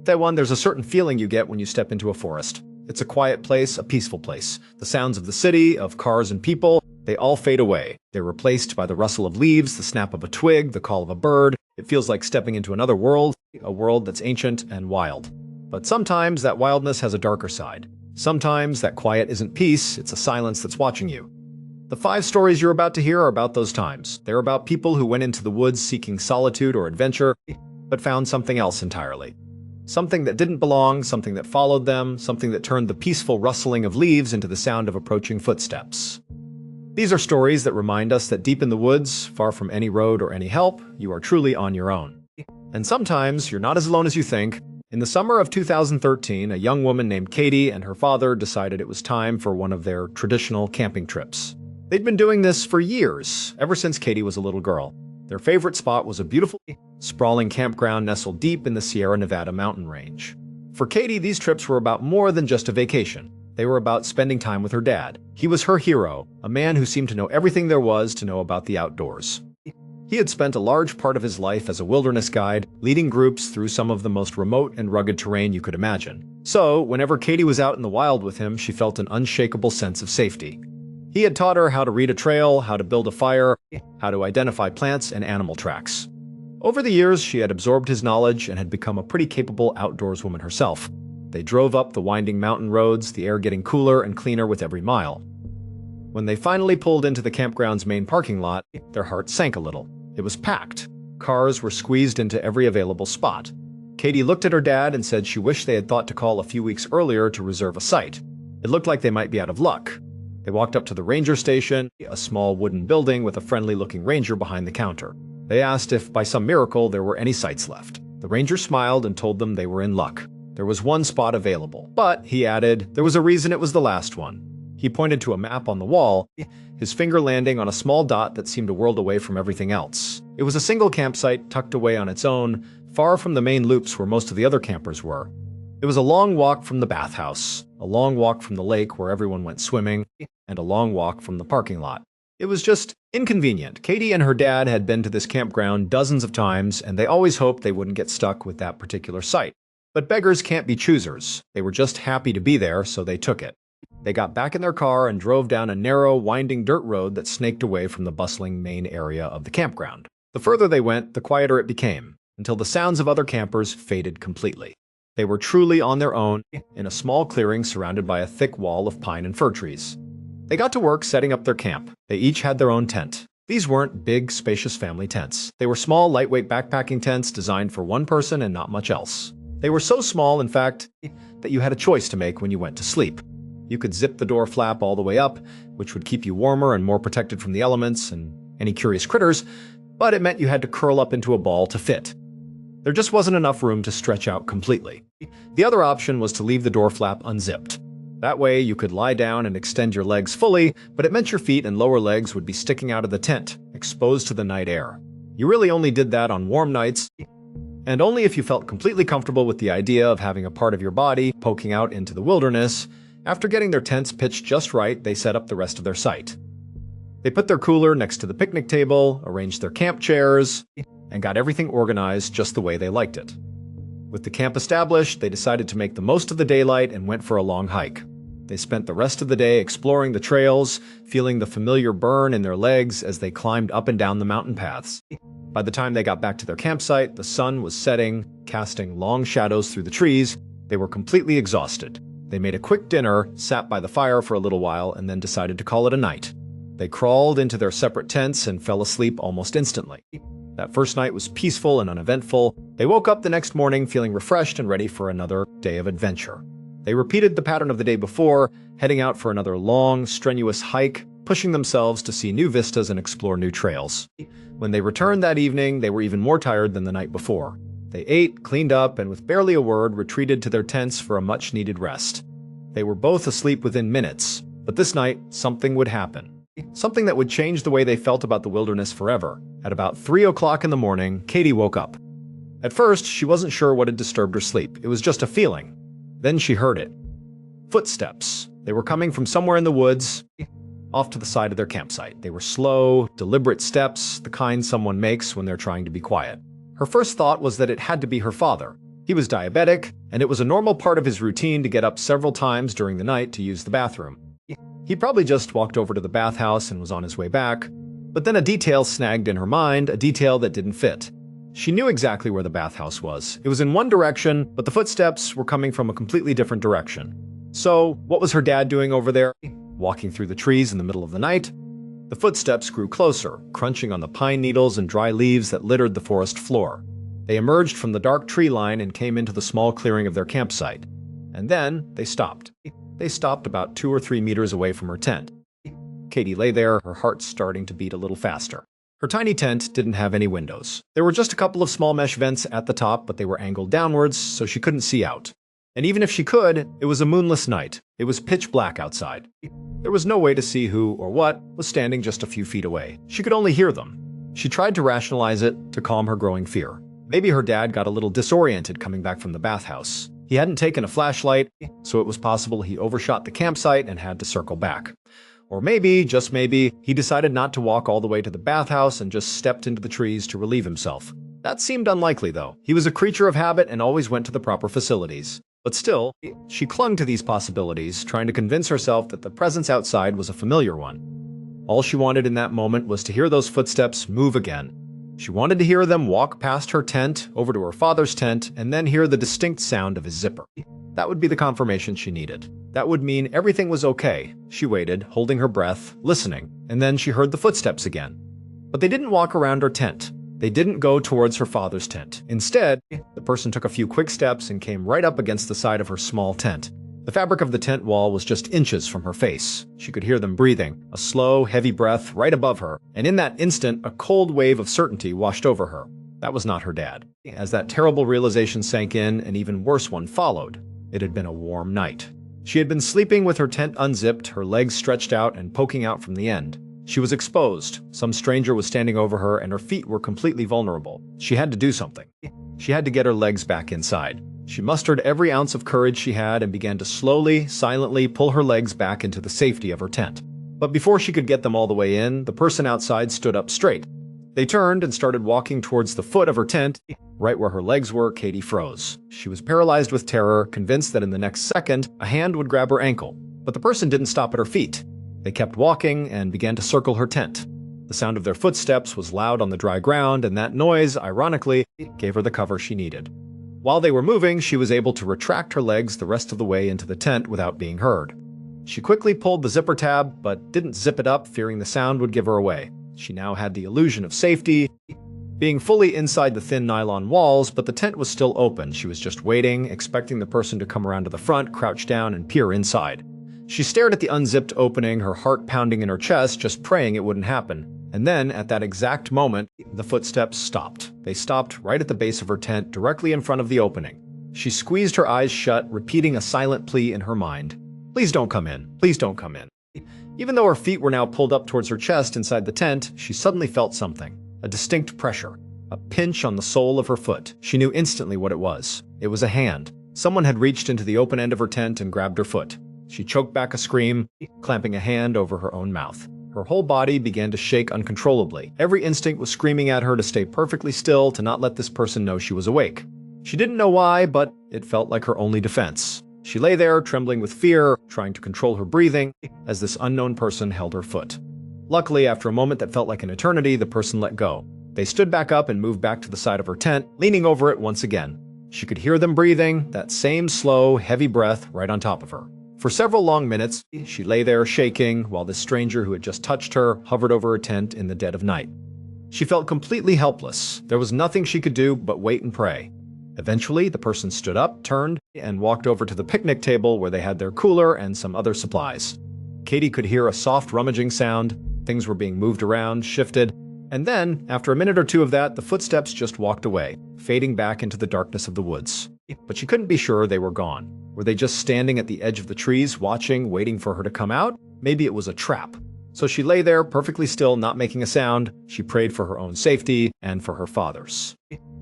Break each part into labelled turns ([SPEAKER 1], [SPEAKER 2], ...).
[SPEAKER 1] That one, there's a certain feeling you get when you step into a forest. It's a quiet place, a peaceful place. The sounds of the city, of cars and people, they all fade away. They're replaced by the rustle of leaves, the snap of a twig, the call of a bird. It feels like stepping into another world, a world that's ancient and wild. But sometimes that wildness has a darker side. Sometimes that quiet isn't peace, it's a silence that's watching you. The 5 stories you're about to hear are about those times. They're about people who went into the woods seeking solitude or adventure, but found something else entirely. Something that didn't belong, something that followed them, something that turned the peaceful rustling of leaves into the sound of approaching footsteps. These are stories that remind us that deep in the woods, far from any road or any help, you are truly on your own. And sometimes, you're not as alone as you think. In the summer of 2013, a young woman named Katie and her father decided it was time for one of their traditional camping trips. They'd been doing this for years, ever since Katie was a little girl. Their favorite spot was a beautiful, sprawling campground nestled deep in the Sierra Nevada mountain range. For Katie, these trips were about more than just a vacation. They were about spending time with her dad. He was her hero, a man who seemed to know everything there was to know about the outdoors. He had spent a large part of his life as a wilderness guide, leading groups through some of the most remote and rugged terrain you could imagine. So, whenever Katie was out in the wild with him, she felt an unshakable sense of safety. He had taught her how to read a trail, how to build a fire, how to identify plants and animal tracks. Over the years, she had absorbed his knowledge and had become a pretty capable outdoorswoman herself. They drove up the winding mountain roads, the air getting cooler and cleaner with every mile. When they finally pulled into the campground's main parking lot, their hearts sank a little. It was packed. Cars were squeezed into every available spot. Katie looked at her dad and said she wished they had thought to call a few weeks earlier to reserve a site. It looked like they might be out of luck. They walked up to the ranger station, a small wooden building with a friendly-looking ranger behind the counter. They asked if, by some miracle, there were any sites left. The ranger smiled and told them they were in luck. There was one spot available, but, he added, there was a reason it was the last one. He pointed to a map on the wall, his finger landing on a small dot that seemed a world away from everything else. It was a single campsite tucked away on its own, far from the main loops where most of the other campers were. It was a long walk from the bathhouse, a long walk from the lake where everyone went swimming, and a long walk from the parking lot. It was just inconvenient. Katie and her dad had been to this campground dozens of times, and they always hoped they wouldn't get stuck with that particular site. But beggars can't be choosers. They were just happy to be there, so they took it. They got back in their car and drove down a narrow, winding dirt road that snaked away from the bustling main area of the campground. The further they went, the quieter it became, until the sounds of other campers faded completely. They were truly on their own, in a small clearing surrounded by a thick wall of pine and fir trees. They got to work setting up their camp. They each had their own tent. These weren't big, spacious family tents. They were small, lightweight backpacking tents designed for one person and not much else. They were so small, in fact, that you had a choice to make when you went to sleep. You could zip the door flap all the way up, which would keep you warmer and more protected from the elements and any curious critters, but it meant you had to curl up into a ball to fit. There just wasn't enough room to stretch out completely. The other option was to leave the door flap unzipped. That way you could lie down and extend your legs fully, but it meant your feet and lower legs would be sticking out of the tent, exposed to the night air. You really only did that on warm nights, and only if you felt completely comfortable with the idea of having a part of your body poking out into the wilderness. After getting their tents pitched just right, they set up the rest of their site. They put their cooler next to the picnic table, arranged their camp chairs, and got everything organized just the way they liked it. With the camp established, they decided to make the most of the daylight and went for a long hike. They spent the rest of the day exploring the trails, feeling the familiar burn in their legs as they climbed up and down the mountain paths. By the time they got back to their campsite, the sun was setting, casting long shadows through the trees. They were completely exhausted. They made a quick dinner, sat by the fire for a little while, and then decided to call it a night. They crawled into their separate tents and fell asleep almost instantly. That first night was peaceful and uneventful. They woke up the next morning feeling refreshed and ready for another day of adventure. They repeated the pattern of the day before, heading out for another long, strenuous hike, pushing themselves to see new vistas and explore new trails. When they returned that evening, they were even more tired than the night before. They ate, cleaned up, and with barely a word, retreated to their tents for a much-needed rest. They were both asleep within minutes, but this night, something would happen. Something that would change the way they felt about the wilderness forever. At about 3 o'clock in the morning, Katie woke up. At first, she wasn't sure what had disturbed her sleep. It was just a feeling. Then she heard it. Footsteps. They were coming from somewhere in the woods, off to the side of their campsite. They were slow, deliberate steps, the kind someone makes when they're trying to be quiet. Her first thought was that it had to be her father. He was diabetic, and it was a normal part of his routine to get up several times during the night to use the bathroom. He probably just walked over to the bathhouse and was on his way back, but then a detail snagged in her mind, a detail that didn't fit. She knew exactly where the bathhouse was. It was in one direction, but the footsteps were coming from a completely different direction. So, what was her dad doing over there? Walking through the trees in the middle of the night? The footsteps grew closer, crunching on the pine needles and dry leaves that littered the forest floor. They emerged from the dark tree line and came into the small clearing of their campsite. And then they stopped. They stopped about 2 or 3 meters away from her tent. Katie lay there, her heart starting to beat a little faster. Her tiny tent didn't have any windows. There were just a couple of small mesh vents at the top, but they were angled downwards, so she couldn't see out. And even if she could, it was a moonless night. It was pitch black outside. There was no way to see who or what was standing just a few feet away. She could only hear them. She tried to rationalize it to calm her growing fear. Maybe her dad got a little disoriented coming back from the bathhouse. He hadn't taken a flashlight, so it was possible he overshot the campsite and had to circle back. Or maybe, just maybe, he decided not to walk all the way to the bathhouse and just stepped into the trees to relieve himself. That seemed unlikely, though. He was a creature of habit and always went to the proper facilities. But still, she clung to these possibilities, trying to convince herself that the presence outside was a familiar one. All she wanted in that moment was to hear those footsteps move again. She wanted to hear them walk past her tent, over to her father's tent, and then hear the distinct sound of his zipper. That would be the confirmation she needed. That would mean everything was okay. She waited, holding her breath, listening, and then she heard the footsteps again. But they didn't walk around her tent. They didn't go towards her father's tent. Instead, the person took a few quick steps and came right up against the side of her small tent. The fabric of the tent wall was just inches from her face. She could hear them breathing, a slow, heavy breath right above her, and in that instant, a cold wave of certainty washed over her. That was not her dad. As that terrible realization sank in, an even worse one followed. It had been a warm night. She had been sleeping with her tent unzipped, her legs stretched out and poking out from the end. She was exposed. Some stranger was standing over her, and her feet were completely vulnerable. She had to do something. She had to get her legs back inside. She mustered every ounce of courage she had and began to slowly, silently pull her legs back into the safety of her tent. But before she could get them all the way in, the person outside stood up straight. They turned and started walking towards the foot of her tent. Right where her legs were, Katie froze. She was paralyzed with terror, convinced that in the next second, a hand would grab her ankle. But the person didn't stop at her feet. They kept walking and began to circle her tent. The sound of their footsteps was loud on the dry ground, and that noise, ironically, gave her the cover she needed. While they were moving, she was able to retract her legs the rest of the way into the tent without being heard. She quickly pulled the zipper tab, but didn't zip it up, fearing the sound would give her away. She now had the illusion of safety, being fully inside the thin nylon walls, but the tent was still open. She was just waiting, expecting the person to come around to the front, crouch down, and peer inside. She stared at the unzipped opening, her heart pounding in her chest, just praying it wouldn't happen. And then, at that exact moment, the footsteps stopped. They stopped right at the base of her tent, directly in front of the opening. She squeezed her eyes shut, repeating a silent plea in her mind. Please don't come in. Please don't come in. Even though her feet were now pulled up towards her chest inside the tent, she suddenly felt something. A distinct pressure. A pinch on the sole of her foot. She knew instantly what it was. It was a hand. Someone had reached into the open end of her tent and grabbed her foot. She choked back a scream, clamping a hand over her own mouth. Her whole body began to shake uncontrollably. Every instinct was screaming at her to stay perfectly still, to not let this person know she was awake. She didn't know why, but it felt like her only defense. She lay there, trembling with fear, trying to control her breathing, as this unknown person held her foot. Luckily, after a moment that felt like an eternity, the person let go. They stood back up and moved back to the side of her tent, leaning over it once again. She could hear them breathing, that same slow, heavy breath right on top of her. For several long minutes, she lay there shaking, while this stranger who had just touched her hovered over her tent in the dead of night. She felt completely helpless. There was nothing she could do but wait and pray. Eventually, the person stood up, turned, and walked over to the picnic table where they had their cooler and some other supplies. Katie could hear a soft rummaging sound. Things were being moved around, shifted, and then, after a minute or two of that, the footsteps just walked away, fading back into the darkness of the woods. But she couldn't be sure they were gone. Were they just standing at the edge of the trees, watching, waiting for her to come out? Maybe it was a trap. So she lay there, perfectly still, not making a sound. She prayed for her own safety and for her father's.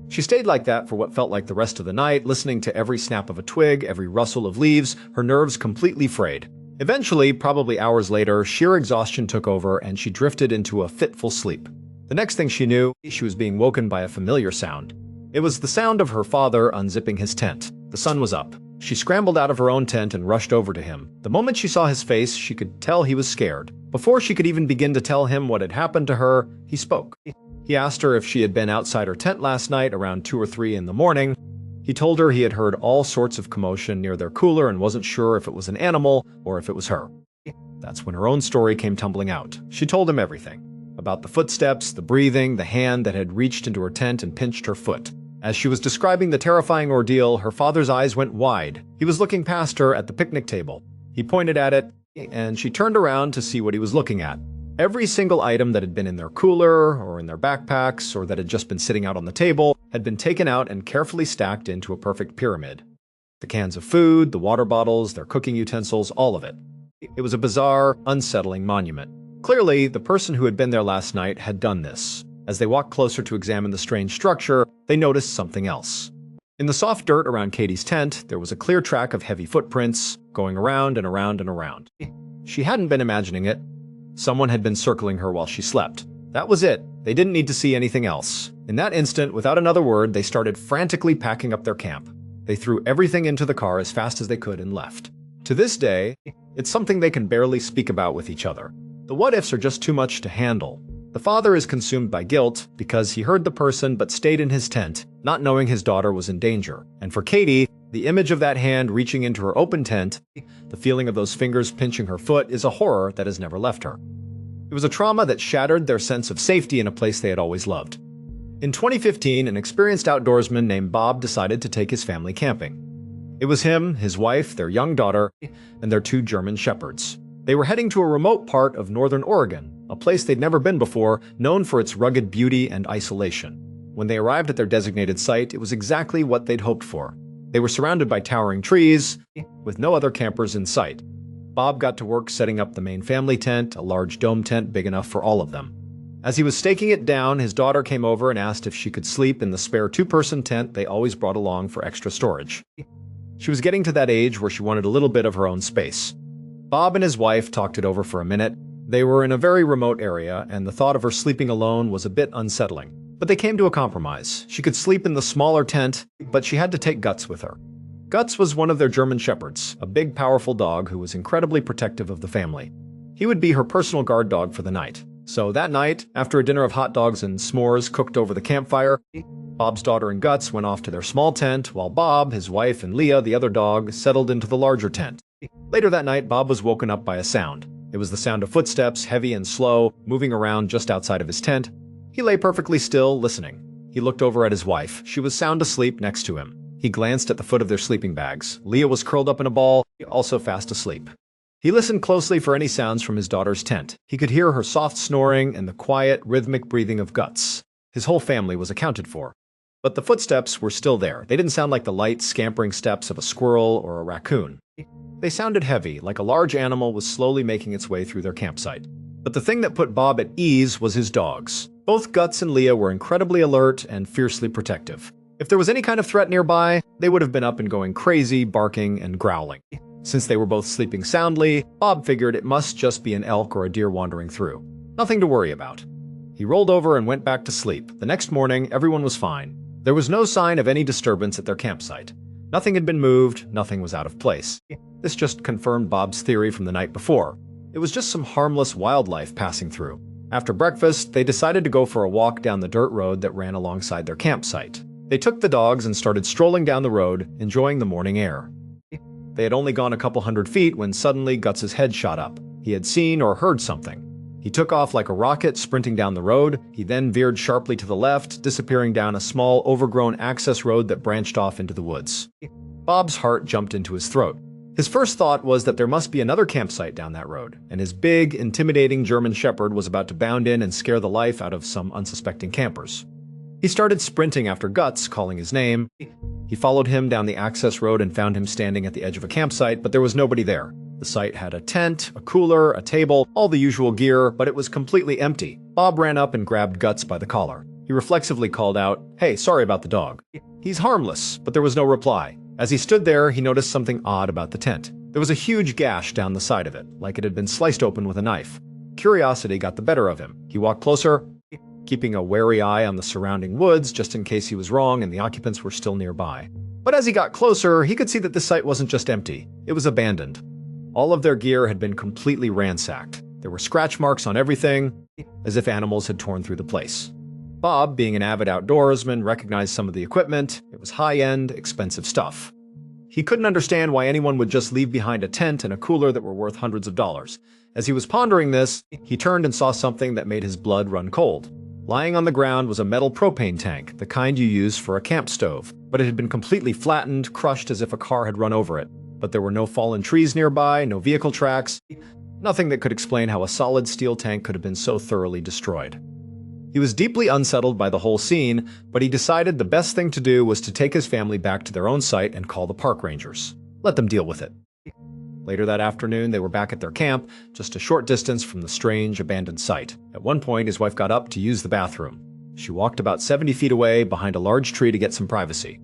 [SPEAKER 1] She stayed like that for what felt like the rest of the night, listening to every snap of a twig, every rustle of leaves, her nerves completely frayed. Eventually, probably hours later, sheer exhaustion took over and she drifted into a fitful sleep. The next thing she knew, she was being woken by a familiar sound. It was the sound of her father unzipping his tent. The sun was up. She scrambled out of her own tent and rushed over to him. The moment she saw his face, she could tell he was scared. Before she could even begin to tell him what had happened to her, he spoke. He asked her if she had been outside her tent last night around 2 or 3 in the morning. He told her he had heard all sorts of commotion near their cooler and wasn't sure if it was an animal or if it was her. That's when her own story came tumbling out. She told him everything. About the footsteps, the breathing, the hand that had reached into her tent and pinched her foot. As she was describing the terrifying ordeal, her father's eyes went wide. He was looking past her at the picnic table. He pointed at it, and she turned around to see what he was looking at. Every single item that had been in their cooler, or in their backpacks, or that had just been sitting out on the table, had been taken out and carefully stacked into a perfect pyramid. The cans of food, the water bottles, their cooking utensils, all of it. It was a bizarre, unsettling monument. Clearly, the person who had been there last night had done this. As they walked closer to examine the strange structure, they noticed something else. In the soft dirt around Katie's tent, there was a clear track of heavy footprints, going around and around and around. She hadn't been imagining it. Someone had been circling her while she slept. That was it. They didn't need to see anything else. In that instant, without another word, they started frantically packing up their camp. They threw everything into the car as fast as they could and left. To this day, it's something they can barely speak about with each other. The what-ifs are just too much to handle. The father is consumed by guilt because he heard the person but stayed in his tent, not knowing his daughter was in danger. And for Katie, the image of that hand reaching into her open tent, the feeling of those fingers pinching her foot, is a horror that has never left her. It was a trauma that shattered their sense of safety in a place they had always loved. In 2015, an experienced outdoorsman named Bob decided to take his family camping. It was him, his wife, their young daughter, and their 2 German shepherds. They were heading to a remote part of northern Oregon, a place they'd never been before, known for its rugged beauty and isolation. When they arrived at their designated site, it was exactly what they'd hoped for. They were surrounded by towering trees, with no other campers in sight. Bob got to work setting up the main family tent, a large dome tent big enough for all of them. As he was staking it down, his daughter came over and asked if she could sleep in the spare 2-person tent they always brought along for extra storage. She was getting to that age where she wanted a little bit of her own space. Bob and his wife talked it over for a minute. They were in a very remote area, and the thought of her sleeping alone was a bit unsettling. But they came to a compromise. She could sleep in the smaller tent, but she had to take Guts with her. Guts was one of their German shepherds, a big, powerful dog who was incredibly protective of the family. He would be her personal guard dog for the night. So that night, after a dinner of hot dogs and s'mores cooked over the campfire, Bob's daughter and Guts went off to their small tent, while Bob, his wife, and Leah, the other dog, settled into the larger tent. Later that night, Bob was woken up by a sound. It was the sound of footsteps, heavy and slow, moving around just outside of his tent. He lay perfectly still, listening. He looked over at his wife. She was sound asleep next to him. He glanced at the foot of their sleeping bags. Leah was curled up in a ball, also fast asleep. He listened closely for any sounds from his daughter's tent. He could hear her soft snoring and the quiet, rhythmic breathing of Guts. His whole family was accounted for. But the footsteps were still there. They didn't sound like the light, scampering steps of a squirrel or a raccoon. They sounded heavy, like a large animal was slowly making its way through their campsite. But the thing that put Bob at ease was his dogs. Both Guts and Leah were incredibly alert and fiercely protective. If there was any kind of threat nearby, they would have been up and going crazy, barking and growling. Since they were both sleeping soundly, Bob figured it must just be an elk or a deer wandering through. Nothing to worry about. He rolled over and went back to sleep. The next morning, everyone was fine. There was no sign of any disturbance at their campsite. Nothing had been moved, nothing was out of place. This just confirmed Bob's theory from the night before. It was just some harmless wildlife passing through. After breakfast, they decided to go for a walk down the dirt road that ran alongside their campsite. They took the dogs and started strolling down the road, enjoying the morning air. They had only gone a couple hundred feet when suddenly Guts's head shot up. He had seen or heard something. He took off like a rocket, sprinting down the road. He then veered sharply to the left, disappearing down a small, overgrown access road that branched off into the woods. Bob's heart jumped into his throat. His first thought was that there must be another campsite down that road, and his big, intimidating German shepherd was about to bound in and scare the life out of some unsuspecting campers. He started sprinting after Guts, calling his name. He followed him down the access road and found him standing at the edge of a campsite, but there was nobody there. The site had a tent, a cooler, a table, all the usual gear, but it was completely empty. Bob ran up and grabbed Guts by the collar. He reflexively called out, "Hey, sorry about the dog." "He's harmless," but there was no reply. As he stood there, he noticed something odd about the tent. There was a huge gash down the side of it, like it had been sliced open with a knife. Curiosity got the better of him. He walked closer. keeping a wary eye on the surrounding woods just in case he was wrong and the occupants were still nearby. But as he got closer, he could see that the site wasn't just empty, it was abandoned. All of their gear had been completely ransacked. There were scratch marks on everything, as if animals had torn through the place. Bob, being an avid outdoorsman, recognized some of the equipment. It was high-end, expensive stuff. He couldn't understand why anyone would just leave behind a tent and a cooler that were worth hundreds of dollars. As he was pondering this, he turned and saw something that made his blood run cold. Lying on the ground was a metal propane tank, the kind you use for a camp stove, but it had been completely flattened, crushed as if a car had run over it. But there were no fallen trees nearby, no vehicle tracks, nothing that could explain how a solid steel tank could have been so thoroughly destroyed. He was deeply unsettled by the whole scene, but he decided the best thing to do was to take his family back to their own site and call the park rangers. Let them deal with it. Later that afternoon, they were back at their camp, just a short distance from the strange, abandoned site. At one point, his wife got up to use the bathroom. She walked about 70 feet away, behind a large tree to get some privacy.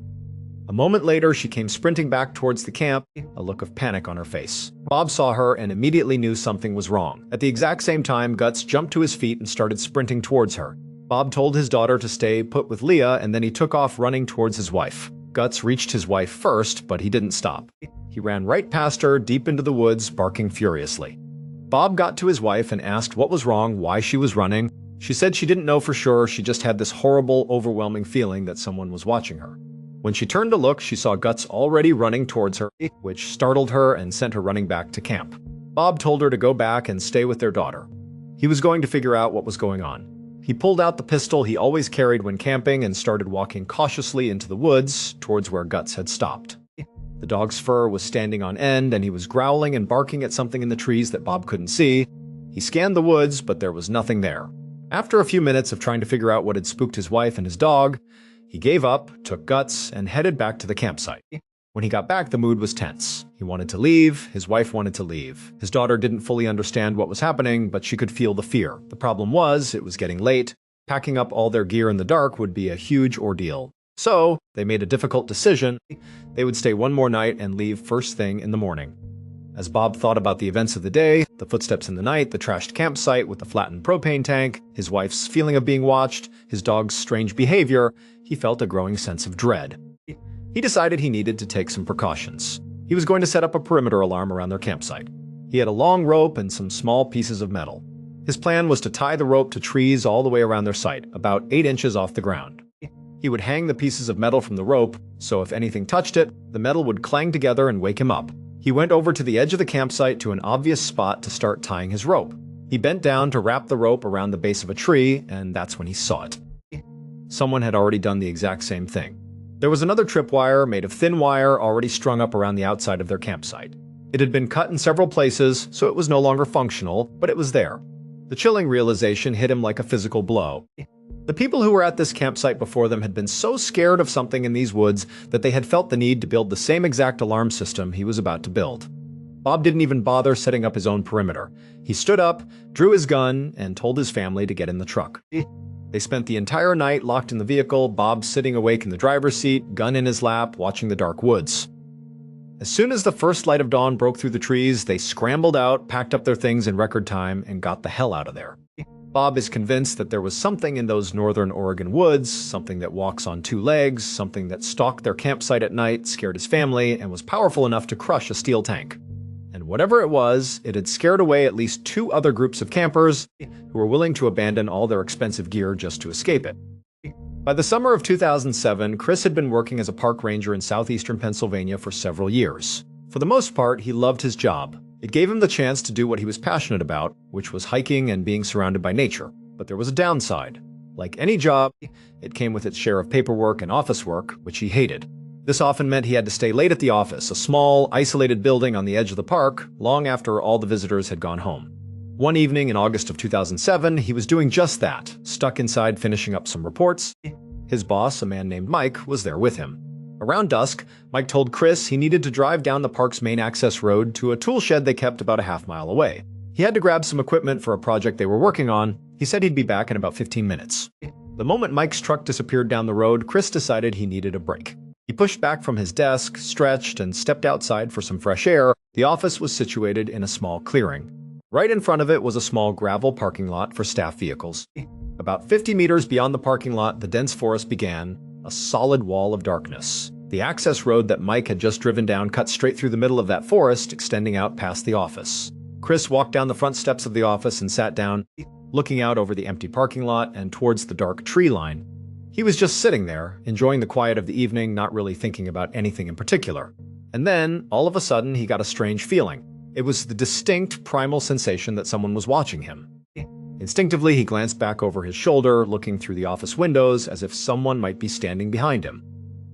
[SPEAKER 1] A moment later, she came sprinting back towards the camp, a look of panic on her face. Bob saw her and immediately knew something was wrong. At the exact same time, Guts jumped to his feet and started sprinting towards her. Bob told his daughter to stay put with Leah, and then he took off running towards his wife. Guts reached his wife first, but he didn't stop. He ran right past her, deep into the woods, barking furiously. Bob got to his wife and asked what was wrong, why she was running. She said she didn't know for sure, she just had this horrible, overwhelming feeling that someone was watching her. When she turned to look, she saw Guts already running towards her, which startled her and sent her running back to camp. Bob told her to go back and stay with their daughter. He was going to figure out what was going on. He pulled out the pistol he always carried when camping and started walking cautiously into the woods towards where Guts had stopped. The dog's fur was standing on end, and he was growling and barking at something in the trees that Bob couldn't see. He scanned the woods, but there was nothing there. After a few minutes of trying to figure out what had spooked his wife and his dog, he gave up, took Guts, and headed back to the campsite. When he got back, the mood was tense. He wanted to leave, his wife wanted to leave. His daughter didn't fully understand what was happening, but she could feel the fear. The problem was, it was getting late. Packing up all their gear in the dark would be a huge ordeal. So, they made a difficult decision. They would stay one more night and leave first thing in the morning. As Bob thought about the events of the day, the footsteps in the night, the trashed campsite with the flattened propane tank, his wife's feeling of being watched, his dog's strange behavior, he felt a growing sense of dread. He decided he needed to take some precautions. He was going to set up a perimeter alarm around their campsite. He had a long rope and some small pieces of metal. His plan was to tie the rope to trees all the way around their site, about 8 inches off the ground. He would hang the pieces of metal from the rope, so if anything touched it, the metal would clang together and wake him up. He went over to the edge of the campsite to an obvious spot to start tying his rope. He bent down to wrap the rope around the base of a tree, and that's when he saw it. Someone had already done the exact same thing. There was another tripwire made of thin wire already strung up around the outside of their campsite. It had been cut in several places, so it was no longer functional, but it was there. The chilling realization hit him like a physical blow. The people who were at this campsite before them had been so scared of something in these woods that they had felt the need to build the same exact alarm system he was about to build. Bob didn't even bother setting up his own perimeter. He stood up, drew his gun, and told his family to get in the truck. They spent the entire night locked in the vehicle, Bob sitting awake in the driver's seat, gun in his lap, watching the dark woods. As soon as the first light of dawn broke through the trees, they scrambled out, packed up their things in record time, and got the hell out of there. Bob is convinced that there was something in those northern Oregon woods, something that walks on 2 legs, something that stalked their campsite at night, scared his family, and was powerful enough to crush a steel tank. And whatever it was, it had scared away at least 2 other groups of campers who were willing to abandon all their expensive gear just to escape it. By the summer of 2007, Chris had been working as a park ranger in southeastern Pennsylvania for several years. For the most part, he loved his job. It gave him the chance to do what he was passionate about, which was hiking and being surrounded by nature. But there was a downside. Like any job, it came with its share of paperwork and office work, which he hated. This often meant he had to stay late at the office, a small, isolated building on the edge of the park, long after all the visitors had gone home. One evening in August of 2007, he was doing just that, stuck inside finishing up some reports. His boss, a man named Mike, was there with him. Around dusk, Mike told Chris he needed to drive down the park's main access road to a tool shed they kept about a half-mile away. He had to grab some equipment for a project they were working on. He said he'd be back in about 15 minutes. The moment Mike's truck disappeared down the road, Chris decided he needed a break. He pushed back from his desk, stretched, and stepped outside for some fresh air. The office was situated in a small clearing. Right in front of it was a small gravel parking lot for staff vehicles. About 50 meters beyond the parking lot, the dense forest began, a solid wall of darkness. The access road that Mike had just driven down cut straight through the middle of that forest, extending out past the office. Chris walked down the front steps of the office and sat down, looking out over the empty parking lot and towards the dark tree line. He was just sitting there, enjoying the quiet of the evening, not really thinking about anything in particular. And then, all of a sudden, he got a strange feeling. It was the distinct, primal sensation that someone was watching him. Instinctively, he glanced back over his shoulder, looking through the office windows as if someone might be standing behind him.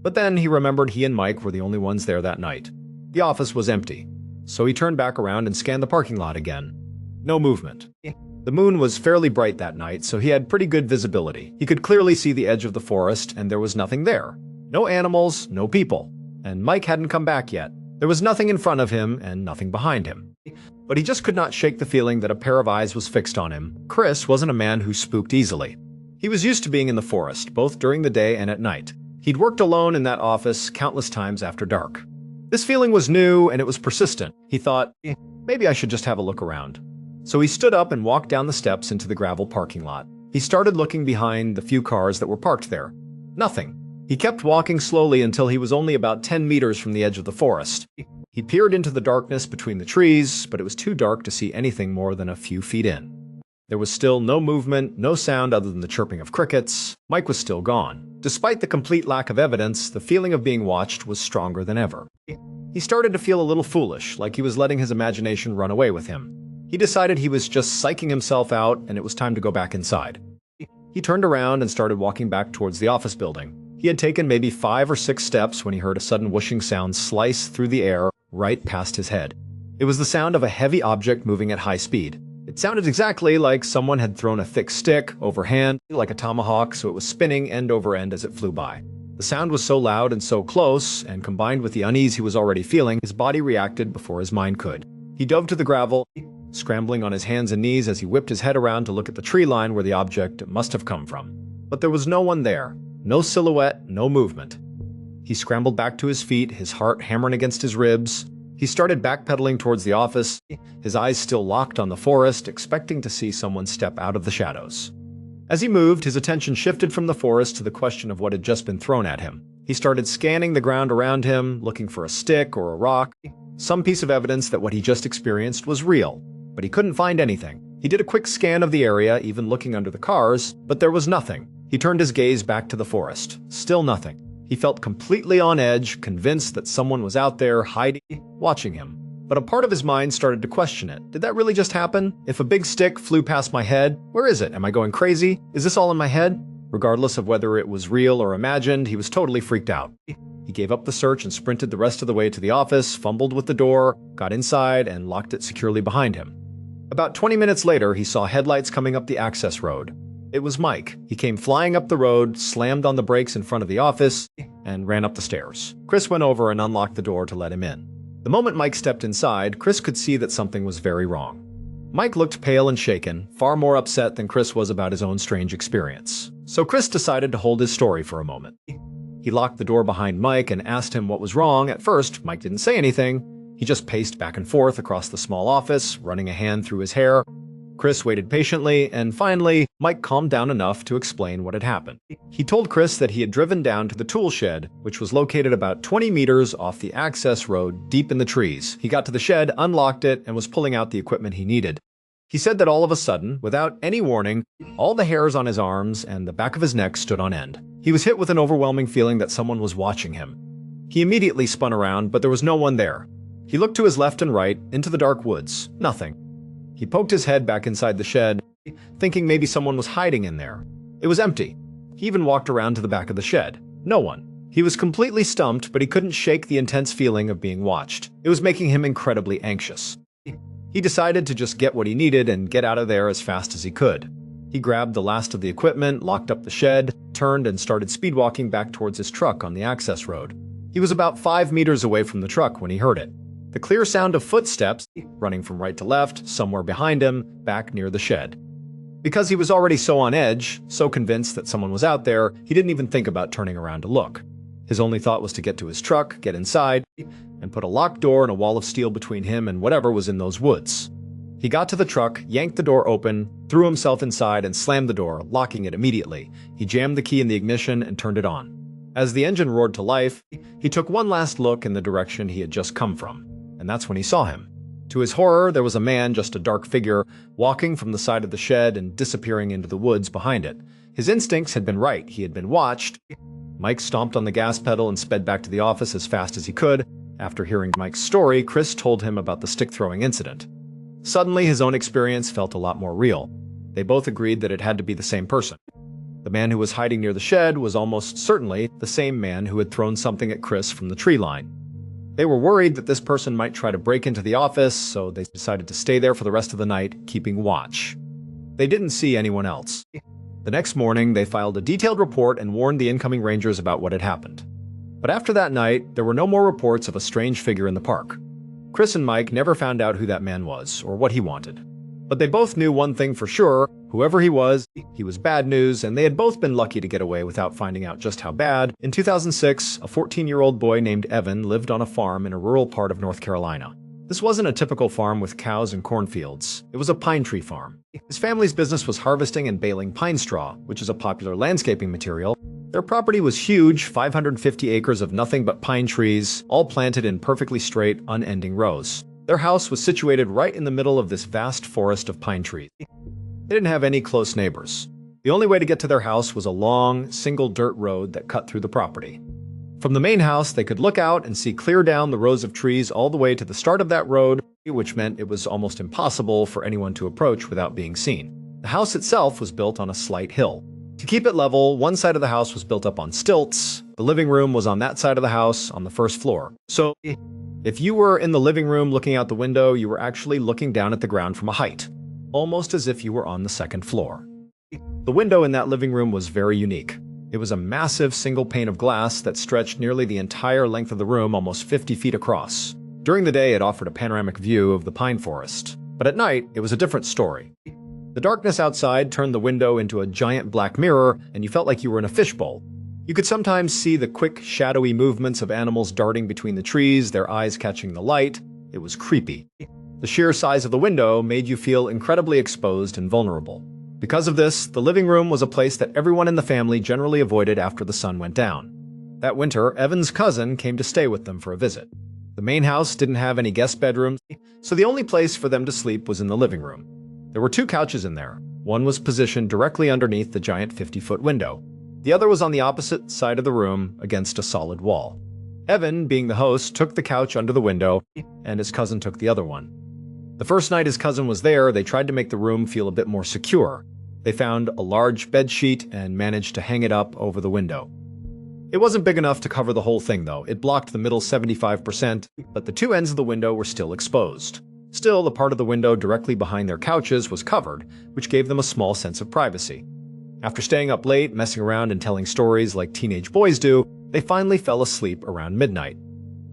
[SPEAKER 1] But then he remembered he and Mike were the only ones there that night. The office was empty, so he turned back around and scanned the parking lot again. No movement. The moon was fairly bright that night, so he had pretty good visibility. He could clearly see the edge of the forest, and there was nothing there. No animals, no people. And Mike hadn't come back yet. There was nothing in front of him and nothing behind him. But he just could not shake the feeling that a pair of eyes was fixed on him. Chris wasn't a man who spooked easily. He was used to being in the forest, both during the day and at night. He'd worked alone in that office countless times after dark. This feeling was new and it was persistent. He thought, maybe I should just have a look around. So he stood up and walked down the steps into the gravel parking lot. He started looking behind the few cars that were parked there. Nothing. He kept walking slowly until he was only about 10 meters from the edge of the forest. He peered into the darkness between the trees, but it was too dark to see anything more than a few feet in. There was still no movement, no sound other than the chirping of crickets. Mike was still gone. Despite the complete lack of evidence, the feeling of being watched was stronger than ever. He started to feel a little foolish, like he was letting his imagination run away with him. He decided he was just psyching himself out and it was time to go back inside. He turned around and started walking back towards the office building. He had taken maybe 5 or 6 steps when he heard a sudden whooshing sound slice through the air right past his head. It was the sound of a heavy object moving at high speed. It sounded exactly like someone had thrown a thick stick overhand, like a tomahawk, so it was spinning end over end as it flew by. The sound was so loud and so close, and combined with the unease he was already feeling, his body reacted before his mind could. He dove to the gravel, scrambling on his hands and knees as he whipped his head around to look at the tree line where the object must have come from. But there was no one there. No silhouette, no movement. He scrambled back to his feet, his heart hammering against his ribs. He started backpedaling towards the office, his eyes still locked on the forest, expecting to see someone step out of the shadows. As he moved, his attention shifted from the forest to the question of what had just been thrown at him. He started scanning the ground around him, looking for a stick or a rock, some piece of evidence that what he just experienced was real. But he couldn't find anything. He did a quick scan of the area, even looking under the cars, but there was nothing. He turned his gaze back to the forest. Still nothing. He felt completely on edge, convinced that someone was out there, hiding, watching him. But a part of his mind started to question it. Did that really just happen? If a big stick flew past my head, where is it? Am I going crazy? Is this all in my head? Regardless of whether it was real or imagined, he was totally freaked out. He gave up the search and sprinted the rest of the way to the office, fumbled with the door, got inside, and locked it securely behind him. About 20 minutes later, he saw headlights coming up the access road. It was Mike. He came flying up the road, slammed on the brakes in front of the office, and ran up the stairs. Chris went over and unlocked the door to let him in. The moment Mike stepped inside, Chris could see that something was very wrong. Mike looked pale and shaken, far more upset than Chris was about his own strange experience. So Chris decided to hold his story for a moment. He locked the door behind Mike and asked him what was wrong. At first, Mike didn't say anything. He just paced back and forth across the small office, running a hand through his hair. Chris waited patiently, and finally, Mike calmed down enough to explain what had happened. He told Chris that he had driven down to the tool shed, which was located about 20 meters off the access road deep in the trees. He got to the shed, unlocked it, and was pulling out the equipment he needed. He said that all of a sudden, without any warning, all the hairs on his arms and the back of his neck stood on end. He was hit with an overwhelming feeling that someone was watching him. He immediately spun around, but there was no one there. He looked to his left and right, into the dark woods. Nothing. He poked his head back inside the shed, thinking maybe someone was hiding in there. It was empty. He even walked around to the back of the shed. No one. He was completely stumped, but he couldn't shake the intense feeling of being watched. It was making him incredibly anxious. He decided to just get what he needed and get out of there as fast as he could. He grabbed the last of the equipment, locked up the shed, turned and started speedwalking back towards his truck on the access road. He was about 5 meters away from the truck when he heard it. The clear sound of footsteps, running from right to left, somewhere behind him, back near the shed. Because he was already so on edge, so convinced that someone was out there, he didn't even think about turning around to look. His only thought was to get to his truck, get inside, and put a locked door and a wall of steel between him and whatever was in those woods. He got to the truck, yanked the door open, threw himself inside, and slammed the door, locking it immediately. He jammed the key in the ignition and turned it on. As the engine roared to life, he took one last look in the direction he had just come from, and that's when he saw him. To his horror, there was a man, just a dark figure, walking from the side of the shed and disappearing into the woods behind it. His instincts had been right. He had been watched. Mike stomped on the gas pedal and sped back to the office as fast as he could. After hearing Mike's story, Chris told him about the stick-throwing incident. Suddenly, his own experience felt a lot more real. They both agreed that it had to be the same person. The man who was hiding near the shed was almost certainly the same man who had thrown something at Chris from the tree line. They were worried that this person might try to break into the office, so they decided to stay there for the rest of the night, keeping watch. They didn't see anyone else. The next morning, they filed a detailed report and warned the incoming rangers about what had happened. But after that night, there were no more reports of a strange figure in the park. Chris and Mike never found out who that man was or what he wanted. But they both knew one thing for sure: whoever he was bad news, and they had both been lucky to get away without finding out just how bad. In 2006, a 14-year-old boy named Evan lived on a farm in a rural part of North Carolina. This wasn't a typical farm with cows and cornfields. It was a pine tree farm. His family's business was harvesting and baling pine straw, which is a popular landscaping material. Their property was huge, 550 acres of nothing but pine trees, all planted in perfectly straight, unending rows. Their house was situated right in the middle of this vast forest of pine trees. They didn't have any close neighbors. The only way to get to their house was a long, single dirt road that cut through the property. From the main house, they could look out and see clear down the rows of trees all the way to the start of that road, which meant it was almost impossible for anyone to approach without being seen. The house itself was built on a slight hill. To keep it level, one side of the house was built up on stilts. The living room was on that side of the house, on the first floor. So, if you were in the living room looking out the window, you were actually looking down at the ground from a height, almost as if you were on the second floor. The window in that living room was very unique. It was a massive single pane of glass that stretched nearly the entire length of the room, almost 50 feet across. During the day, it offered a panoramic view of the pine forest, but at night, it was a different story. The darkness outside turned the window into a giant black mirror, and you felt like you were in a fishbowl. You could sometimes see the quick, shadowy movements of animals darting between the trees, their eyes catching the light. It was creepy. The sheer size of the window made you feel incredibly exposed and vulnerable. Because of this, the living room was a place that everyone in the family generally avoided after the sun went down. That winter, Evan's cousin came to stay with them for a visit. The main house didn't have any guest bedrooms, so the only place for them to sleep was in the living room. There were 2 couches in there. One was positioned directly underneath the giant 50-foot window. The other was on the opposite side of the room, against a solid wall. Evan, being the host, took the couch under the window, and his cousin took the other one. The first night his cousin was there, they tried to make the room feel a bit more secure. They found a large bed sheet and managed to hang it up over the window. It wasn't big enough to cover the whole thing, though. It blocked the middle 75%, but the 2 ends of the window were still exposed. Still, the part of the window directly behind their couches was covered, which gave them a small sense of privacy. After staying up late, messing around and telling stories like teenage boys do, they finally fell asleep around midnight.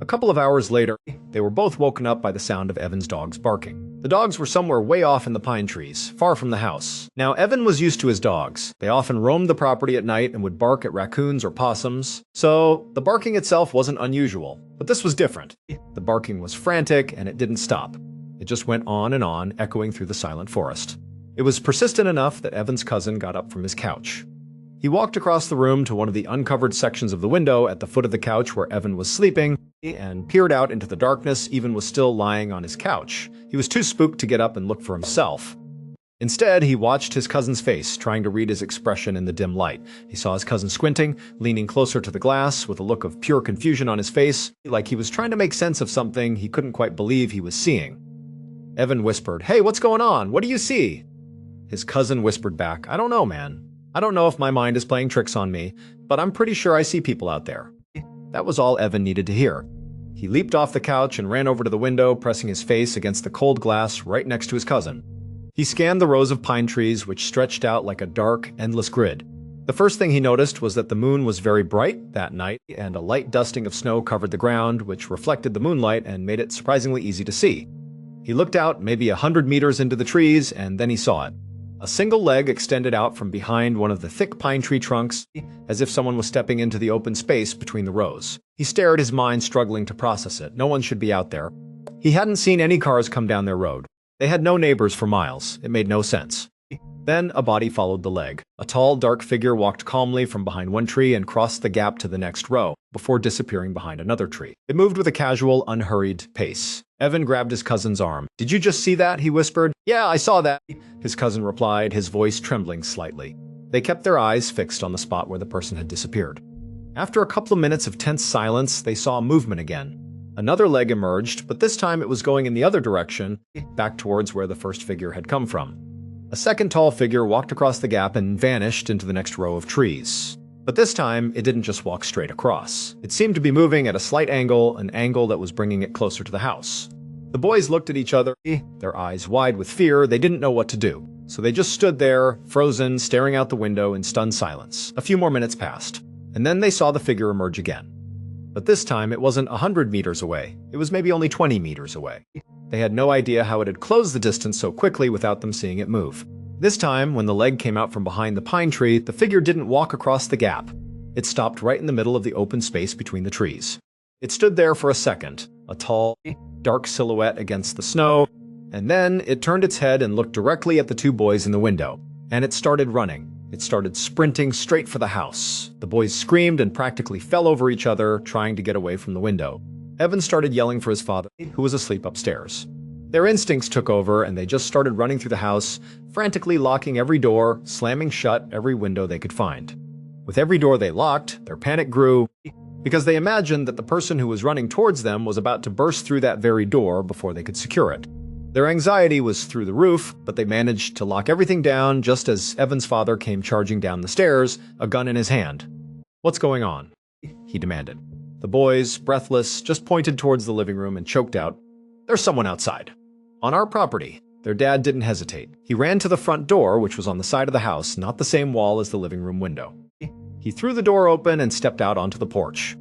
[SPEAKER 1] A couple of hours later, they were both woken up by the sound of Evan's dogs barking. The dogs were somewhere way off in the pine trees, far from the house. Now, Evan was used to his dogs. They often roamed the property at night and would bark at raccoons or possums, so the barking itself wasn't unusual. But this was different. The barking was frantic, and it didn't stop. It just went on, echoing through the silent forest. It was persistent enough that Evan's cousin got up from his couch. He walked across the room to one of the uncovered sections of the window at the foot of the couch where Evan was sleeping and peered out into the darkness. Evan was still lying on his couch. He was too spooked to get up and look for himself. Instead, he watched his cousin's face, trying to read his expression in the dim light. He saw his cousin squinting, leaning closer to the glass with a look of pure confusion on his face, like he was trying to make sense of something he couldn't quite believe he was seeing. Evan whispered, "Hey, what's going on? What do you see?" His cousin whispered back, "I don't know, man. I don't know if my mind is playing tricks on me, but I'm pretty sure I see people out there." That was all Evan needed to hear. He leaped off the couch and ran over to the window, pressing his face against the cold glass right next to his cousin. He scanned the rows of pine trees, which stretched out like a dark, endless grid. The first thing he noticed was that the moon was very bright that night, and a light dusting of snow covered the ground, which reflected the moonlight and made it surprisingly easy to see. He looked out maybe 100 meters into the trees, and then he saw it. A single leg extended out from behind one of the thick pine tree trunks, as if someone was stepping into the open space between the rows. He stared, his mind struggling to process it. No one should be out there. He hadn't seen any cars come down their road. They had no neighbors for miles. It made no sense. Then a body followed the leg. A tall, dark figure walked calmly from behind one tree and crossed the gap to the next row, before disappearing behind another tree. It moved with a casual, unhurried pace. Evan grabbed his cousin's arm. "Did you just see that?" he whispered. "Yeah, I saw that," his cousin replied, his voice trembling slightly. They kept their eyes fixed on the spot where the person had disappeared. After a couple of minutes of tense silence, they saw movement again. Another leg emerged, but this time it was going in the other direction, back towards where the first figure had come from. A second tall figure walked across the gap and vanished into the next row of trees. But this time, it didn't just walk straight across. It seemed to be moving at a slight angle, an angle that was bringing it closer to the house. The boys looked at each other, their eyes wide with fear. They didn't know what to do. So they just stood there, frozen, staring out the window in stunned silence. A few more minutes passed, and then they saw the figure emerge again. But this time, it wasn't 100 meters away. It was maybe only 20 meters away. They had no idea how it had closed the distance so quickly without them seeing it move. This time, when the leg came out from behind the pine tree, the figure didn't walk across the gap. It stopped right in the middle of the open space between the trees. It stood there for a second, a tall, dark silhouette against the snow, and then it turned its head and looked directly at the two boys in the window. And it started running. It started sprinting straight for the house. The boys screamed and practically fell over each other, trying to get away from the window. Evan started yelling for his father, who was asleep upstairs. Their instincts took over, and they just started running through the house, frantically locking every door, slamming shut every window they could find. With every door they locked, their panic grew, because they imagined that the person who was running towards them was about to burst through that very door before they could secure it. Their anxiety was through the roof, but they managed to lock everything down just as Evan's father came charging down the stairs, a gun in his hand. "What's going on?" he demanded. The boys, breathless, just pointed towards the living room and choked out, "There's someone outside. On our property." Their dad didn't hesitate. He ran to the front door, which was on the side of the house, not the same wall as the living room window. He threw the door open and stepped out onto the porch.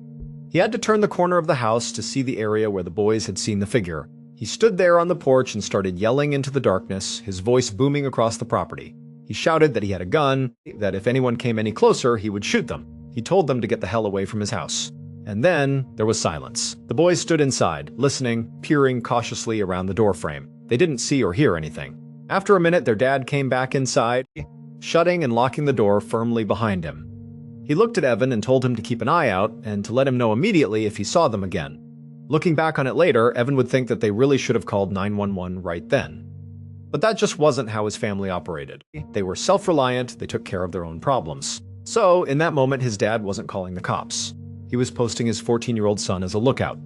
[SPEAKER 1] He had to turn the corner of the house to see the area where the boys had seen the figure. He stood there on the porch and started yelling into the darkness, his voice booming across the property. He shouted that he had a gun, that if anyone came any closer, he would shoot them. He told them to get the hell away from his house. And then there was silence. The boys stood inside, listening, peering cautiously around the doorframe. They didn't see or hear anything. After a minute, their dad came back inside, shutting and locking the door firmly behind him. He looked at Evan and told him to keep an eye out and to let him know immediately if he saw them again. Looking back on it later, Evan would think that they really should have called 911 right then. But that just wasn't how his family operated. They were self-reliant, they took care of their own problems. So, in that moment, his dad wasn't calling the cops. He was posting his 14-year-old son as a lookout.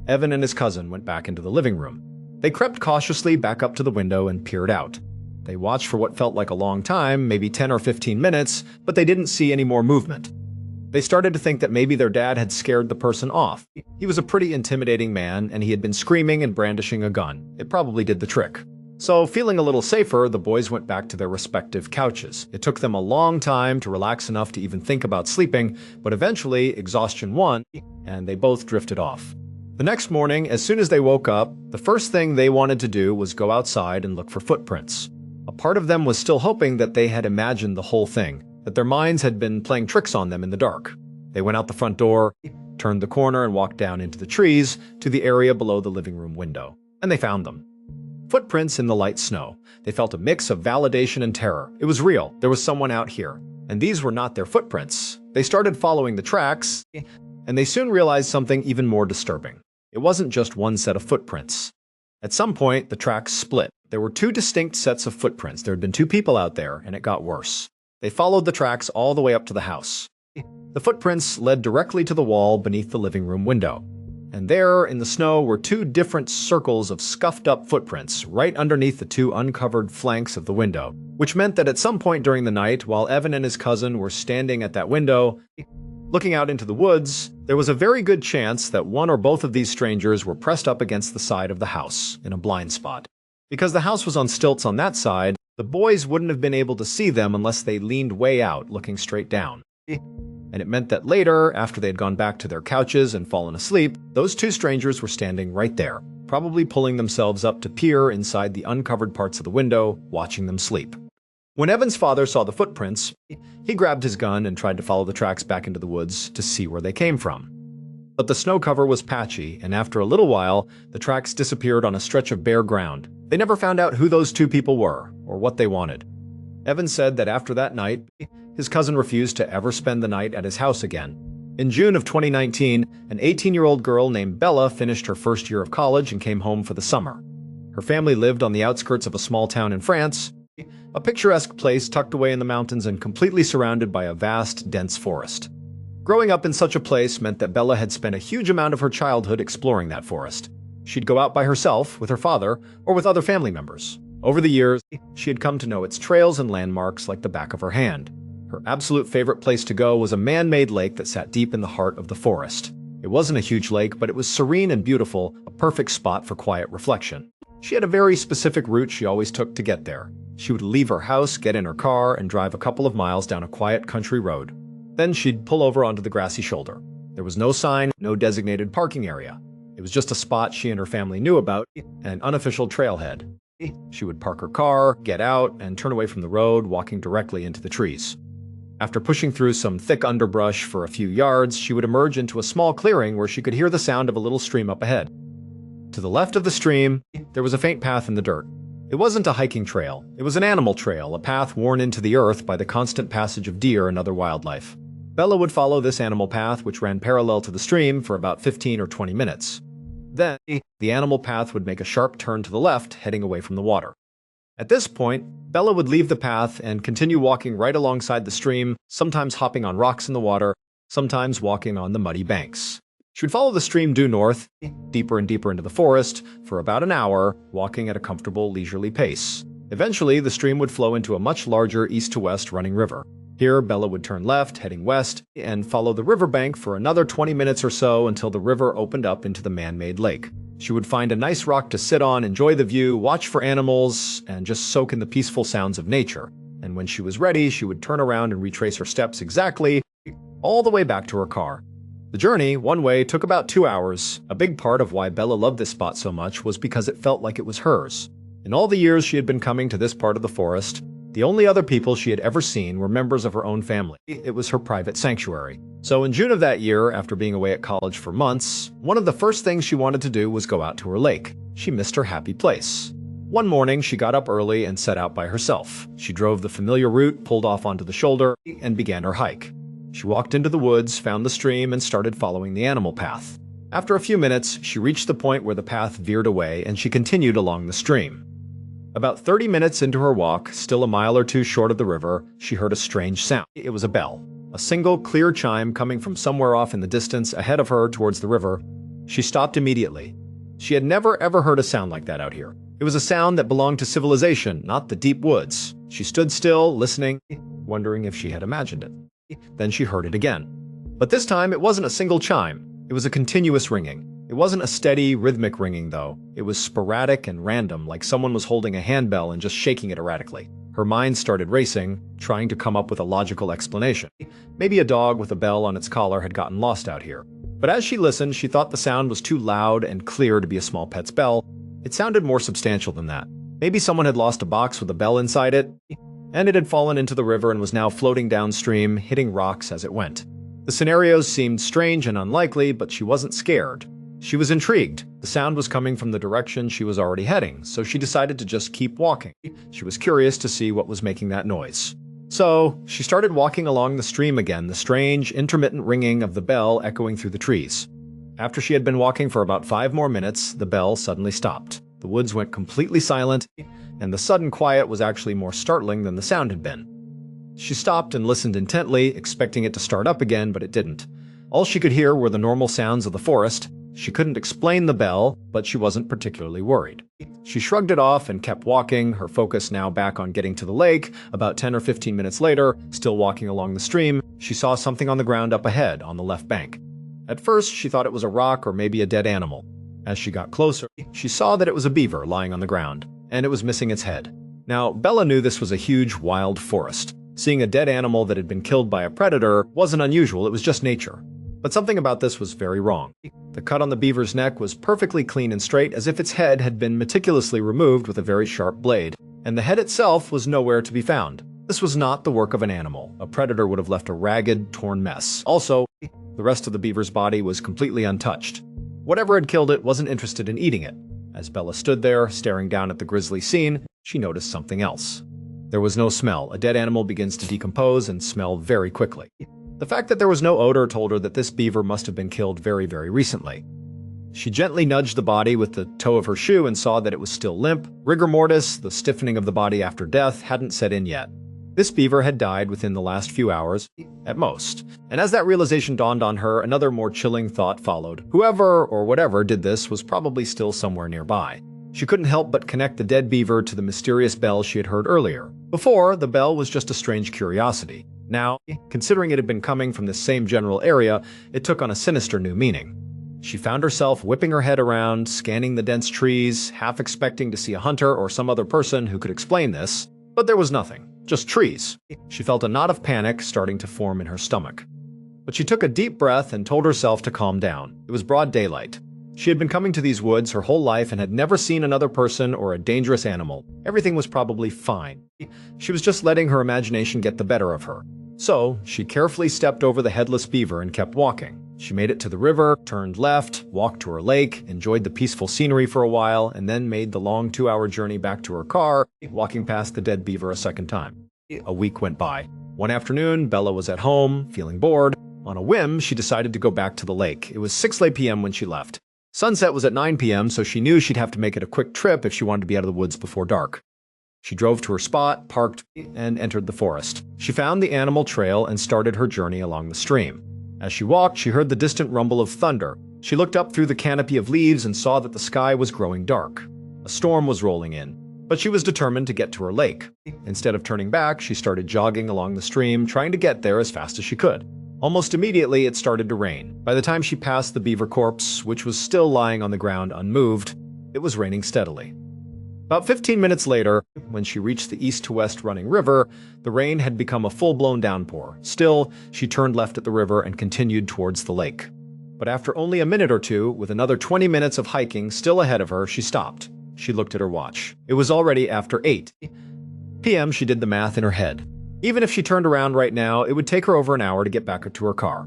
[SPEAKER 1] Evan and his cousin went back into the living room. They crept cautiously back up to the window and peered out. They watched for what felt like a long time, maybe 10 or 15 minutes, but they didn't see any more movement. They started to think that maybe their dad had scared the person off. He was a pretty intimidating man, and he had been screaming and brandishing a gun. It probably did the trick. So, feeling a little safer, the boys went back to their respective couches. It took them a long time to relax enough to even think about sleeping, but eventually, exhaustion won, and they both drifted off. The next morning, as soon as they woke up, the first thing they wanted to do was go outside and look for footprints. A part of them was still hoping that they had imagined the whole thing, that their minds had been playing tricks on them in the dark. They went out the front door, turned the corner and walked down into the trees to the area below the living room window. And they found them. Footprints in the light snow. They felt a mix of validation and terror. It was real. There was someone out here. And these were not their footprints. They started following the tracks, and they soon realized something even more disturbing. It wasn't just one set of footprints. At some point, the tracks split. There were two distinct sets of footprints. There had been two people out there, and it got worse. They followed the tracks all the way up to the house. The footprints led directly to the wall beneath the living room window. And there, in the snow, were two different circles of scuffed-up footprints right underneath the two uncovered flanks of the window, which meant that at some point during the night, while Evan and his cousin were standing at that window, looking out into the woods, there was a very good chance that one or both of these strangers were pressed up against the side of the house, in a blind spot. Because the house was on stilts on that side, the boys wouldn't have been able to see them unless they leaned way out, looking straight down. And it meant that later, after they had gone back to their couches and fallen asleep, those two strangers were standing right there, probably pulling themselves up to peer inside the uncovered parts of the window, watching them sleep. When Evan's father saw the footprints, he grabbed his gun and tried to follow the tracks back into the woods to see where they came from. But the snow cover was patchy, and after a little while, the tracks disappeared on a stretch of bare ground. They never found out who those two people were, or what they wanted. Evan said that after that night, his cousin refused to ever spend the night at his house again. In June of 2019, an 18-year-old girl named Bella finished her first year of college and came home for the summer. Her family lived on the outskirts of a small town in France, a picturesque place tucked away in the mountains and completely surrounded by a vast, dense forest. Growing up in such a place meant that Bella had spent a huge amount of her childhood exploring that forest. She'd go out by herself, with her father, or with other family members. Over the years, she had come to know its trails and landmarks like the back of her hand. Her absolute favorite place to go was a man-made lake that sat deep in the heart of the forest. It wasn't a huge lake, but it was serene and beautiful, a perfect spot for quiet reflection. She had a very specific route she always took to get there. She would leave her house, get in her car, and drive a couple of miles down a quiet country road. Then she'd pull over onto the grassy shoulder. There was no sign, no designated parking area. It was just a spot she and her family knew about, an unofficial trailhead. She would park her car, get out, and turn away from the road, walking directly into the trees. After pushing through some thick underbrush for a few yards, she would emerge into a small clearing where she could hear the sound of a little stream up ahead. To the left of the stream, there was a faint path in the dirt. It wasn't a hiking trail. It was an animal trail, a path worn into the earth by the constant passage of deer and other wildlife. Bella would follow this animal path, which ran parallel to the stream, for about 15 or 20 minutes. Then, the animal path would make a sharp turn to the left, heading away from the water. At this point, Bella would leave the path and continue walking right alongside the stream, sometimes hopping on rocks in the water, sometimes walking on the muddy banks. She would follow the stream due north, deeper and deeper into the forest, for about an hour, walking at a comfortable, leisurely pace. Eventually, the stream would flow into a much larger east-to-west running river. Here, Bella would turn left, heading west, and follow the riverbank for another 20 minutes or so until the river opened up into the man-made lake. She would find a nice rock to sit on, enjoy the view, watch for animals, and just soak in the peaceful sounds of nature. And when she was ready, she would turn around and retrace her steps exactly, all the way back to her car. The journey, one way, took about 2 hours. A big part of why Bella loved this spot so much was because it felt like it was hers. In all the years she had been coming to this part of the forest, the only other people she had ever seen were members of her own family. It was her private sanctuary. So in June of that year, after being away at college for months, one of the first things she wanted to do was go out to her lake. She missed her happy place. One morning, she got up early and set out by herself. She drove the familiar route, pulled off onto the shoulder, and began her hike. She walked into the woods, found the stream, and started following the animal path. After a few minutes, she reached the point where the path veered away, and she continued along the stream. About 30 minutes into her walk, still a mile or two short of the river, she heard a strange sound. It was a bell. A single, clear chime coming from somewhere off in the distance ahead of her towards the river. She stopped immediately. She had never ever heard a sound like that out here. It was a sound that belonged to civilization, not the deep woods. She stood still, listening, wondering if she had imagined it. Then she heard it again. But this time, it wasn't a single chime. It was a continuous ringing. It wasn't a steady, rhythmic ringing, though. It was sporadic and random, like someone was holding a handbell and just shaking it erratically. Her mind started racing, trying to come up with a logical explanation. Maybe a dog with a bell on its collar had gotten lost out here. But as she listened, she thought the sound was too loud and clear to be a small pet's bell. It sounded more substantial than that. Maybe someone had lost a box with a bell inside it, and it had fallen into the river and was now floating downstream, hitting rocks as it went. The scenarios seemed strange and unlikely, but she wasn't scared. She was intrigued. The sound was coming from the direction she was already heading, so she decided to just keep walking. She was curious to see what was making that noise. So, she started walking along the stream again, the strange, intermittent ringing of the bell echoing through the trees. After she had been walking for about 5 more minutes, the bell suddenly stopped. The woods went completely silent, and the sudden quiet was actually more startling than the sound had been. She stopped and listened intently, expecting it to start up again, but it didn't. All she could hear were the normal sounds of the forest. She couldn't explain the bell, but she wasn't particularly worried. She shrugged it off and kept walking, her focus now back on getting to the lake. About 10 or 15 minutes later, still walking along the stream, she saw something on the ground up ahead on the left bank. At first, she thought it was a rock or maybe a dead animal. As she got closer, she saw that it was a beaver lying on the ground, and it was missing its head. Now, Bella knew this was a huge, wild forest. Seeing a dead animal that had been killed by a predator wasn't unusual, it was just nature. But something about this was very wrong. The cut on the beaver's neck was perfectly clean and straight, as if its head had been meticulously removed with a very sharp blade, and the head itself was nowhere to be found. This was not the work of an animal. A predator would have left a ragged, torn mess. Also, the rest of the beaver's body was completely untouched. Whatever had killed it wasn't interested in eating it. As Bella stood there, staring down at the grisly scene, she noticed something else. There was no smell. A dead animal begins to decompose and smell very quickly. The fact that there was no odor told her that this beaver must have been killed very, very recently. She gently nudged the body with the toe of her shoe and saw that it was still limp. Rigor mortis, the stiffening of the body after death, hadn't set in yet. This beaver had died within the last few hours, at most. And as that realization dawned on her, another more chilling thought followed. Whoever or whatever did this was probably still somewhere nearby. She couldn't help but connect the dead beaver to the mysterious bell she had heard earlier. Before, the bell was just a strange curiosity. Now, considering it had been coming from the same general area, it took on a sinister new meaning. She found herself whipping her head around, scanning the dense trees, half expecting to see a hunter or some other person who could explain this. But there was nothing. Just trees. She felt a knot of panic starting to form in her stomach. But she took a deep breath and told herself to calm down. It was broad daylight. She had been coming to these woods her whole life and had never seen another person or a dangerous animal. Everything was probably fine. She was just letting her imagination get the better of her. So, she carefully stepped over the headless beaver and kept walking. She made it to the river, turned left, walked to her lake, enjoyed the peaceful scenery for a while, and then made the long 2-hour journey back to her car, walking past the dead beaver a second time. A week went by. One afternoon, Bella was at home, feeling bored. On a whim, she decided to go back to the lake. It was 6 p.m. when she left. Sunset was at 9 p.m., so she knew she'd have to make it a quick trip if she wanted to be out of the woods before dark. She drove to her spot, parked, and entered the forest. She found the animal trail and started her journey along the stream. As she walked, she heard the distant rumble of thunder. She looked up through the canopy of leaves and saw that the sky was growing dark. A storm was rolling in, but she was determined to get to her lake. Instead of turning back, she started jogging along the stream, trying to get there as fast as she could. Almost immediately, it started to rain. By the time she passed the beaver corpse, which was still lying on the ground unmoved, it was raining steadily. About 15 minutes later, when she reached the east-to-west running river, the rain had become a full-blown downpour. Still, she turned left at the river and continued towards the lake. But after only a minute or two, with another 20 minutes of hiking still ahead of her, she stopped. She looked at her watch. It was already after 8 p.m. She did the math in her head. Even if she turned around right now, it would take her over an hour to get back to her car.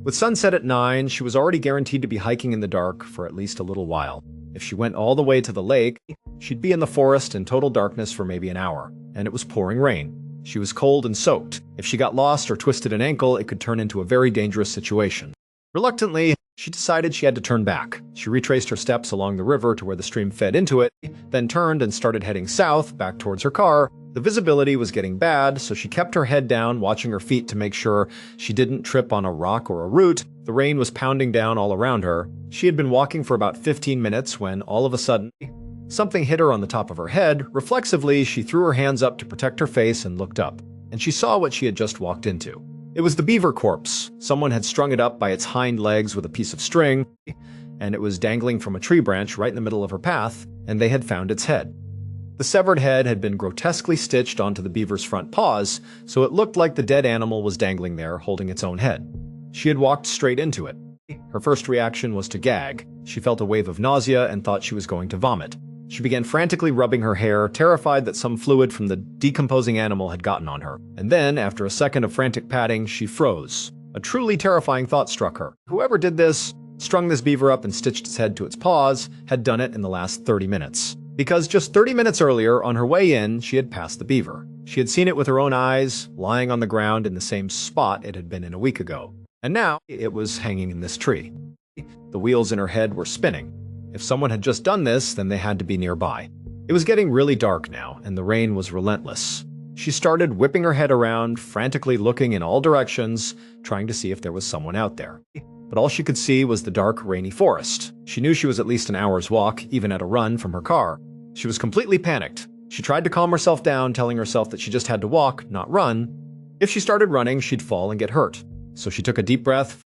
[SPEAKER 1] With sunset at 9, she was already guaranteed to be hiking in the dark for at least a little while. If she went all the way to the lake, she'd be in the forest in total darkness for maybe an hour, and it was pouring rain. She was cold and soaked. If she got lost or twisted an ankle, it could turn into a very dangerous situation. Reluctantly, she decided she had to turn back. She retraced her steps along the river to where the stream fed into it, then turned and started heading south, back towards her car. The visibility was getting bad, so she kept her head down, watching her feet to make sure she didn't trip on a rock or a root. The rain was pounding down all around her. She had been walking for about 15 minutes when, all of a sudden, something hit her on the top of her head. Reflexively, she threw her hands up to protect her face and looked up, and she saw what she had just walked into. It was the beaver corpse. Someone had strung it up by its hind legs with a piece of string, and it was dangling from a tree branch right in the middle of her path, and they had found its head. The severed head had been grotesquely stitched onto the beaver's front paws, so it looked like the dead animal was dangling there, holding its own head. She had walked straight into it. Her first reaction was to gag. She felt a wave of nausea and thought she was going to vomit. She began frantically rubbing her hair, terrified that some fluid from the decomposing animal had gotten on her. And then, after a second of frantic patting, she froze. A truly terrifying thought struck her. Whoever did this, strung this beaver up and stitched its head to its paws, had done it in the last 30 minutes. Because just 30 minutes earlier, on her way in, she had passed the beaver. She had seen it with her own eyes, lying on the ground in the same spot it had been in a week ago. And now, it was hanging in this tree. The wheels in her head were spinning. If someone had just done this, then they had to be nearby. It was getting really dark now, and the rain was relentless. She started whipping her head around, frantically looking in all directions, trying to see if there was someone out there. But all she could see was the dark, rainy forest. She knew she was at least an hour's walk, even at a run, from her car. She was completely panicked. She tried to calm herself down, telling herself that she just had to walk, not run. If she started running, she'd fall and get hurt. So she took a deep breath,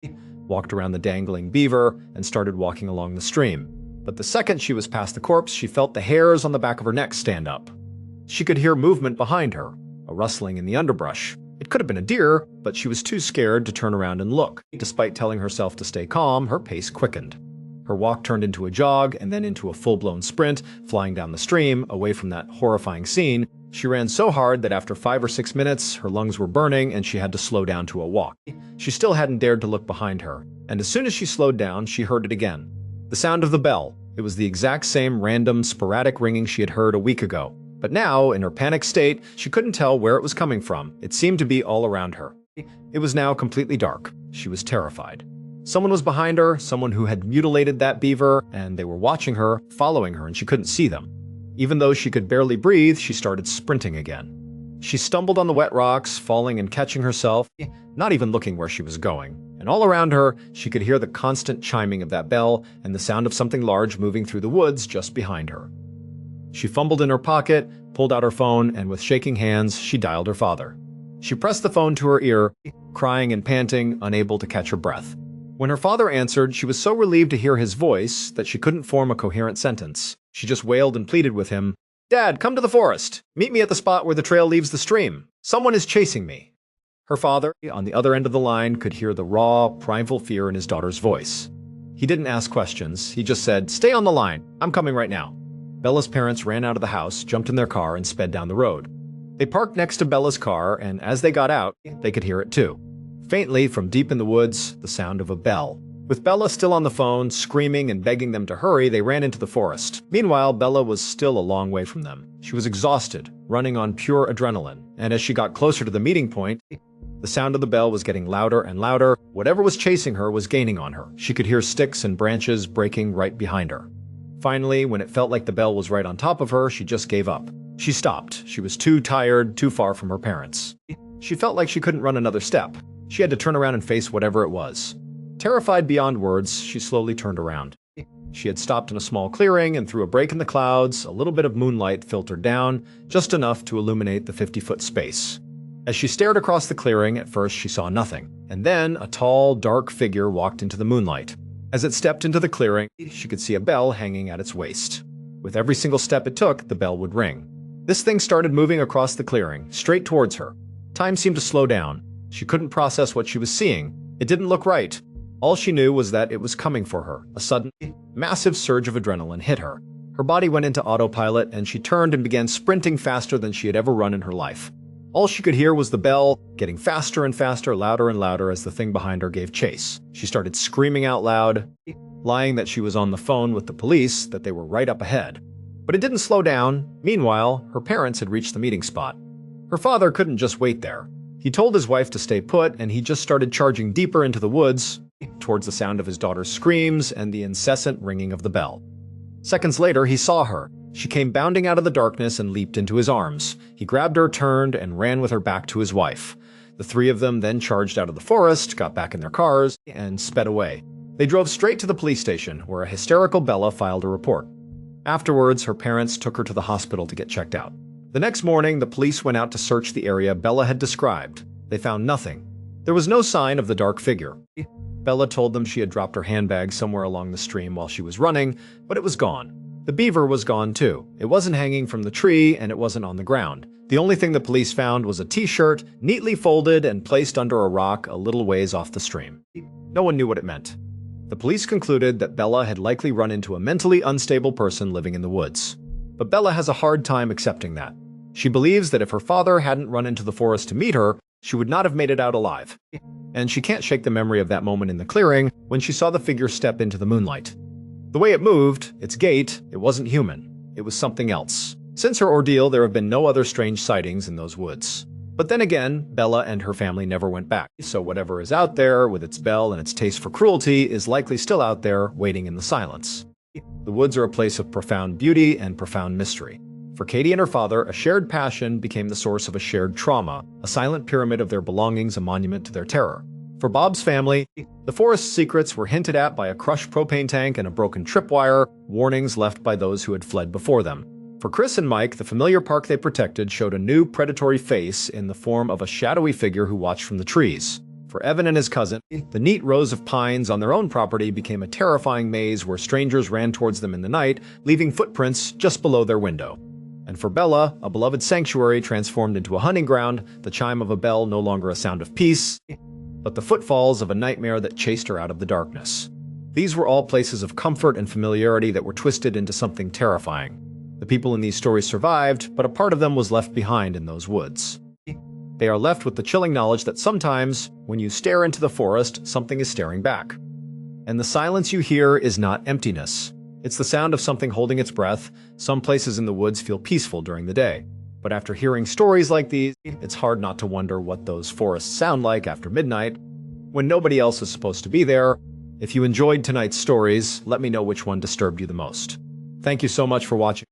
[SPEAKER 1] walked around the dangling beaver, and started walking along the stream. But the second she was past the corpse, she felt the hairs on the back of her neck stand up. She could hear movement behind her, a rustling in the underbrush. It could have been a deer, but she was too scared to turn around and look. Despite telling herself to stay calm, her pace quickened. Her walk turned into a jog and then into a full-blown sprint, flying down the stream, away from that horrifying scene. She ran so hard that after 5 or 6 minutes, her lungs were burning and she had to slow down to a walk. She still hadn't dared to look behind her, and as soon as she slowed down, she heard it again. The sound of the bell. It was the exact same random, sporadic ringing she had heard a week ago. But now, in her panicked state, she couldn't tell where it was coming from. It seemed to be all around her. It was now completely dark. She was terrified. Someone was behind her, someone who had mutilated that beaver, and they were watching her, following her, and she couldn't see them. Even though she could barely breathe, she started sprinting again. She stumbled on the wet rocks, falling and catching herself, not even looking where she was going. And all around her, she could hear the constant chiming of that bell and the sound of something large moving through the woods just behind her. She fumbled in her pocket, pulled out her phone, and with shaking hands, she dialed her father. She pressed the phone to her ear, crying and panting, unable to catch her breath. When her father answered, she was so relieved to hear his voice that she couldn't form a coherent sentence. She just wailed and pleaded with him, "Dad, come to the forest. Meet me at the spot where the trail leaves the stream. Someone is chasing me." Her father, on the other end of the line, could hear the raw, primal fear in his daughter's voice. He didn't ask questions. He just said, "Stay on the line. I'm coming right now." Bella's parents ran out of the house, jumped in their car, and sped down the road. They parked next to Bella's car, and as they got out, they could hear it too. Faintly, from deep in the woods, the sound of a bell. With Bella still on the phone, screaming and begging them to hurry, they ran into the forest. Meanwhile, Bella was still a long way from them. She was exhausted, running on pure adrenaline, and as she got closer to the meeting point, the sound of the bell was getting louder and louder. Whatever was chasing her was gaining on her. She could hear sticks and branches breaking right behind her. Finally, when it felt like the bell was right on top of her, she just gave up. She stopped. She was too tired, too far from her parents. She felt like she couldn't run another step. She had to turn around and face whatever it was. Terrified beyond words, she slowly turned around. She had stopped in a small clearing, and through a break in the clouds, a little bit of moonlight filtered down, just enough to illuminate the 50-foot space. As she stared across the clearing, at first she saw nothing, and then a tall, dark figure walked into the moonlight. As it stepped into the clearing, she could see a bell hanging at its waist. With every single step it took, the bell would ring. This thing started moving across the clearing, straight towards her. Time seemed to slow down. She couldn't process what she was seeing. It didn't look right. All she knew was that it was coming for her. A sudden, massive surge of adrenaline hit her. Her body went into autopilot, and she turned and began sprinting faster than she had ever run in her life. All she could hear was the bell, getting faster and faster, louder and louder as the thing behind her gave chase. She started screaming out loud, lying that she was on the phone with the police, that they were right up ahead. But it didn't slow down. Meanwhile, her parents had reached the meeting spot. Her father couldn't just wait there. He told his wife to stay put, and he just started charging deeper into the woods, towards the sound of his daughter's screams and the incessant ringing of the bell. Seconds later, he saw her. She came bounding out of the darkness and leaped into his arms. He grabbed her, turned, and ran with her back to his wife. The three of them then charged out of the forest, got back in their cars, and sped away. They drove straight to the police station, where a hysterical Bella filed a report. Afterwards, her parents took her to the hospital to get checked out. The next morning, the police went out to search the area Bella had described. They found nothing. There was no sign of the dark figure. Bella told them she had dropped her handbag somewhere along the stream while she was running, but it was gone. The beaver was gone too. It wasn't hanging from the tree, and it wasn't on the ground. The only thing the police found was a t-shirt, neatly folded and placed under a rock a little ways off the stream. No one knew what it meant. The police concluded that Bella had likely run into a mentally unstable person living in the woods. But Bella has a hard time accepting that. She believes that if her father hadn't run into the forest to meet her, she would not have made it out alive. And she can't shake the memory of that moment in the clearing when she saw the figure step into the moonlight. The way it moved, its gait, it wasn't human. It was something else. Since her ordeal, there have been no other strange sightings in those woods. But then again, Bella and her family never went back. So whatever is out there, with its bell and its taste for cruelty, is likely still out there, waiting in the silence. The woods are a place of profound beauty and profound mystery. For Katie and her father, a shared passion became the source of a shared trauma, a silent pyramid of their belongings, a monument to their terror. For Bob's family, the forest's secrets were hinted at by a crushed propane tank and a broken tripwire, warnings left by those who had fled before them. For Chris and Mike, the familiar park they protected showed a new predatory face in the form of a shadowy figure who watched from the trees. For Evan and his cousin, the neat rows of pines on their own property became a terrifying maze where strangers ran towards them in the night, leaving footprints just below their window. And for Bella, a beloved sanctuary transformed into a hunting ground, the chime of a bell no longer a sound of peace, but the footfalls of a nightmare that chased her out of the darkness. These were all places of comfort and familiarity that were twisted into something terrifying. The people in these stories survived, but a part of them was left behind in those woods. They are left with the chilling knowledge that sometimes, when you stare into the forest, something is staring back. And the silence you hear is not emptiness. It's the sound of something holding its breath. Some places in the woods feel peaceful during the day. But after hearing stories like these, it's hard not to wonder what those forests sound like after midnight, when nobody else is supposed to be there. If you enjoyed tonight's stories, let me know which one disturbed you the most. Thank you so much for watching.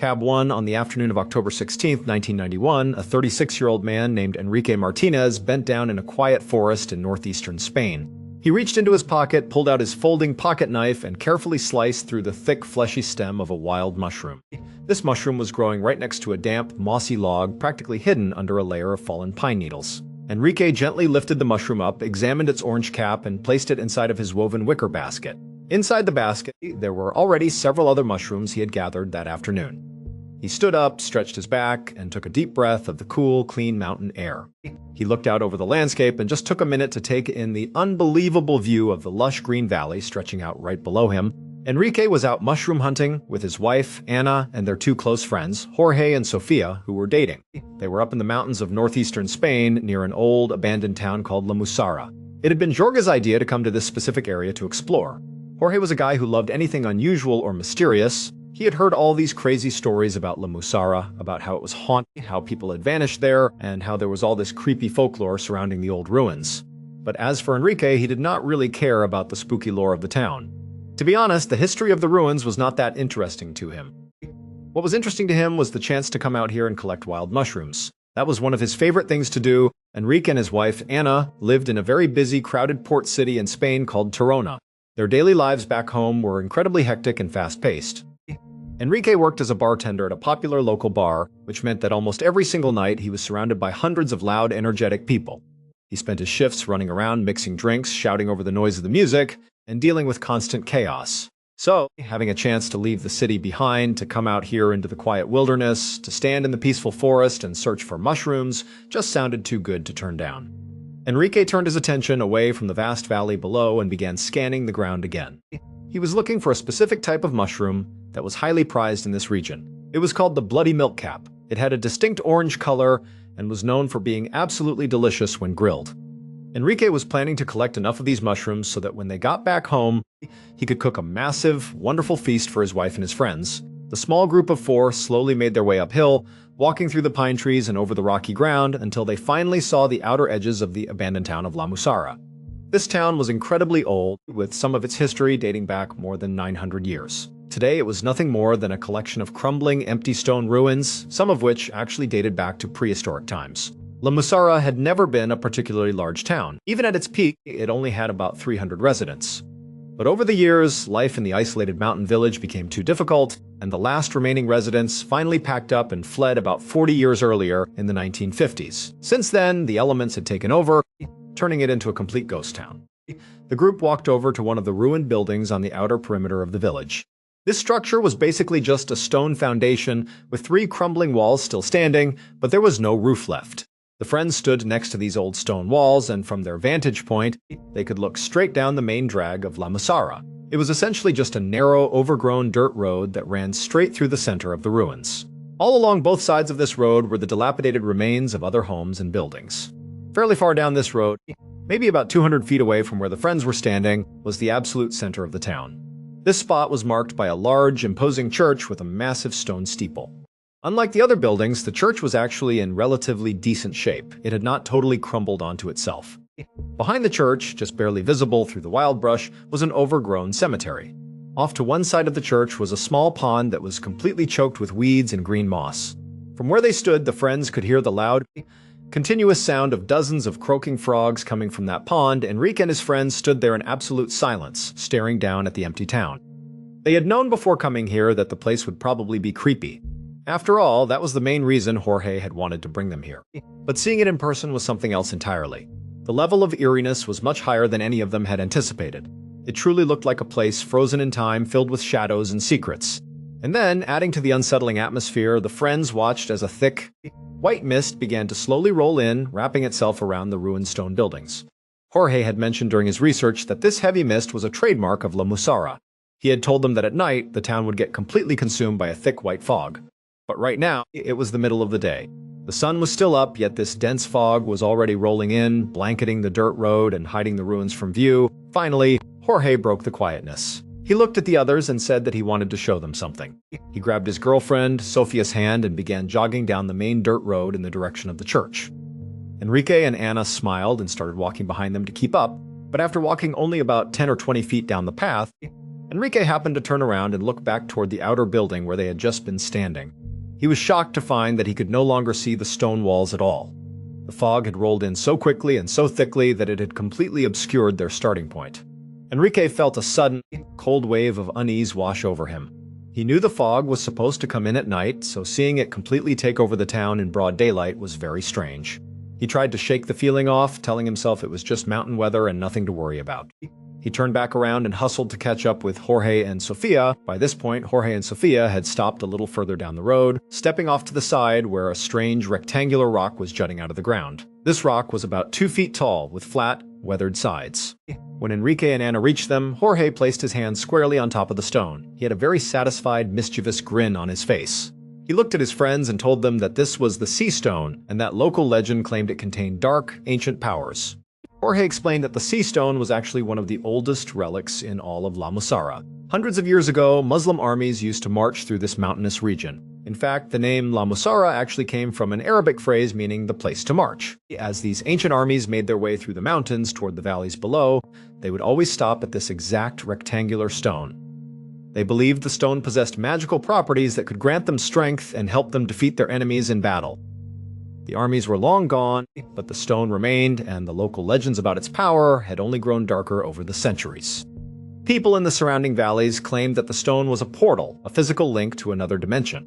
[SPEAKER 1] Tab 1. On the afternoon of October 16, 1991, a 36-year-old man named Enrique Martinez bent down in a quiet forest in northeastern Spain. He reached into his pocket, pulled out his folding pocket knife, and carefully sliced through the thick, fleshy stem of a wild mushroom. This mushroom was growing right next to a damp, mossy log, practically hidden under a layer of fallen pine needles. Enrique gently lifted the mushroom up, examined its orange cap, and placed it inside of his woven wicker basket. Inside the basket, there were already several other mushrooms he had gathered that afternoon. He stood up, stretched his back, and took a deep breath of the cool, clean mountain air. He looked out over the landscape and just took a minute to take in the unbelievable view of the lush green valley stretching out right below him. Enrique was out mushroom hunting with his wife, Anna, and their two close friends, Jorge and Sofia, who were dating. They were up in the mountains of northeastern Spain near an old, abandoned town called La Musara. It had been Jorge's idea to come to this specific area to explore. Jorge was a guy who loved anything unusual or mysterious. He had heard all these crazy stories about La Musara, about how it was haunted, how people had vanished there, and how there was all this creepy folklore surrounding the old ruins. But as for Enrique, he did not really care about the spooky lore of the town. To be honest, the history of the ruins was not that interesting to him. What was interesting to him was the chance to come out here and collect wild mushrooms. That was one of his favorite things to do. Enrique and his wife, Anna, lived in a very busy, crowded port city in Spain called Tirona. Their daily lives back home were incredibly hectic and fast-paced. Enrique worked as a bartender at a popular local bar, which meant that almost every single night he was surrounded by hundreds of loud, energetic people. He spent his shifts running around, mixing drinks, shouting over the noise of the music, and dealing with constant chaos. So, having a chance to leave the city behind, to come out here into the quiet wilderness, to stand in the peaceful forest and search for mushrooms, just sounded too good to turn down. Enrique turned his attention away from the vast valley below and began scanning the ground again. He was looking for a specific type of mushroom that was highly prized in this region. It was called the bloody milk cap. It had a distinct orange color and was known for being absolutely delicious when grilled. Enrique was planning to collect enough of these mushrooms so that when they got back home, he could cook a massive, wonderful feast for his wife and his friends. The small group of four slowly made their way uphill, walking through the pine trees and over the rocky ground until they finally saw the outer edges of the abandoned town of La Musara. This town was incredibly old, with some of its history dating back more than 900 years. Today, it was nothing more than a collection of crumbling, empty stone ruins, some of which actually dated back to prehistoric times. La Musara had never been a particularly large town. Even at its peak, it only had about 300 residents. But over the years, life in the isolated mountain village became too difficult, and the last remaining residents finally packed up and fled about 40 years earlier in the 1950s. Since then, the elements had taken over, turning it into a complete ghost town. The group walked over to one of the ruined buildings on the outer perimeter of the village. This structure was basically just a stone foundation with 3 crumbling walls still standing, but there was no roof left. The friends stood next to these old stone walls, and from their vantage point, they could look straight down the main drag of La Musara. It was essentially just a narrow, overgrown dirt road that ran straight through the center of the ruins. All along both sides of this road were the dilapidated remains of other homes and buildings. Fairly far down this road, maybe about 200 feet away from where the friends were standing, was the absolute center of the town. This spot was marked by a large, imposing church with a massive stone steeple. Unlike the other buildings, the church was actually in relatively decent shape. It had not totally crumbled onto itself. Behind the church, just barely visible through the wild brush, was an overgrown cemetery. Off to one side of the church was a small pond that was completely choked with weeds and green moss. From where they stood, the friends could hear the loud, continuous sound of dozens of croaking frogs coming from that pond. Enrique and his friends stood there in absolute silence, staring down at the empty town. They had known before coming here that the place would probably be creepy. After all, that was the main reason Jorge had wanted to bring them here. But seeing it in person was something else entirely. The level of eeriness was much higher than any of them had anticipated. It truly looked like a place frozen in time, filled with shadows and secrets. And then, adding to the unsettling atmosphere, the friends watched as a thick, white mist began to slowly roll in, wrapping itself around the ruined stone buildings. Jorge had mentioned during his research that this heavy mist was a trademark of La Musara. He had told them that at night, the town would get completely consumed by a thick white fog. But right now, it was the middle of the day. The sun was still up, yet this dense fog was already rolling in, blanketing the dirt road and hiding the ruins from view. Finally, Jorge broke the quietness. He looked at the others and said that he wanted to show them something. He grabbed his girlfriend, Sofia's hand, and began jogging down the main dirt road in the direction of the church. Enrique and Anna smiled and started walking behind them to keep up, but after walking only about 10 or 20 feet down the path, Enrique happened to turn around and look back toward the outer building where they had just been standing. He was shocked to find that he could no longer see the stone walls at all. The fog had rolled in so quickly and so thickly that it had completely obscured their starting point. Enrique felt a sudden, cold wave of unease wash over him. He knew the fog was supposed to come in at night, so seeing it completely take over the town in broad daylight was very strange. He tried to shake the feeling off, telling himself it was just mountain weather and nothing to worry about. He turned back around and hustled to catch up with Jorge and Sofia. By this point, Jorge and Sofia had stopped a little further down the road, stepping off to the side where a strange rectangular rock was jutting out of the ground. This rock was about 2 feet tall, with flat, weathered sides. When Enrique and Ana reached them, Jorge placed his hand squarely on top of the stone. He had a very satisfied, mischievous grin on his face. He looked at his friends and told them that this was the Sea Stone, and that local legend claimed it contained dark, ancient powers. Jorge explained that the Sea Stone was actually one of the oldest relics in all of La Musara. Hundreds of years ago, Muslim armies used to march through this mountainous region. In fact, the name La Musara actually came from an Arabic phrase meaning the place to march. As these ancient armies made their way through the mountains toward the valleys below, they would always stop at this exact rectangular stone. They believed the stone possessed magical properties that could grant them strength and help them defeat their enemies in battle. The armies were long gone, but the stone remained, and the local legends about its power had only grown darker over the centuries. People in the surrounding valleys claimed that the stone was a portal, a physical link to another dimension.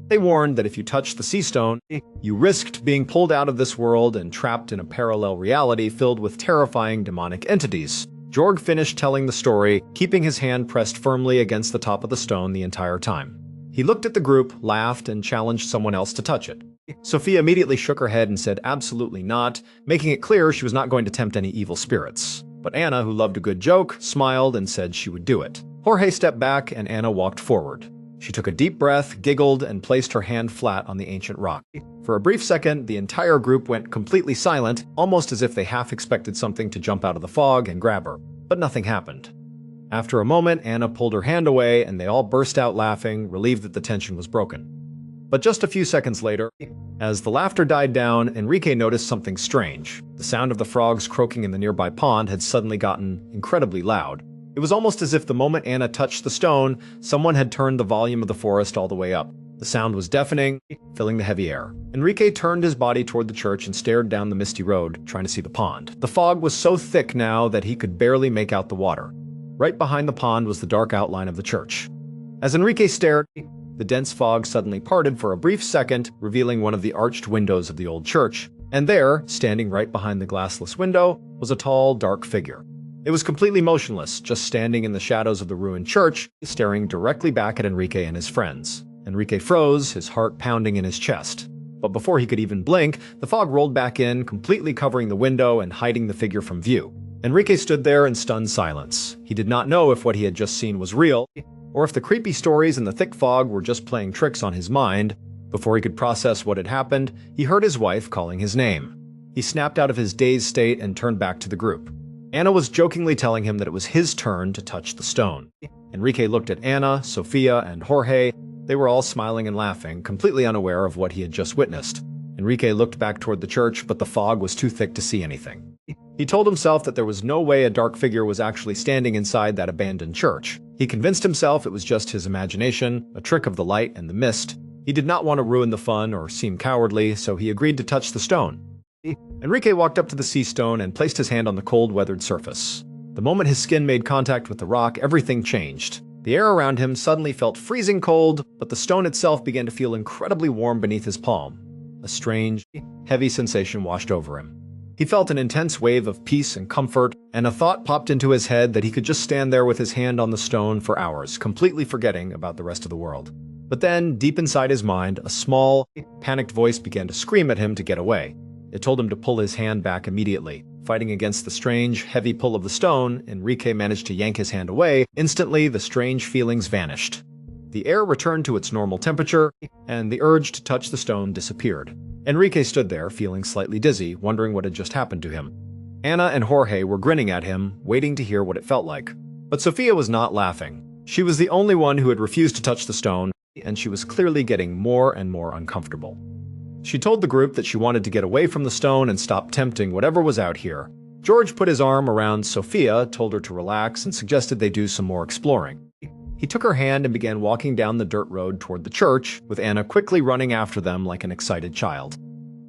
[SPEAKER 1] They warned that if you touched the Sea Stone, you risked being pulled out of this world and trapped in a parallel reality filled with terrifying demonic entities. Jorg finished telling the story, keeping his hand pressed firmly against the top of the stone the entire time. He looked at the group, laughed, and challenged someone else to touch it. Sophia immediately shook her head and said absolutely not, making it clear she was not going to tempt any evil spirits. But Ana, who loved a good joke, smiled and said she would do it. Jorge stepped back and Ana walked forward. She took a deep breath, giggled, and placed her hand flat on the ancient rock. For a brief second, the entire group went completely silent, almost as if they half expected something to jump out of the fog and grab her. But nothing happened. After a moment, Ana pulled her hand away and they all burst out laughing, relieved that the tension was broken. But just a few seconds later, as the laughter died down, Enrique noticed something strange. The sound of the frogs croaking in the nearby pond had suddenly gotten incredibly loud. It was almost as if the moment Ana touched the stone, someone had turned the volume of the forest all the way up. The sound was deafening, filling the heavy air. Enrique turned his body toward the church and stared down the misty road, trying to see the pond. The fog was so thick now that he could barely make out the water. Right behind the pond was the dark outline of the church. As Enrique stared, the dense fog suddenly parted for a brief second, revealing one of the arched windows of the old church. And there, standing right behind the glassless window, was a tall, dark figure. It was completely motionless, just standing in the shadows of the ruined church, staring directly back at Enrique and his friends. Enrique froze, his heart pounding in his chest. But before he could even blink, the fog rolled back in, completely covering the window and hiding the figure from view. Enrique stood there in stunned silence. He did not know if what he had just seen was real, or if the creepy stories in the thick fog were just playing tricks on his mind. Before he could process what had happened, he heard his wife calling his name. He snapped out of his dazed state and turned back to the group. Ana was jokingly telling him that it was his turn to touch the stone. Enrique looked at Ana, Sofia, and Jorge. They were all smiling and laughing, completely unaware of what he had just witnessed. Enrique looked back toward the church, but the fog was too thick to see anything. He told himself that there was no way a dark figure was actually standing inside that abandoned church. He convinced himself it was just his imagination, a trick of the light and the mist. He did not want to ruin the fun or seem cowardly, so he agreed to touch the stone. Enrique walked up to the sea stone and placed his hand on the cold, weathered surface. The moment his skin made contact with the rock, everything changed. The air around him suddenly felt freezing cold, but the stone itself began to feel incredibly warm beneath his palm. A strange, heavy sensation washed over him. He felt an intense wave of peace and comfort, and a thought popped into his head that he could just stand there with his hand on the stone for hours, completely forgetting about the rest of the world. But then, deep inside his mind, a small, panicked voice began to scream at him to get away. It told him to pull his hand back immediately. Fighting against the strange, heavy pull of the stone, Enrique managed to yank his hand away. Instantly, the strange feelings vanished. The air returned to its normal temperature, and the urge to touch the stone disappeared. Enrique stood there, feeling slightly dizzy, wondering what had just happened to him. Ana and Jorge were grinning at him, waiting to hear what it felt like. But Sofia was not laughing. She was the only one who had refused to touch the stone, and she was clearly getting more and more uncomfortable. She told the group that she wanted to get away from the stone and stop tempting whatever was out here. George put his arm around Sofia, told her to relax, and suggested they do some more exploring. He took her hand and began walking down the dirt road toward the church, with Anna quickly running after them like an excited child.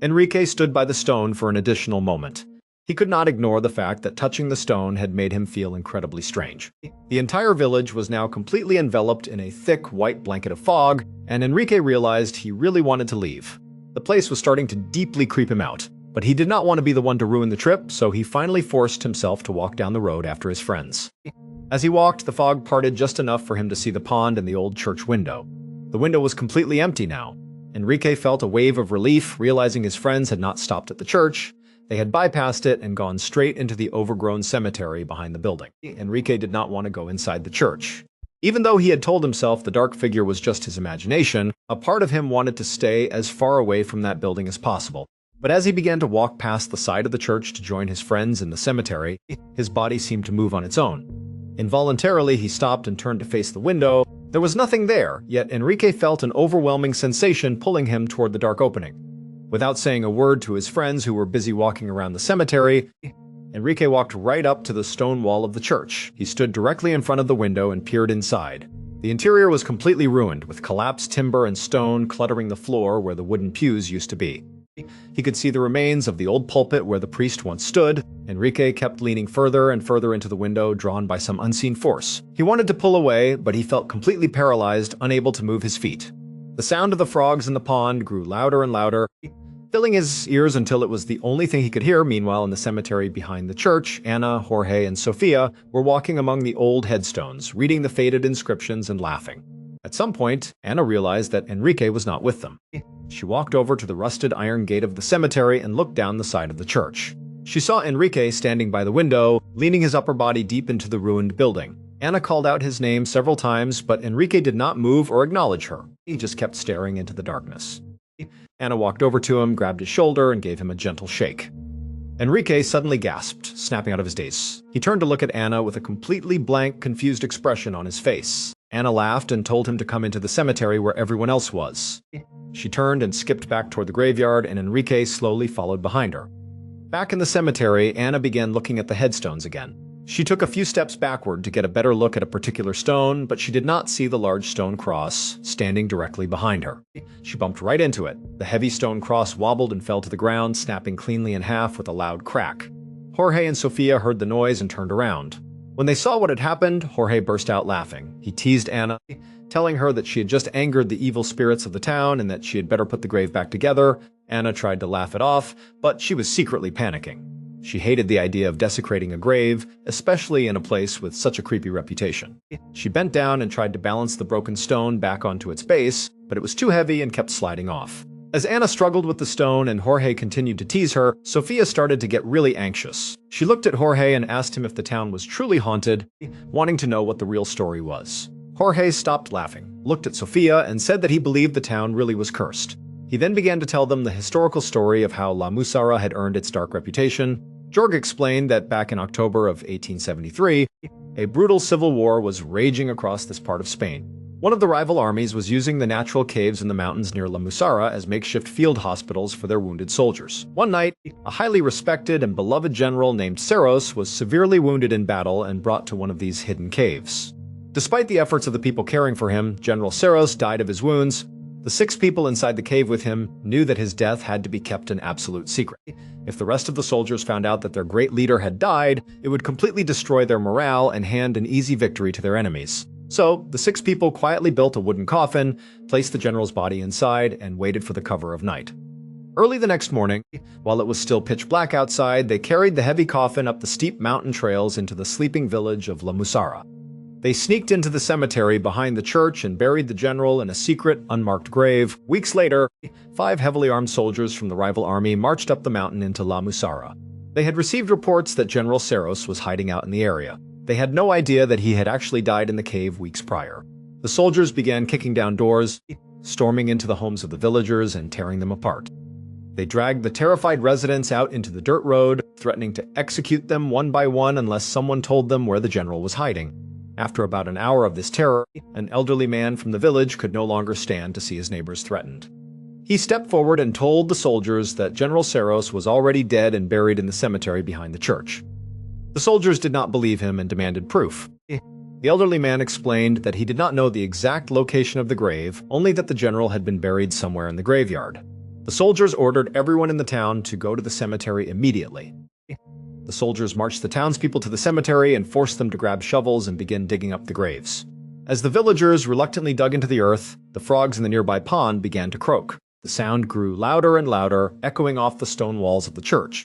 [SPEAKER 1] Enrique stood by the stone for an additional moment. He could not ignore the fact that touching the stone had made him feel incredibly strange. The entire village was now completely enveloped in a thick white blanket of fog, and Enrique realized he really wanted to leave. The place was starting to deeply creep him out, but he did not want to be the one to ruin the trip, so he finally forced himself to walk down the road after his friends. As he walked, the fog parted just enough for him to see the pond and the old church window. The window was completely empty now. Enrique felt a wave of relief, realizing his friends had not stopped at the church. They had bypassed it and gone straight into the overgrown cemetery behind the building. Enrique did not want to go inside the church. Even though he had told himself the dark figure was just his imagination, a part of him wanted to stay as far away from that building as possible. But as he began to walk past the side of the church to join his friends in the cemetery, his body seemed to move on its own. Involuntarily, he stopped and turned to face the window. There was nothing there, yet Enrique felt an overwhelming sensation pulling him toward the dark opening. Without saying a word to his friends who were busy walking around the cemetery, Enrique walked right up to the stone wall of the church. He stood directly in front of the window and peered inside. The interior was completely ruined, with collapsed timber and stone cluttering the floor where the wooden pews used to be. He could see the remains of the old pulpit where the priest once stood. Enrique kept leaning further and further into the window, drawn by some unseen force. He wanted to pull away, but he felt completely paralyzed, unable to move his feet. The sound of the frogs in the pond grew louder and louder, filling his ears until it was the only thing he could hear. Meanwhile, in the cemetery behind the church, Anna, Jorge, and Sofia were walking among the old headstones, reading the faded inscriptions and laughing. At some point, Anna realized that Enrique was not with them. She walked over to the rusted iron gate of the cemetery and looked down the side of the church. She saw Enrique standing by the window, leaning his upper body deep into the ruined building. Anna called out his name several times, but Enrique did not move or acknowledge her. He just kept staring into the darkness. Anna walked over to him, grabbed his shoulder, and gave him a gentle shake. Enrique suddenly gasped, snapping out of his daze. He turned to look at Anna with a completely blank, confused expression on his face. Anna laughed and told him to come into the cemetery where everyone else was. She turned and skipped back toward the graveyard, and Enrique slowly followed behind her. Back in the cemetery, Anna began looking at the headstones again. She took a few steps backward to get a better look at a particular stone, but she did not see the large stone cross standing directly behind her. She bumped right into it. The heavy stone cross wobbled and fell to the ground, snapping cleanly in half with a loud crack. Jorge and Sofia heard the noise and turned around. When they saw what had happened, Jorge burst out laughing. He teased Anna, telling her that she had just angered the evil spirits of the town and that she had better put the grave back together. Anna tried to laugh it off, but she was secretly panicking. She hated the idea of desecrating a grave, especially in a place with such a creepy reputation. She bent down and tried to balance the broken stone back onto its base, but it was too heavy and kept sliding off. As Anna struggled with the stone and Jorge continued to tease her, Sofia started to get really anxious. She looked at Jorge and asked him if the town was truly haunted, wanting to know what the real story was. Jorge stopped laughing, looked at Sofia, and said that he believed the town really was cursed. He then began to tell them the historical story of how La Musara had earned its dark reputation. Jorge explained that back in October of 1873, a brutal civil war was raging across this part of Spain. One of the rival armies was using the natural caves in the mountains near La Musara as makeshift field hospitals for their wounded soldiers. One night, a highly respected and beloved general named Serros was severely wounded in battle and brought to one of these hidden caves. Despite the efforts of the people caring for him, General Serros died of his wounds. The 6 people inside the cave with him knew that his death had to be kept an absolute secret. If the rest of the soldiers found out that their great leader had died, it would completely destroy their morale and hand an easy victory to their enemies. So, the 6 people quietly built a wooden coffin, placed the general's body inside, and waited for the cover of night. Early the next morning, while it was still pitch black outside, they carried the heavy coffin up the steep mountain trails into the sleeping village of La Musara. They sneaked into the cemetery behind the church and buried the general in a secret, unmarked grave. Weeks later, 5 heavily armed soldiers from the rival army marched up the mountain into La Musara. They had received reports that General Serros was hiding out in the area. They had no idea that he had actually died in the cave weeks prior. The soldiers began kicking down doors, storming into the homes of the villagers and tearing them apart. They dragged the terrified residents out into the dirt road, threatening to execute them one by one unless someone told them where the general was hiding. After about an hour of this terror, an elderly man from the village could no longer stand to see his neighbors threatened. He stepped forward and told the soldiers that General Serros was already dead and buried in the cemetery behind the church. The soldiers did not believe him and demanded proof. The elderly man explained that he did not know the exact location of the grave, only that the general had been buried somewhere in the graveyard. The soldiers ordered everyone in the town to go to the cemetery immediately. The soldiers marched the townspeople to the cemetery and forced them to grab shovels and begin digging up the graves. As the villagers reluctantly dug into the earth, the frogs in the nearby pond began to croak. The sound grew louder and louder, echoing off the stone walls of the church.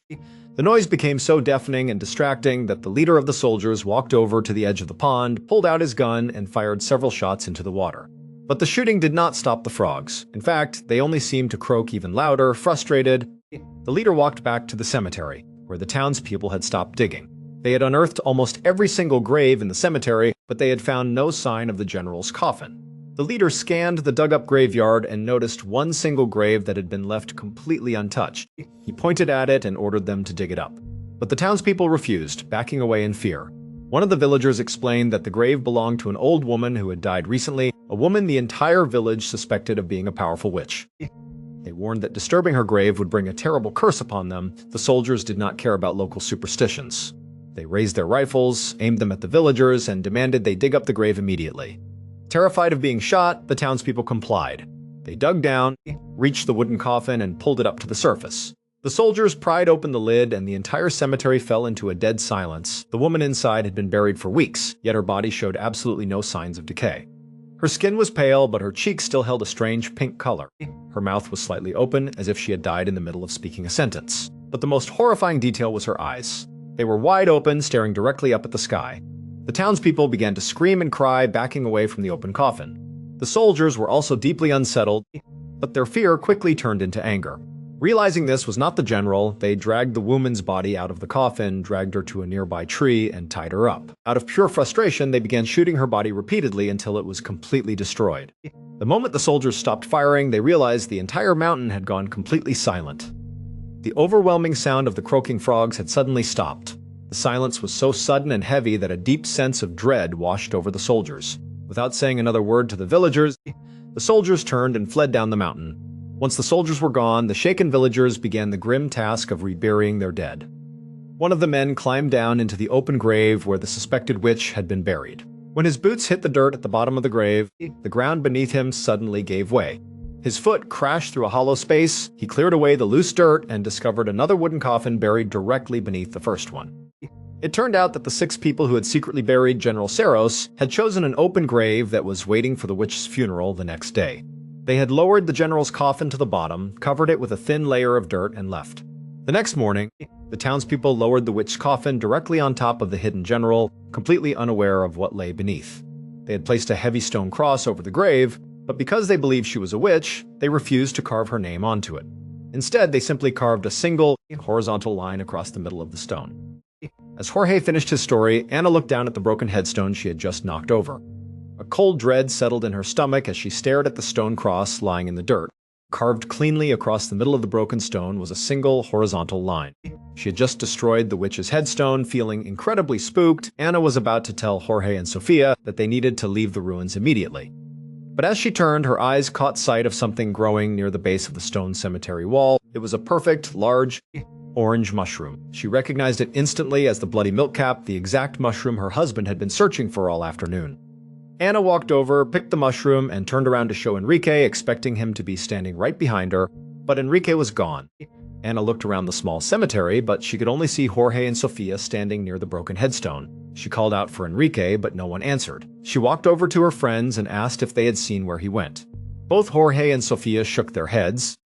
[SPEAKER 1] The noise became so deafening and distracting that the leader of the soldiers walked over to the edge of the pond, pulled out his gun, and fired several shots into the water. But the shooting did not stop the frogs. In fact, they only seemed to croak even louder, frustrated. The leader walked back to the cemetery, where the townspeople had stopped digging. They had unearthed almost every single grave in the cemetery, but they had found no sign of the general's coffin. The leader scanned the dug-up graveyard and noticed one single grave that had been left completely untouched. He pointed at it and ordered them to dig it up. But the townspeople refused, backing away in fear. One of the villagers explained that the grave belonged to an old woman who had died recently, a woman the entire village suspected of being a powerful witch. They warned that disturbing her grave would bring a terrible curse upon them. The soldiers did not care about local superstitions. They raised their rifles, aimed them at the villagers, and demanded they dig up the grave immediately. Terrified of being shot, the townspeople complied. They dug down, reached the wooden coffin, and pulled it up to the surface. The soldiers pried open the lid, and the entire cemetery fell into a dead silence. The woman inside had been buried for weeks, yet her body showed absolutely no signs of decay. Her skin was pale, but her cheeks still held a strange pink color. Her mouth was slightly open, as if she had died in the middle of speaking a sentence. But the most horrifying detail was her eyes. They were wide open, staring directly up at the sky. The townspeople began to scream and cry, backing away from the open coffin. The soldiers were also deeply unsettled, but their fear quickly turned into anger. Realizing this was not the general, they dragged the woman's body out of the coffin, dragged her to a nearby tree, and tied her up. Out of pure frustration, they began shooting her body repeatedly until it was completely destroyed. The moment the soldiers stopped firing, they realized the entire mountain had gone completely silent. The overwhelming sound of the croaking frogs had suddenly stopped. The silence was so sudden and heavy that a deep sense of dread washed over the soldiers. Without saying another word to the villagers, the soldiers turned and fled down the mountain. Once the soldiers were gone, the shaken villagers began the grim task of reburying their dead. One of the men climbed down into the open grave where the suspected witch had been buried. When his boots hit the dirt at the bottom of the grave, the ground beneath him suddenly gave way. His foot crashed through a hollow space, he cleared away the loose dirt and discovered another wooden coffin buried directly beneath the first one. It turned out that the 6 people who had secretly buried General Saros had chosen an open grave that was waiting for the witch's funeral the next day. They had lowered the general's coffin to the bottom, covered it with a thin layer of dirt, and left. The next morning, the townspeople lowered the witch's coffin directly on top of the hidden general, completely unaware of what lay beneath. They had placed a heavy stone cross over the grave, but because they believed she was a witch, they refused to carve her name onto it. Instead, they simply carved a single, horizontal line across the middle of the stone. As Jorge finished his story, Anna looked down at the broken headstone she had just knocked over. A cold dread settled in her stomach as she stared at the stone cross lying in the dirt. Carved cleanly across the middle of the broken stone was a single horizontal line. She had just destroyed the witch's headstone. Feeling incredibly spooked, Anna was about to tell Jorge and Sofia that they needed to leave the ruins immediately. But as she turned, her eyes caught sight of something growing near the base of the stone cemetery wall. It was a perfect, large, orange mushroom. She recognized it instantly as the bloody milk cap, the exact mushroom her husband had been searching for all afternoon. Anna walked over, picked the mushroom, and turned around to show Enrique, expecting him to be standing right behind her, but Enrique was gone. Anna looked around the small cemetery, but she could only see Jorge and Sofia standing near the broken headstone. She called out for Enrique, but no one answered. She walked over to her friends and asked if they had seen where he went. Both Jorge and Sofia shook their heads,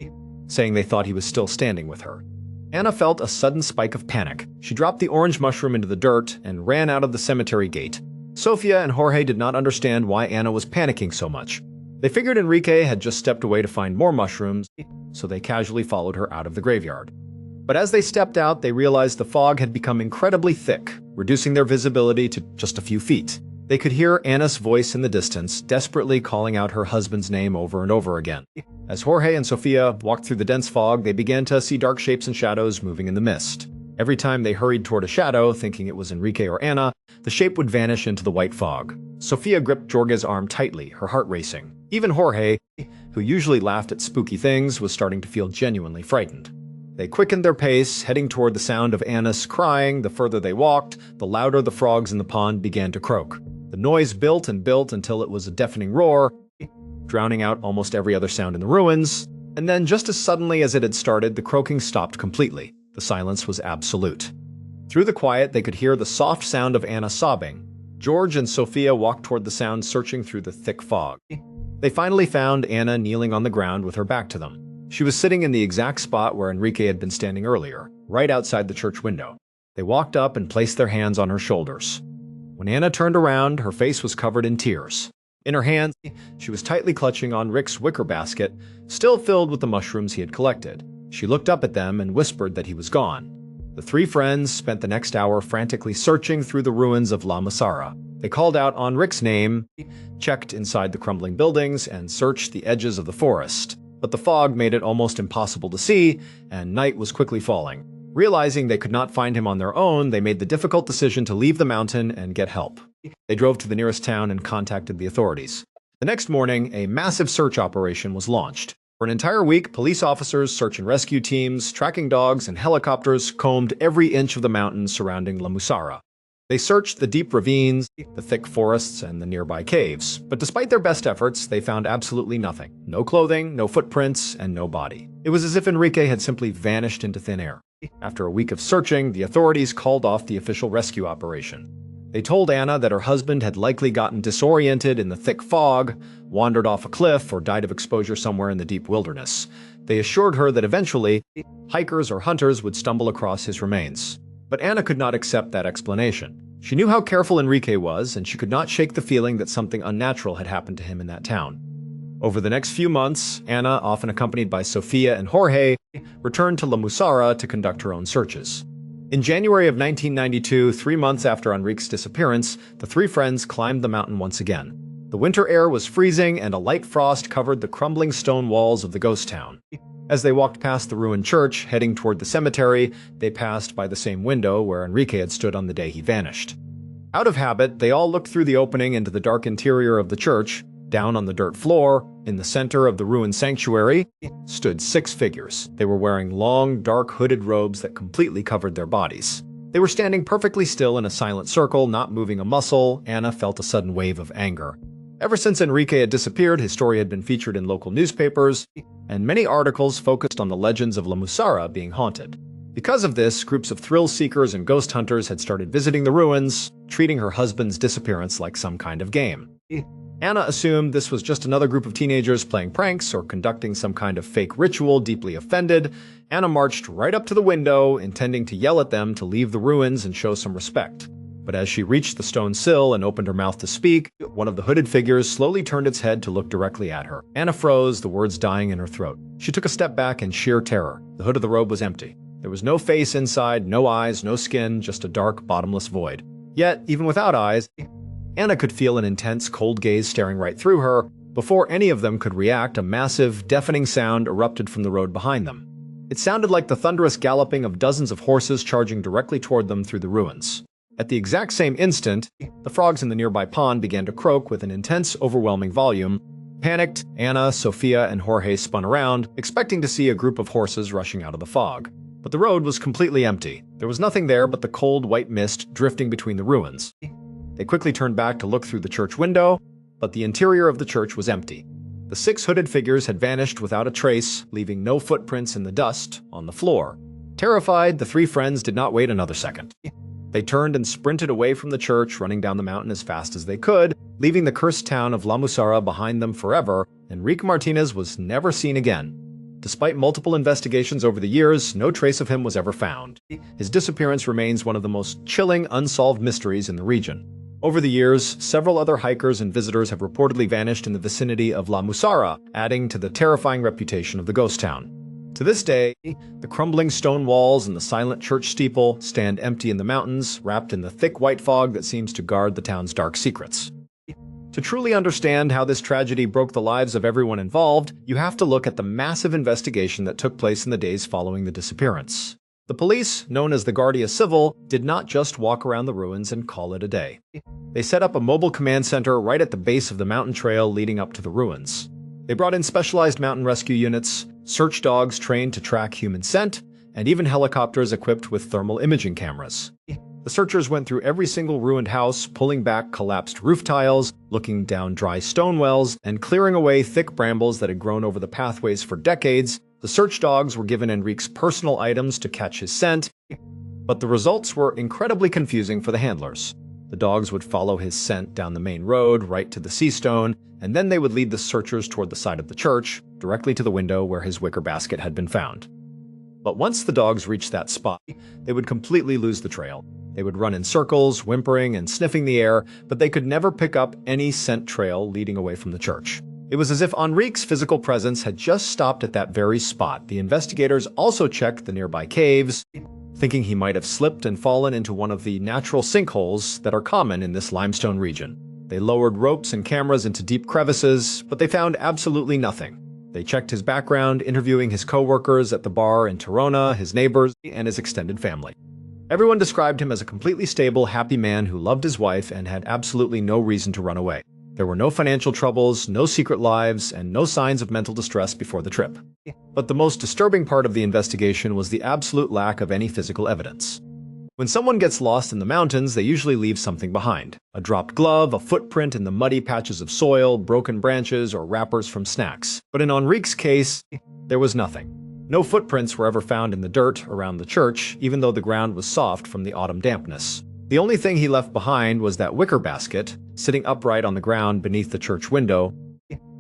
[SPEAKER 1] saying they thought he was still standing with her. Anna felt a sudden spike of panic. She dropped the orange mushroom into the dirt and ran out of the cemetery gate. Sofia and Jorge did not understand why Anna was panicking so much. They figured Enrique had just stepped away to find more mushrooms, so they casually followed her out of the graveyard. But as they stepped out, they realized the fog had become incredibly thick, reducing their visibility to just a few feet. They could hear Anna's voice in the distance, desperately calling out her husband's name over and over again. As Jorge and Sofia walked through the dense fog, they began to see dark shapes and shadows moving in the mist. Every time they hurried toward a shadow, thinking it was Enrique or Anna, the shape would vanish into the white fog. Sofia gripped Jorge's arm tightly, her heart racing. Even Jorge, who usually laughed at spooky things, was starting to feel genuinely frightened. They quickened their pace, heading toward the sound of Anna's crying. The further they walked, the louder the frogs in the pond began to croak. The noise built and built until it was a deafening roar, drowning out almost every other sound in the ruins. And then, just as suddenly as it had started, the croaking stopped completely. The silence was absolute. Through the quiet, they could hear the soft sound of Anna sobbing. George and Sophia walked toward the sound, searching through the thick fog. They finally found Anna kneeling on the ground with her back to them. She was sitting in the exact spot where Enrique had been standing earlier, right outside the church window. They walked up and placed their hands on her shoulders. When Anna turned around, her face was covered in tears. In her hands, she was tightly clutching on Rick's wicker basket, still filled with the mushrooms he had collected. She looked up at them and whispered that he was gone. The three friends spent the next hour frantically searching through the ruins of La Musara. They called out on Rick's name, checked inside the crumbling buildings, and searched the edges of the forest. But the fog made it almost impossible to see, and night was quickly falling. Realizing they could not find him on their own, they made the difficult decision to leave the mountain and get help. They drove to the nearest town and contacted the authorities. The next morning, a massive search operation was launched. For an entire week, police officers, search and rescue teams, tracking dogs, and helicopters combed every inch of the mountain surrounding La Musara. They searched the deep ravines, the thick forests, and the nearby caves. But despite their best efforts, they found absolutely nothing. No clothing, no footprints, and no body. It was as if Enrique had simply vanished into thin air. After a week of searching, the authorities called off the official rescue operation. They told Anna that her husband had likely gotten disoriented in the thick fog, wandered off a cliff, or died of exposure somewhere in the deep wilderness. They assured her that eventually, hikers or hunters would stumble across his remains. But Anna could not accept that explanation. She knew how careful Enrique was, and she could not shake the feeling that something unnatural had happened to him in that town. Over the next few months, Anna, often accompanied by Sophia and Jorge, returned to La Musara to conduct her own searches. In January of 1992, 3 months after Enrique's disappearance, the three friends climbed the mountain once again. The winter air was freezing, and a light frost covered the crumbling stone walls of the ghost town. As they walked past the ruined church, heading toward the cemetery, they passed by the same window where Enrique had stood on the day he vanished. Out of habit, they all looked through the opening into the dark interior of the church. Down on the dirt floor, in the center of the ruined sanctuary, stood 6 figures. They were wearing long, dark hooded robes that completely covered their bodies. They were standing perfectly still in a silent circle, not moving a muscle. Anna felt a sudden wave of anger. Ever since Enrique had disappeared, his story had been featured in local newspapers, and many articles focused on the legends of La Musara being haunted. Because of this, groups of thrill seekers and ghost hunters had started visiting the ruins, treating her husband's disappearance like some kind of game. Anna assumed this was just another group of teenagers playing pranks or conducting some kind of fake ritual. Deeply offended, Anna marched right up to the window, intending to yell at them to leave the ruins and show some respect. But as she reached the stone sill and opened her mouth to speak, one of the hooded figures slowly turned its head to look directly at her. Anna froze, the words dying in her throat. She took a step back in sheer terror. The hood of the robe was empty. There was no face inside, no eyes, no skin, just a dark, bottomless void. Yet, even without eyes, Anna could feel an intense, cold gaze staring right through her. Before any of them could react, a massive, deafening sound erupted from the road behind them. It sounded like the thunderous galloping of dozens of horses charging directly toward them through the ruins. At the exact same instant, the frogs in the nearby pond began to croak with an intense, overwhelming volume. Panicked, Anna, Sophia, and Jorge spun around, expecting to see a group of horses rushing out of the fog. But the road was completely empty. There was nothing there but the cold, white mist drifting between the ruins. They quickly turned back to look through the church window, but the interior of the church was empty. The 6 hooded figures had vanished without a trace, leaving no footprints in the dust on the floor. Terrified, the 3 friends did not wait another second. They turned and sprinted away from the church, running down the mountain as fast as they could, leaving the cursed town of La Musara behind them forever. Enrique Martinez was never seen again. Despite multiple investigations over the years, no trace of him was ever found. His disappearance remains one of the most chilling, unsolved mysteries in the region. Over the years, several other hikers and visitors have reportedly vanished in the vicinity of La Musara, adding to the terrifying reputation of the ghost town. To this day, the crumbling stone walls and the silent church steeple stand empty in the mountains, wrapped in the thick white fog that seems to guard the town's dark secrets. To truly understand how this tragedy broke the lives of everyone involved, you have to look at the massive investigation that took place in the days following the disappearance. The police, known as the Guardia Civil, did not just walk around the ruins and call it a day. They set up a mobile command center right at the base of the mountain trail leading up to the ruins. They brought in specialized mountain rescue units, search dogs trained to track human scent, and even helicopters equipped with thermal imaging cameras. The searchers went through every single ruined house, pulling back collapsed roof tiles, looking down dry stone wells, and clearing away thick brambles that had grown over the pathways for decades. The search dogs were given Enrique's personal items to catch his scent, but the results were incredibly confusing for the handlers. The dogs would follow his scent down the main road, right to the sea stone, and then they would lead the searchers toward the side of the church, directly to the window where his wicker basket had been found. But once the dogs reached that spot, they would completely lose the trail. They would run in circles, whimpering and sniffing the air, but they could never pick up any scent trail leading away from the church. It was as if Enrique's physical presence had just stopped at that very spot. The investigators also checked the nearby caves, thinking he might have slipped and fallen into one of the natural sinkholes that are common in this limestone region. They lowered ropes and cameras into deep crevices, but they found absolutely nothing. They checked his background, interviewing his co-workers at the bar in Tirona, his neighbors, and his extended family. Everyone described him as a completely stable, happy man who loved his wife and had absolutely no reason to run away. There were no financial troubles, no secret lives, and no signs of mental distress before the trip. But the most disturbing part of the investigation was the absolute lack of any physical evidence. When someone gets lost in the mountains, they usually leave something behind. A dropped glove, a footprint in the muddy patches of soil, broken branches, or wrappers from snacks. But in Enrique's case, there was nothing. No footprints were ever found in the dirt around the church, even though the ground was soft from the autumn dampness. The only thing he left behind was that wicker basket, sitting upright on the ground beneath the church window,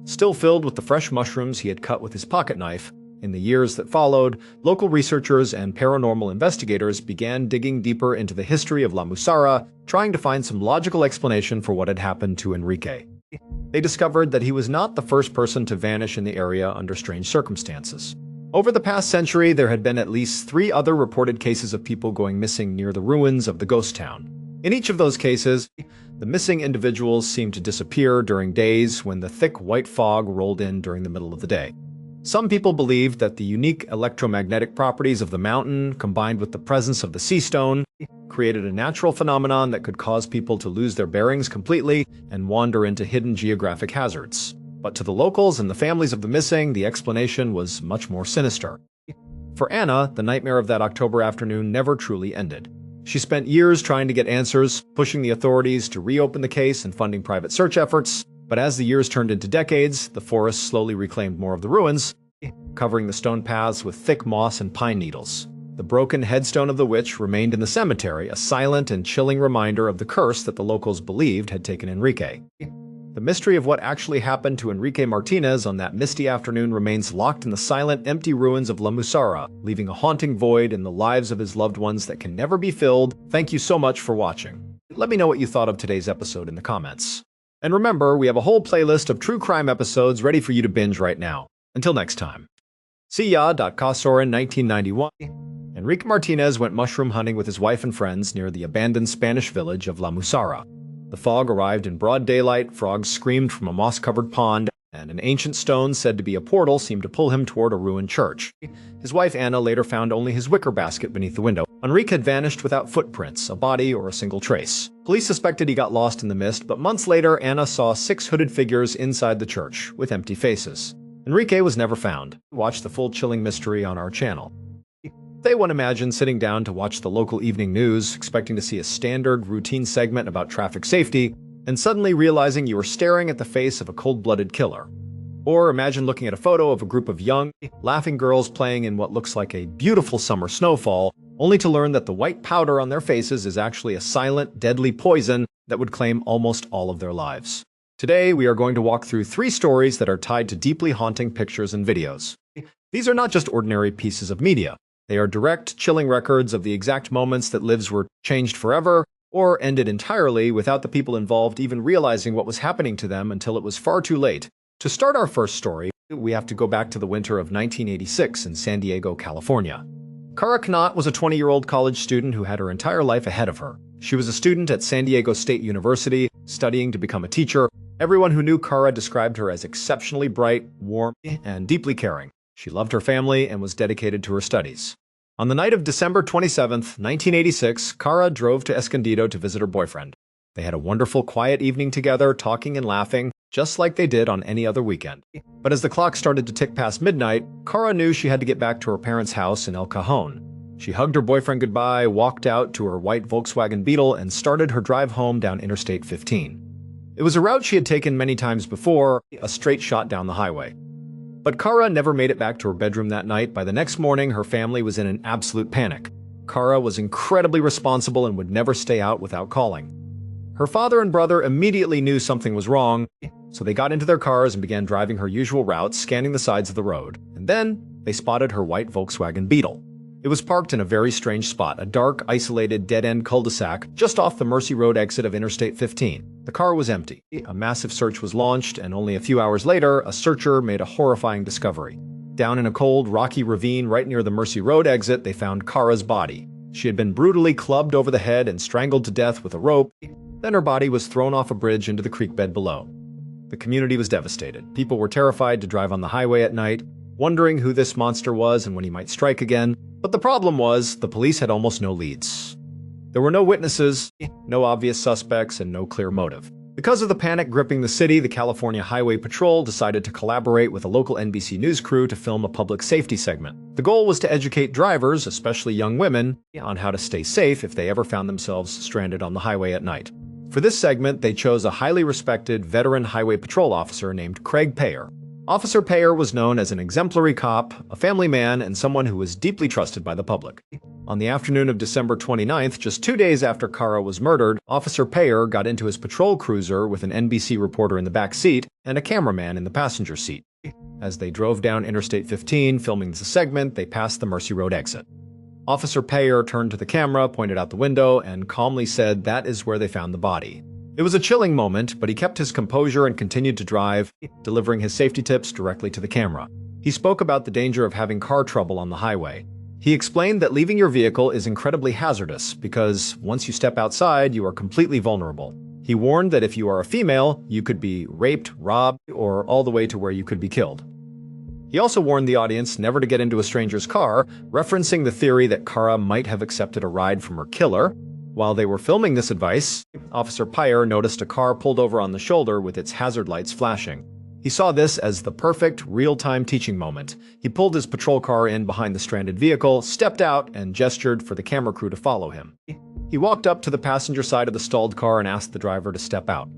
[SPEAKER 1] still filled with the fresh mushrooms he had cut with his pocket knife. In the years that followed, local researchers and paranormal investigators began digging deeper into the history of La Musara, trying to find some logical explanation for what had happened to Enrique. They discovered that he was not the first person to vanish in the area under strange circumstances. Over the past century, there had been at least 3 other reported cases of people going missing near the ruins of the ghost town. In each of those cases, the missing individuals seemed to disappear during days when the thick white fog rolled in during the middle of the day. Some people believed that the unique electromagnetic properties of the mountain, combined with the presence of the sea stone, created a natural phenomenon that could cause people to lose their bearings completely and wander into hidden geographic hazards. But to the locals and the families of the missing, the explanation was much more sinister. For Anna, the nightmare of that October afternoon never truly ended. She spent years trying to get answers, pushing the authorities to reopen the case and funding private search efforts. But as the years turned into decades, the forest slowly reclaimed more of the ruins, covering the stone paths with thick moss and pine needles. The broken headstone of the witch remained in the cemetery, a silent and chilling reminder of the curse that the locals believed had taken Enrique. The mystery of what actually happened to Enrique Martinez on that misty afternoon remains locked in the silent, empty ruins of La Musara, leaving a haunting void in the lives of his loved ones that can never be filled. Thank you so much for watching. Let me know what you thought of today's episode in the comments. And remember, we have a whole playlist of true crime episodes ready for you to binge right now. Until next time. See ya. Casor in 1991. Enrique Martinez went mushroom hunting with his wife and friends near the abandoned Spanish village of La Musara. The fog arrived in broad daylight, frogs screamed from a moss-covered pond, and an ancient stone said to be a portal seemed to pull him toward a ruined church. His wife Anna later found only his wicker basket beneath the window. Enrique had vanished without footprints, a body, or a single trace. Police suspected he got lost in the mist, but months later Anna saw 6 hooded figures inside the church, with empty faces. Enrique was never found. Watch the full chilling mystery on our channel. They won't imagine sitting down to watch the local evening news, expecting to see a standard, routine segment about traffic safety, and suddenly realizing you were staring at the face of a cold-blooded killer. Or imagine looking at a photo of a group of young, laughing girls playing in what looks like a beautiful summer snowfall, only to learn that the white powder on their faces is actually a silent, deadly poison that would claim almost all of their lives. Today, we are going to walk through 3 stories that are tied to deeply haunting pictures and videos. These are not just ordinary pieces of media. They are direct, chilling records of the exact moments that lives were changed forever or ended entirely without the people involved even realizing what was happening to them until it was far too late. To start our first story, we have to go back to the winter of 1986 in San Diego, California. Cara Knott was a 20-year-old college student who had her entire life ahead of her. She was a student at San Diego State University, studying to become a teacher. Everyone who knew Cara described her as exceptionally bright, warm, and deeply caring. She loved her family and was dedicated to her studies. On the night of December 27, 1986, Cara drove to Escondido to visit her boyfriend. They had a wonderful, quiet evening together, talking and laughing, just like they did on any other weekend. But as the clock started to tick past midnight, Cara knew she had to get back to her parents' house in El Cajon. She hugged her boyfriend goodbye, walked out to her white Volkswagen Beetle, and started her drive home down Interstate 15. It was a route she had taken many times before, a straight shot down the highway. But Kara never made it back to her bedroom that night. By the next morning, her family was in an absolute panic. Kara was incredibly responsible and would never stay out without calling. Her father and brother immediately knew something was wrong, so they got into their cars and began driving her usual routes, scanning the sides of the road. And then they spotted her white Volkswagen Beetle. It was parked in a very strange spot, a dark, isolated, dead-end cul-de-sac just off the Mercy Road exit of Interstate 15. The car was empty. A massive search was launched, and only a few hours later, a searcher made a horrifying discovery. Down in a cold, rocky ravine right near the Mercy Road exit, they found Kara's body. She had been brutally clubbed over the head and strangled to death with a rope. Then her body was thrown off a bridge into the creek bed below. The community was devastated. People were terrified to drive on the highway at night, wondering who this monster was and when he might strike again. But the problem was, the police had almost no leads. There were no witnesses, no obvious suspects, and no clear motive. Because of the panic gripping the city, the California Highway Patrol decided to collaborate with a local NBC News crew to film a public safety segment. The goal was to educate drivers, especially young women, on how to stay safe if they ever found themselves stranded on the highway at night. For this segment, they chose a highly respected veteran highway patrol officer named Craig Payer. Officer Payer was known as an exemplary cop, a family man, and someone who was deeply trusted by the public. On the afternoon of December 29th, just 2 days after Kara was murdered, Officer Payer got into his patrol cruiser with an NBC reporter in the back seat and a cameraman in the passenger seat. As they drove down Interstate 15, filming the segment, they passed the Mercy Road exit. Officer Payer turned to the camera, pointed out the window, and calmly said that is where they found the body. It was a chilling moment, but he kept his composure and continued to drive, delivering his safety tips directly to the camera. He spoke about the danger of having car trouble on the highway. He explained that leaving your vehicle is incredibly hazardous because once you step outside, you are completely vulnerable. He warned that if you are a female, you could be raped, robbed, or all the way to where you could be killed. He also warned the audience never to get into a stranger's car, referencing the theory that Kara might have accepted a ride from her killer. While they were filming this advice, Officer Payer noticed a car pulled over on the shoulder with its hazard lights flashing. He saw this as the perfect, real-time teaching moment. He pulled his patrol car in behind the stranded vehicle, stepped out, and gestured for the camera crew to follow him. He walked up to the passenger side of the stalled car and asked the driver to step out.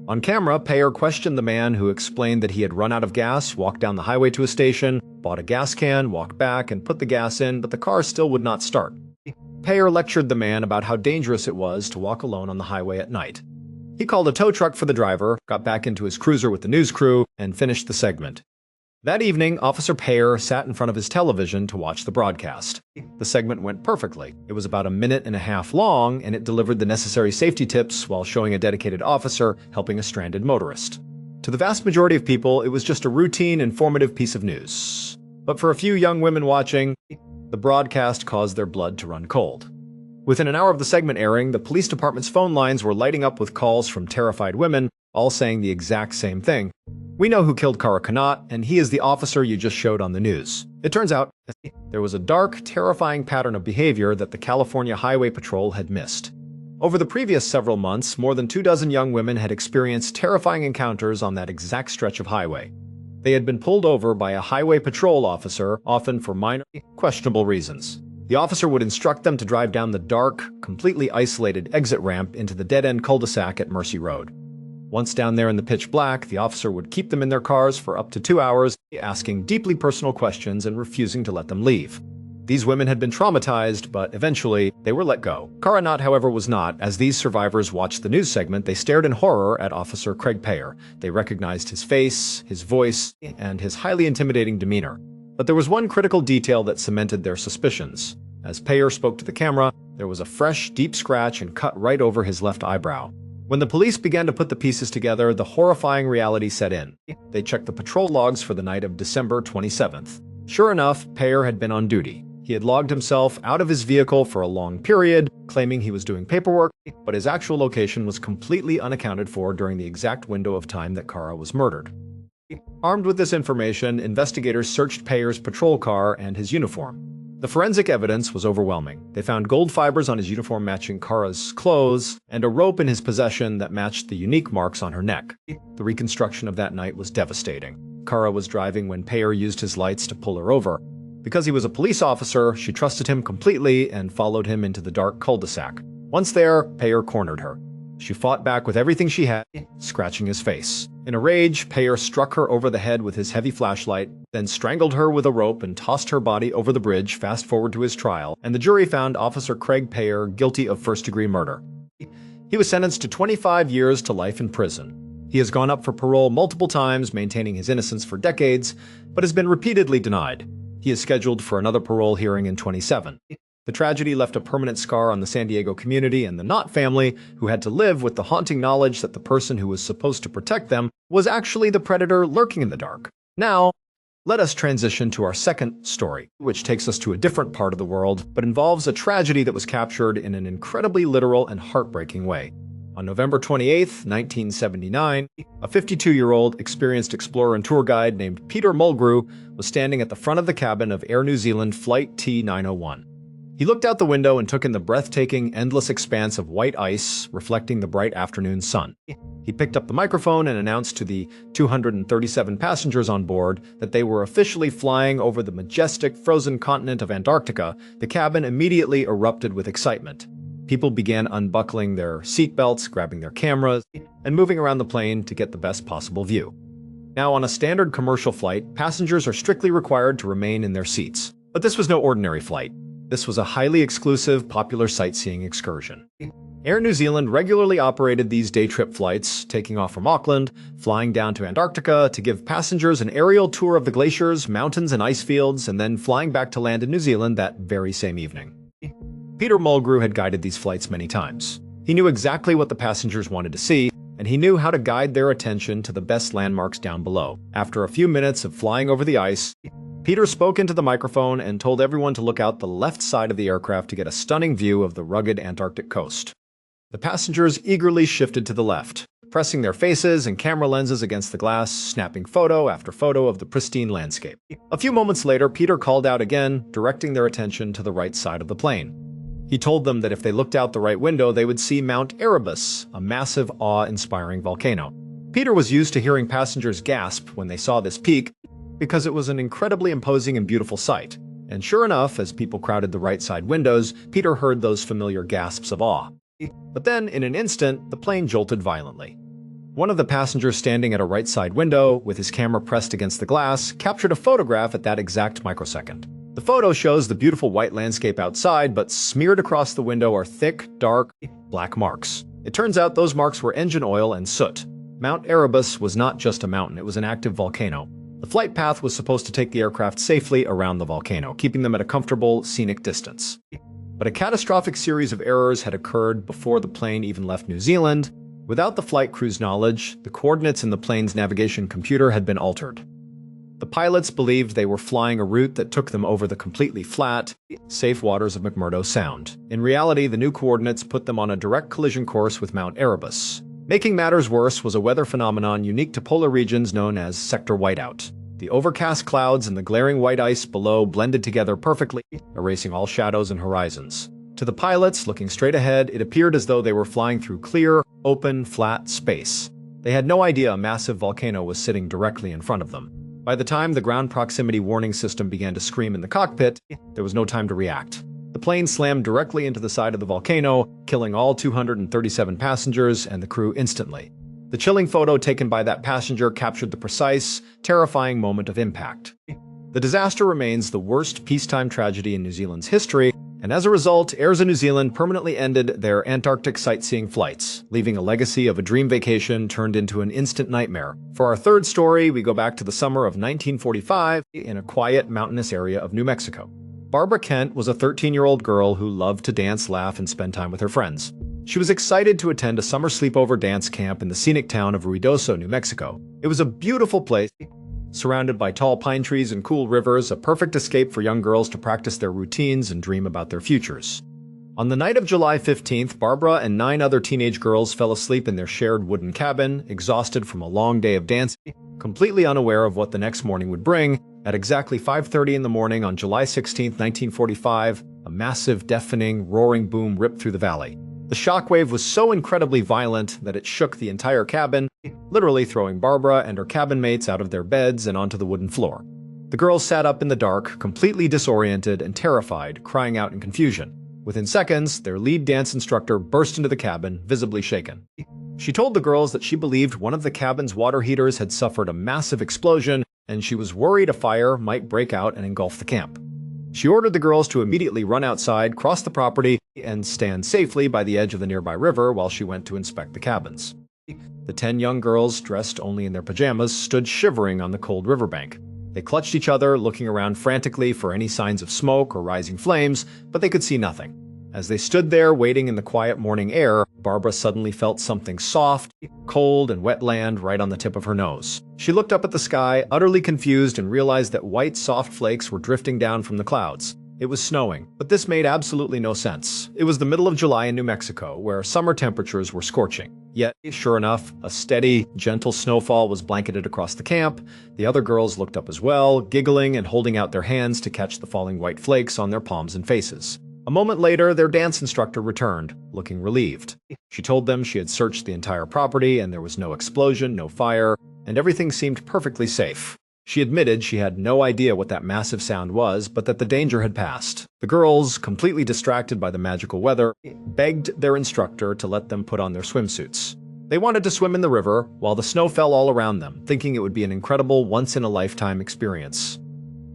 [SPEAKER 1] On camera, Payer questioned the man who explained that he had run out of gas, walked down the highway to a station, bought a gas can, walked back, and put the gas in, but the car still would not start. Payer lectured the man about how dangerous it was to walk alone on the highway at night. He called a tow truck for the driver, got back into his cruiser with the news crew, and finished the segment. That evening, Officer Payer sat in front of his television to watch the broadcast. The segment went perfectly. It was about a minute and a half long, and it delivered the necessary safety tips while showing a dedicated officer helping a stranded motorist. To the vast majority of people, it was just a routine, informative piece of news. But for a few young women watching, the broadcast caused their blood to run cold. Within an hour of the segment airing, the police department's phone lines were lighting up with calls from terrified women, all saying the exact same thing. We know who killed Kara Kanat, and he is the officer you just showed on the news. It turns out, there was a dark, terrifying pattern of behavior that the California Highway Patrol had missed. Over the previous several months, more than 24 young women had experienced terrifying encounters on that exact stretch of highway. They had been pulled over by a highway patrol officer, often for minor, questionable reasons. The officer would instruct them to drive down the dark, completely isolated exit ramp into the dead-end cul-de-sac at Mercy Road. Once down there in the pitch black, the officer would keep them in their cars for up to 2 hours, asking deeply personal questions and refusing to let them leave. These women had been traumatized, but eventually, they were let go. Kara Kanat, however, was not. As these survivors watched the news segment, they stared in horror at Officer Craig Payer. They recognized his face, his voice, and his highly intimidating demeanor. But there was one critical detail that cemented their suspicions. As Payer spoke to the camera, there was a fresh, deep scratch and cut right over his left eyebrow. When the police began to put the pieces together, the horrifying reality set in. They checked the patrol logs for the night of December 27th. Sure enough, Payer had been on duty. He had logged himself out of his vehicle for a long period, claiming he was doing paperwork, but his actual location was completely unaccounted for during the exact window of time that Kara was murdered. Armed with this information, investigators searched Payer's patrol car and his uniform. The forensic evidence was overwhelming. They found gold fibers on his uniform matching Kara's clothes, and a rope in his possession that matched the unique marks on her neck. The reconstruction of that night was devastating. Kara was driving when Payer used his lights to pull her over. Because he was a police officer, she trusted him completely and followed him into the dark cul-de-sac. Once there, Payer cornered her. She fought back with everything she had, scratching his face. In a rage, Payer struck her over the head with his heavy flashlight, then strangled her with a rope and tossed her body over the bridge. Fast forward to his trial, and the jury found Officer Craig Payer guilty of first-degree murder. He was sentenced to 25 years to life in prison. He has gone up for parole multiple times, maintaining his innocence for decades, but has been repeatedly denied. He is scheduled for another parole hearing in 2027. The tragedy left a permanent scar on the San Diego community and the Knott family, who had to live with the haunting knowledge that the person who was supposed to protect them was actually the predator lurking in the dark. Now, let us transition to our second story, which takes us to a different part of the world, but involves a tragedy that was captured in an incredibly literal and heartbreaking way. On November 28, 1979, a 52-year-old experienced explorer and tour guide named Peter Mulgrew was standing at the front of the cabin of Air New Zealand Flight T901. He looked out the window and took in the breathtaking, endless expanse of white ice reflecting the bright afternoon sun. He picked up the microphone and announced to the 237 passengers on board that they were officially flying over the majestic, frozen continent of Antarctica. The cabin immediately erupted with excitement. People began unbuckling their seatbelts, grabbing their cameras, and moving around the plane to get the best possible view. Now, on a standard commercial flight, passengers are strictly required to remain in their seats. But this was no ordinary flight. This was a highly exclusive, popular sightseeing excursion. Air New Zealand regularly operated these day-trip flights, taking off from Auckland, flying down to Antarctica to give passengers an aerial tour of the glaciers, mountains, and ice fields, and then flying back to land in New Zealand that very same evening. Peter Mulgrew had guided these flights many times. He knew exactly what the passengers wanted to see, and he knew how to guide their attention to the best landmarks down below. After a few minutes of flying over the ice, Peter spoke into the microphone and told everyone to look out the left side of the aircraft to get a stunning view of the rugged Antarctic coast. The passengers eagerly shifted to the left, pressing their faces and camera lenses against the glass, snapping photo after photo of the pristine landscape. A few moments later, Peter called out again, directing their attention to the right side of the plane. He told them that if they looked out the right window, they would see Mount Erebus, a massive, awe-inspiring volcano. Peter was used to hearing passengers gasp when they saw this peak, because it was an incredibly imposing and beautiful sight. And sure enough, as people crowded the right side windows, Peter heard those familiar gasps of awe. But then, in an instant, the plane jolted violently. One of the passengers standing at a right side window, with his camera pressed against the glass, captured a photograph at that exact microsecond. The photo shows the beautiful white landscape outside, but smeared across the window are thick, dark, black marks. It turns out those marks were engine oil and soot. Mount Erebus was not just a mountain, it was an active volcano. The flight path was supposed to take the aircraft safely around the volcano, keeping them at a comfortable, scenic distance. But a catastrophic series of errors had occurred before the plane even left New Zealand. Without the flight crew's knowledge, the coordinates in the plane's navigation computer had been altered. The pilots believed they were flying a route that took them over the completely flat, safe waters of McMurdo Sound. In reality, the new coordinates put them on a direct collision course with Mount Erebus. Making matters worse was a weather phenomenon unique to polar regions known as sector whiteout. The overcast clouds and the glaring white ice below blended together perfectly, erasing all shadows and horizons. To the pilots, looking straight ahead, it appeared as though they were flying through clear, open, flat space. They had no idea a massive volcano was sitting directly in front of them. By the time the ground proximity warning system began to scream in the cockpit, there was no time to react. The plane slammed directly into the side of the volcano, killing all 237 passengers and the crew instantly. The chilling photo taken by that passenger captured the precise, terrifying moment of impact. The disaster remains the worst peacetime tragedy in New Zealand's history, and as a result, Air New Zealand permanently ended their Antarctic sightseeing flights, leaving a legacy of a dream vacation turned into an instant nightmare. For our third story, we go back to the summer of 1945 in a quiet, mountainous area of New Mexico. Barbara Kent was a 13-year-old girl who loved to dance, laugh, and spend time with her friends. She was excited to attend a summer sleepover dance camp in the scenic town of Ruidoso, New Mexico. It was a beautiful place, surrounded by tall pine trees and cool rivers, a perfect escape for young girls to practice their routines and dream about their futures. On the night of July 15th, Barbara and 9 other teenage girls fell asleep in their shared wooden cabin, exhausted from a long day of dancing, completely unaware of what the next morning would bring. At exactly 5:30 in the morning on July 16, 1945, a massive, deafening, roaring boom ripped through the valley. The shockwave was so incredibly violent that it shook the entire cabin, literally throwing Barbara and her cabin mates out of their beds and onto the wooden floor. The The girls sat up in the dark, completely disoriented and terrified, crying out in confusion. Within seconds, their lead dance instructor burst into the cabin, visibly shaken. She told the girls that she believed one of the cabin's water heaters had suffered a massive explosion, and she was worried a fire might break out and engulf the camp. She ordered the girls to immediately run outside, cross the property, and stand safely by the edge of the nearby river while she went to inspect the cabins. The 10 young girls, dressed only in their pajamas, stood shivering on the cold riverbank. They clutched each other, looking around frantically for any signs of smoke or rising flames, but they could see nothing. As they stood there waiting in the quiet morning air, Barbara suddenly felt something soft, cold, and wet land right on the tip of her nose. She looked up at the sky, utterly confused, and realized that white, soft flakes were drifting down from the clouds. It was snowing, but this made absolutely no sense. It was the middle of July in New Mexico, where summer temperatures were scorching. Yet, sure enough, a steady, gentle snowfall was blanketed across the camp. The other girls looked up as well, giggling and holding out their hands to catch the falling white flakes on their palms and faces. A moment later, their dance instructor returned, looking relieved. She told them she had searched the entire property and there was no explosion, no fire, and everything seemed perfectly safe. She admitted she had no idea what that massive sound was, but that the danger had passed. The girls, completely distracted by the magical weather, begged their instructor to let them put on their swimsuits. They wanted to swim in the river, while the snow fell all around them, thinking it would be an incredible once-in-a-lifetime experience.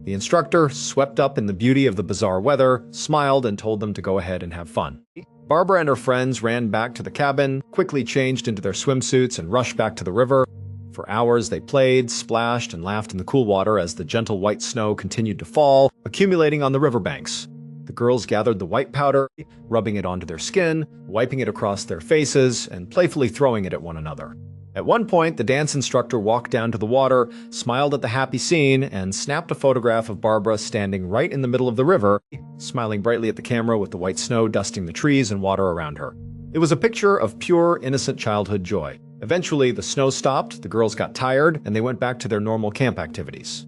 [SPEAKER 1] The instructor, swept up in the beauty of the bizarre weather, smiled and told them to go ahead and have fun. Barbara and her friends ran back to the cabin, quickly changed into their swimsuits, and rushed back to the river. For hours they played, splashed, and laughed in the cool water as the gentle white snow continued to fall, accumulating on the riverbanks. The girls gathered the white powder, rubbing it onto their skin, wiping it across their faces, and playfully throwing it at one another. At one point, the dance instructor walked down to the water, smiled at the happy scene, and snapped a photograph of Barbara standing right in the middle of the river, smiling brightly at the camera with the white snow dusting the trees and water around her. It was a picture of pure, innocent childhood joy. Eventually, the snow stopped, the girls got tired, and they went back to their normal camp activities.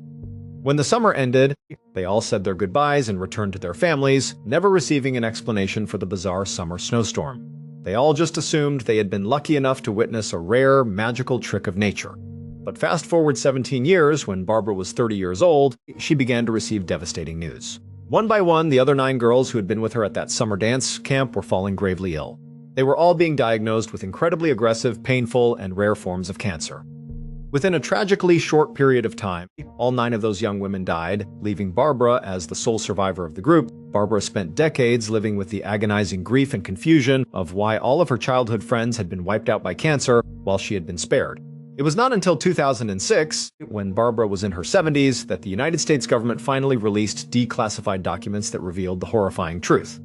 [SPEAKER 1] When the summer ended, they all said their goodbyes and returned to their families, never receiving an explanation for the bizarre summer snowstorm. They all just assumed they had been lucky enough to witness a rare, magical trick of nature. But fast forward 17 years, when Barbara was 30 years old, she began to receive devastating news. One by one, the other 9 girls who had been with her at that summer dance camp were falling gravely ill. They were all being diagnosed with incredibly aggressive, painful, and rare forms of cancer. Within a tragically short period of time, all 9 of those young women died, leaving Barbara as the sole survivor of the group. Barbara spent decades living with the agonizing grief and confusion of why all of her childhood friends had been wiped out by cancer while she had been spared. It was not until 2006, when Barbara was in her 70s, that the United States government finally released declassified documents that revealed the horrifying truth.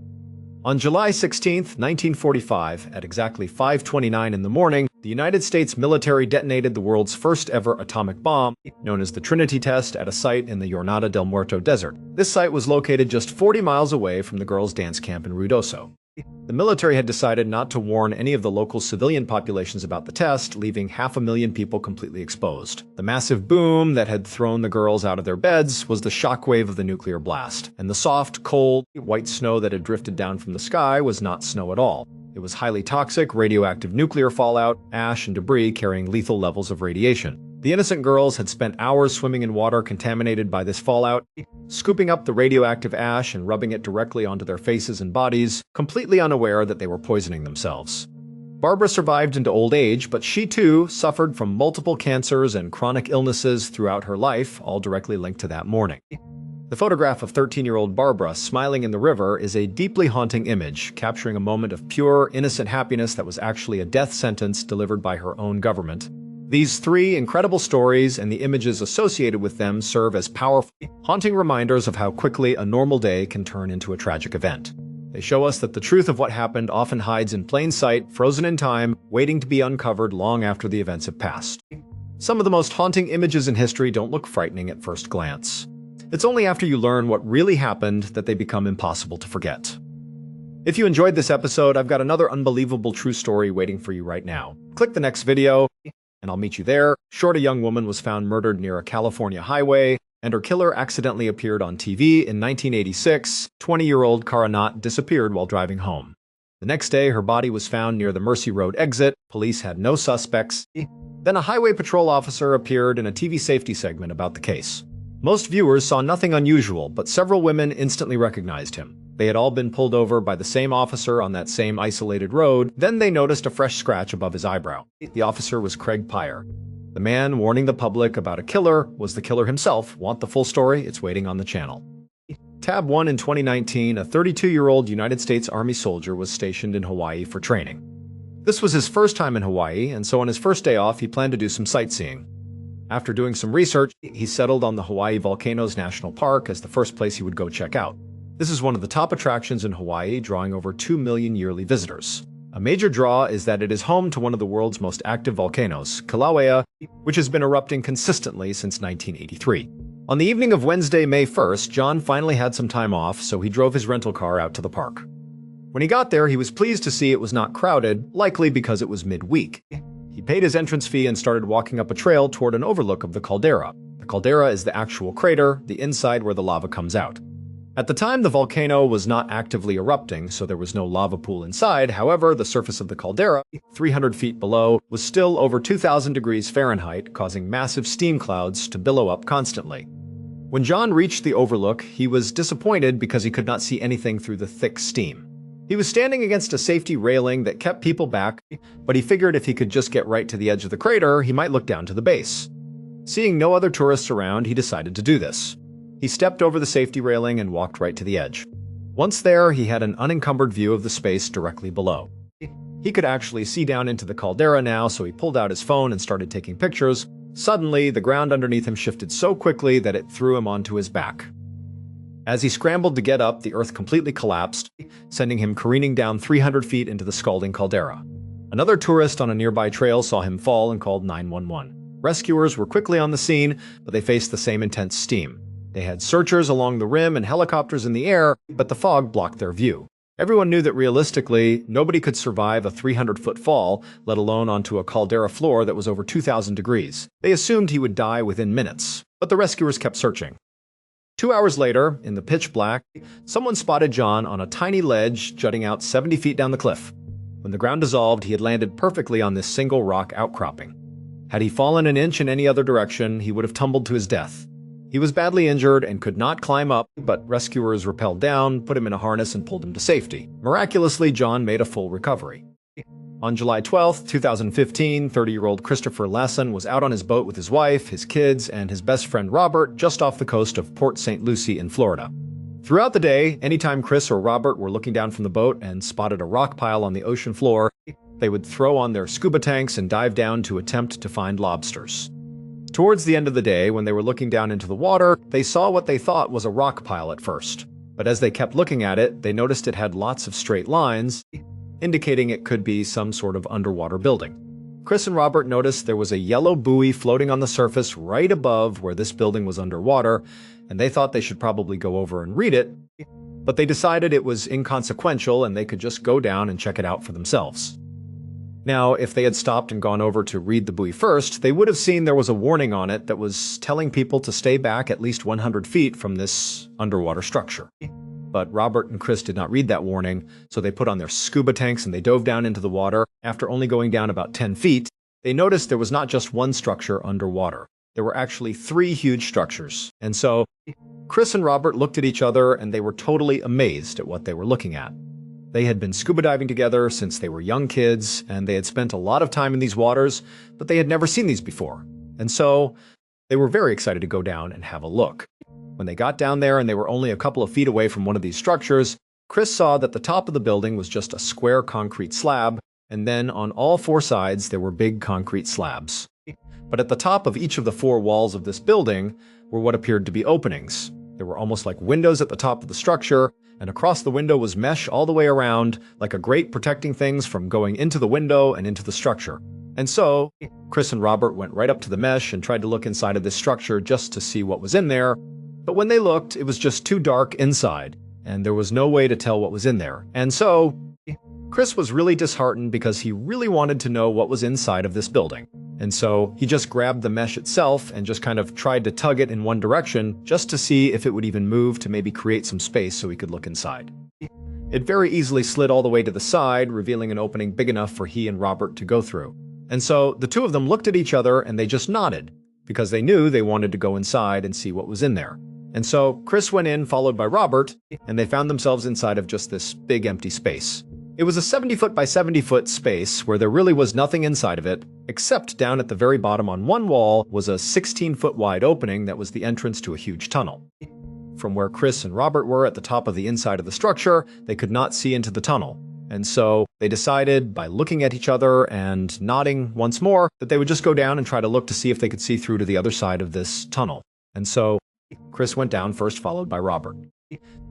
[SPEAKER 1] On July 16, 1945, at exactly 5:29 in the morning, the United States military detonated the world's first ever atomic bomb, known as the Trinity Test, at a site in the Jornada del Muerto desert. This site was located just 40 miles away from the girls' dance camp in Ruidoso. The military had decided not to warn any of the local civilian populations about the test, leaving 500,000 people completely exposed. The massive boom that had thrown the girls out of their beds was the shockwave of the nuclear blast, and the soft, cold, white snow that had drifted down from the sky was not snow at all. It was highly toxic, radioactive nuclear fallout, ash and debris carrying lethal levels of radiation. The innocent girls had spent hours swimming in water contaminated by this fallout, scooping up the radioactive ash and rubbing it directly onto their faces and bodies, completely unaware that they were poisoning themselves. Barbara survived into old age, but she too suffered from multiple cancers and chronic illnesses throughout her life, all directly linked to that morning. The photograph of 13-year-old Barbara smiling in the river is a deeply haunting image, capturing a moment of pure, innocent happiness that was actually a death sentence delivered by her own government. These 3 incredible stories and the images associated with them serve as powerful, haunting reminders of how quickly a normal day can turn into a tragic event. They show us that the truth of what happened often hides in plain sight, frozen in time, waiting to be uncovered long after the events have passed. Some of the most haunting images in history don't look frightening at first glance. It's only after you learn what really happened that they become impossible to forget. If you enjoyed this episode, I've got another unbelievable true story waiting for you right now. Click the next video, and I'll meet you there. Short, a young woman was found murdered near a California highway, and her killer accidentally appeared on TV in 1986. 20-year-old Cara Knott disappeared while driving home. The next day, her body was found near the Mercy Road exit. Police had no suspects. Then a highway patrol officer appeared in a TV safety segment about the case. Most viewers saw nothing unusual, but several women instantly recognized him. They had all been pulled over by the same officer on that same isolated road. Then they noticed a fresh scratch above his eyebrow. The officer was Craig Pyre. The man warning the public about a killer was the killer himself. Want the full story? It's waiting on the channel. Tab 1 in 2019, a 32-year-old United States Army soldier was stationed in Hawaii for training. This was his first time in Hawaii, and so on his first day off, he planned to do some sightseeing. After doing some research, he settled on the Hawaii Volcanoes National Park as the first place he would go check out. This is one of the top attractions in Hawaii, drawing over 2 million yearly visitors. A major draw is that it is home to one of the world's most active volcanoes, Kilauea, which has been erupting consistently since 1983. On the evening of Wednesday, May 1st, John finally had some time off, so he drove his rental car out to the park. When he got there, he was pleased to see it was not crowded, likely because it was midweek. He paid his entrance fee and started walking up a trail toward an overlook of the caldera. The caldera is the actual crater, the inside where the lava comes out. At the time, the volcano was not actively erupting, so there was no lava pool inside. However, the surface of the caldera, 300 feet below, was still over 2,000 degrees Fahrenheit, causing massive steam clouds to billow up constantly. When John reached the overlook, he was disappointed because he could not see anything through the thick steam. He was standing against a safety railing that kept people back, but he figured if he could just get right to the edge of the crater, he might look down to the base. Seeing no other tourists around, he decided to do this. He stepped over the safety railing and walked right to the edge. Once there, he had an unencumbered view of the space directly below. He could actually see down into the caldera now, so he pulled out his phone and started taking pictures. Suddenly, the ground underneath him shifted so quickly that it threw him onto his back. As he scrambled to get up, the earth completely collapsed, sending him careening down 300 feet into the scalding caldera. Another tourist on a nearby trail saw him fall and called 911. Rescuers were quickly on the scene, but they faced the same intense steam. They had searchers along the rim and helicopters in the air, but the fog blocked their view. Everyone knew that realistically, nobody could survive a 300-foot fall, let alone onto a caldera floor that was over 2,000 degrees. They assumed he would die within minutes, but the rescuers kept searching. 2 hours later, in the pitch black, someone spotted John on a tiny ledge jutting out 70 feet down the cliff. When the ground dissolved, he had landed perfectly on this single rock outcropping. Had he fallen an inch in any other direction, he would have tumbled to his death. He was badly injured and could not climb up, but rescuers rappelled down, put him in a harness, and pulled him to safety. Miraculously, John made a full recovery. On July 12, 2015, 30-year-old Christopher Lasson was out on his boat with his wife, his kids, and his best friend Robert just off the coast of Port St. Lucie in Florida. Throughout the day, anytime Chris or Robert were looking down from the boat and spotted a rock pile on the ocean floor, they would throw on their scuba tanks and dive down to attempt to find lobsters. Towards the end of the day, when they were looking down into the water, they saw what they thought was a rock pile at first. But as they kept looking at it, they noticed it had lots of straight lines, indicating it could be some sort of underwater building. Chris and Robert noticed there was a yellow buoy floating on the surface right above where this building was underwater, and they thought they should probably go over and read it, but they decided it was inconsequential and they could just go down and check it out for themselves. Now, if they had stopped and gone over to read the buoy first, they would have seen there was a warning on it that was telling people to stay back at least 100 feet from this underwater structure. But Robert and Chris did not read that warning, so they put on their scuba tanks and they dove down into the water. After only going down about 10 feet, they noticed there was not just one structure underwater. There were actually 3 huge structures. And so, Chris and Robert looked at each other and they were totally amazed at what they were looking at. They had been scuba diving together since they were young kids, and they had spent a lot of time in these waters, but they had never seen these before. And so, they were very excited to go down and have a look. When they got down there and they were only a couple of feet away from one of these structures, Chris saw that the top of the building was just a square concrete slab, and then on all 4 sides there were big concrete slabs. But at the top of each of the 4 walls of this building were what appeared to be openings. There were almost like windows at the top of the structure, and across the window was mesh all the way around, like a grate protecting things from going into the window and into the structure. And so, Chris and Robert went right up to the mesh and tried to look inside of this structure just to see what was in there. But when they looked, it was just too dark inside, and there was no way to tell what was in there. And so, Chris was really disheartened because he really wanted to know what was inside of this building. And so he just grabbed the mesh itself and just kind of tried to tug it in one direction just to see if it would even move to maybe create some space so he could look inside. It very easily slid all the way to the side, revealing an opening big enough for he and Robert to go through. And so the 2 of them looked at each other and they just nodded. because they knew they wanted to go inside and see what was in there. And so Chris went in, followed by Robert, and they found themselves inside of just this big empty space. It was a 70-foot by 70-foot space where there really was nothing inside of it, except down at the very bottom on one wall was a 16-foot wide opening that was the entrance to a huge tunnel. From where Chris and Robert were at the top of the inside of the structure, they could not see into the tunnel. And so they decided, by looking at each other and nodding once more, that they would just go down and try to look to see if they could see through to the other side of this tunnel. And so Chris went down first, followed by Robert.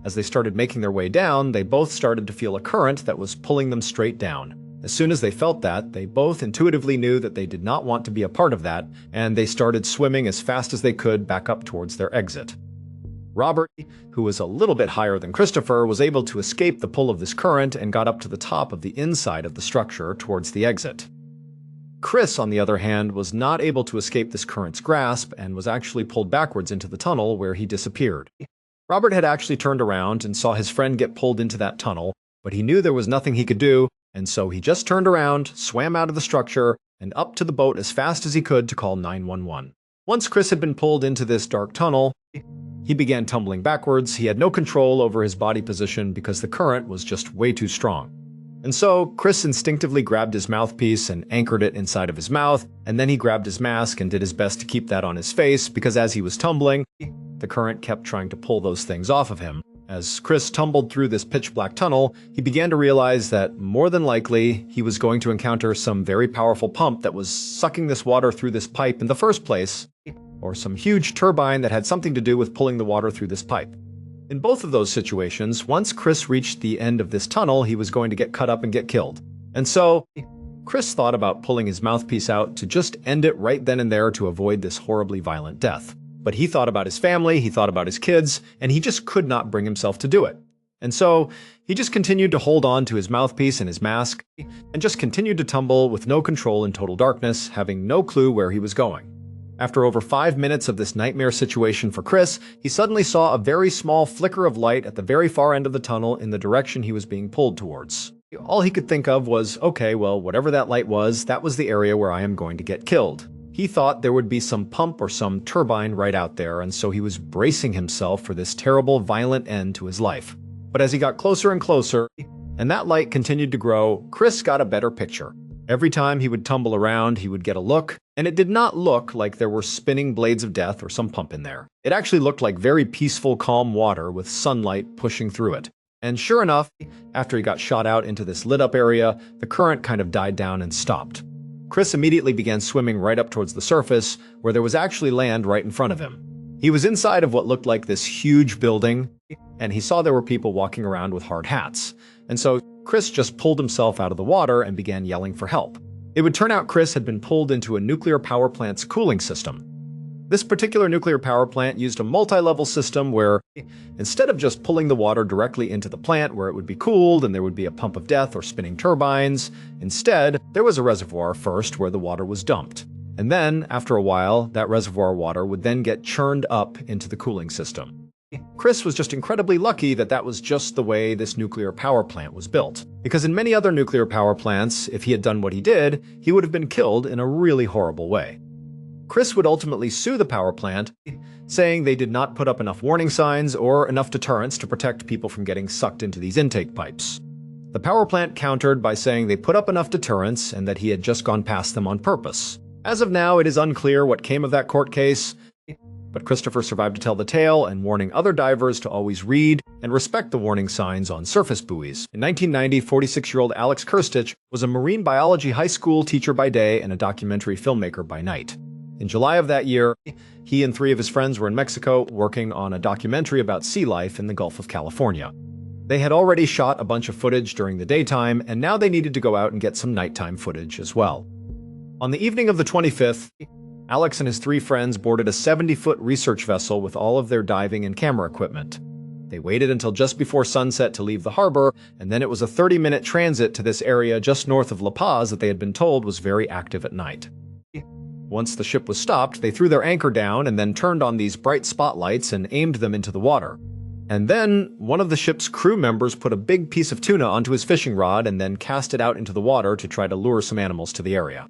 [SPEAKER 1] As they started making their way down, they both started to feel a current that was pulling them straight down. As soon as they felt that, they both intuitively knew that they did not want to be a part of that, and they started swimming as fast as they could back up towards their exit. Robert, who was a little bit higher than Christopher, was able to escape the pull of this current and got up to the top of the inside of the structure towards the exit. Chris, on the other hand, was not able to escape this current's grasp and was actually pulled backwards into the tunnel where he disappeared. Robert had actually turned around and saw his friend get pulled into that tunnel, but he knew there was nothing he could do, and so he just turned around, swam out of the structure, and up to the boat as fast as he could to call 911. Once Chris had been pulled into this dark tunnel, he began tumbling backwards. He had no control over his body position because the current was just way too strong. And so Chris instinctively grabbed his mouthpiece and anchored it inside of his mouth, and then he grabbed his mask and did his best to keep that on his face because as he was tumbling, the current kept trying to pull those things off of him. As Chris tumbled through this pitch-black tunnel, he began to realize that more than likely he was going to encounter some very powerful pump that was sucking this water through this pipe in the first place, or some huge turbine that had something to do with pulling the water through this pipe. In both of those situations, once Chris reached the end of this tunnel, he was going to get cut up and get killed. And so Chris thought about pulling his mouthpiece out to just end it right then and there to avoid this horribly violent death. But he thought about his family, he thought about his kids, and he just could not bring himself to do it. And so he just continued to hold on to his mouthpiece and his mask, and just continued to tumble with no control in total darkness, having no clue where he was going. After over 5 minutes of this nightmare situation for Chris, he suddenly saw a very small flicker of light at the very far end of the tunnel in the direction he was being pulled towards. All he could think of was, okay, well, whatever that light was, that was the area where I am going to get killed. He thought there would be some pump or some turbine right out there, and so he was bracing himself for this terrible, violent end to his life. But as he got closer and closer, and that light continued to grow, Chris got a better picture. Every time he would tumble around, he would get a look, and it did not look like there were spinning blades of death or some pump in there. It actually looked like very peaceful, calm water with sunlight pushing through it. And sure enough, after he got shot out into this lit-up area, the current kind of died down and stopped. Chris immediately began swimming right up towards the surface, where there was actually land right in front of him. He was inside of what looked like this huge building, and he saw there were people walking around with hard hats. And so Chris just pulled himself out of the water and began yelling for help. It would turn out Chris had been pulled into a nuclear power plant's cooling system. This particular nuclear power plant used a multi-level system where, instead of just pulling the water directly into the plant where it would be cooled and there would be a pump of death or spinning turbines, instead, there was a reservoir first where the water was dumped. And then, after a while, that reservoir water would then get churned up into the cooling system. Chris was just incredibly lucky that that was just the way this nuclear power plant was built. Because in many other nuclear power plants, if he had done what he did, he would have been killed in a really horrible way. Chris would ultimately sue the power plant, saying they did not put up enough warning signs or enough deterrents to protect people from getting sucked into these intake pipes. The power plant countered by saying they put up enough deterrents and that he had just gone past them on purpose. As of now, it is unclear what came of that court case, but Christopher survived to tell the tale and warning other divers to always read and respect the warning signs on surface buoys. In 1990, 46-year-old Alex Kirstich was a marine biology high school teacher by day and a documentary filmmaker by night. In July of that year, he and 3 of his friends were in Mexico working on a documentary about sea life in the Gulf of California. They had already shot a bunch of footage during the daytime, and now they needed to go out and get some nighttime footage as well. On the evening of the 25th, Alex and his 3 friends boarded a 70-foot research vessel with all of their diving and camera equipment. They waited until just before sunset to leave the harbor, and then it was a 30-minute transit to this area just north of La Paz that they had been told was very active at night. Once the ship was stopped, they threw their anchor down and then turned on these bright spotlights and aimed them into the water. And then, one of the ship's crew members put a big piece of tuna onto his fishing rod and then cast it out into the water to try to lure some animals to the area.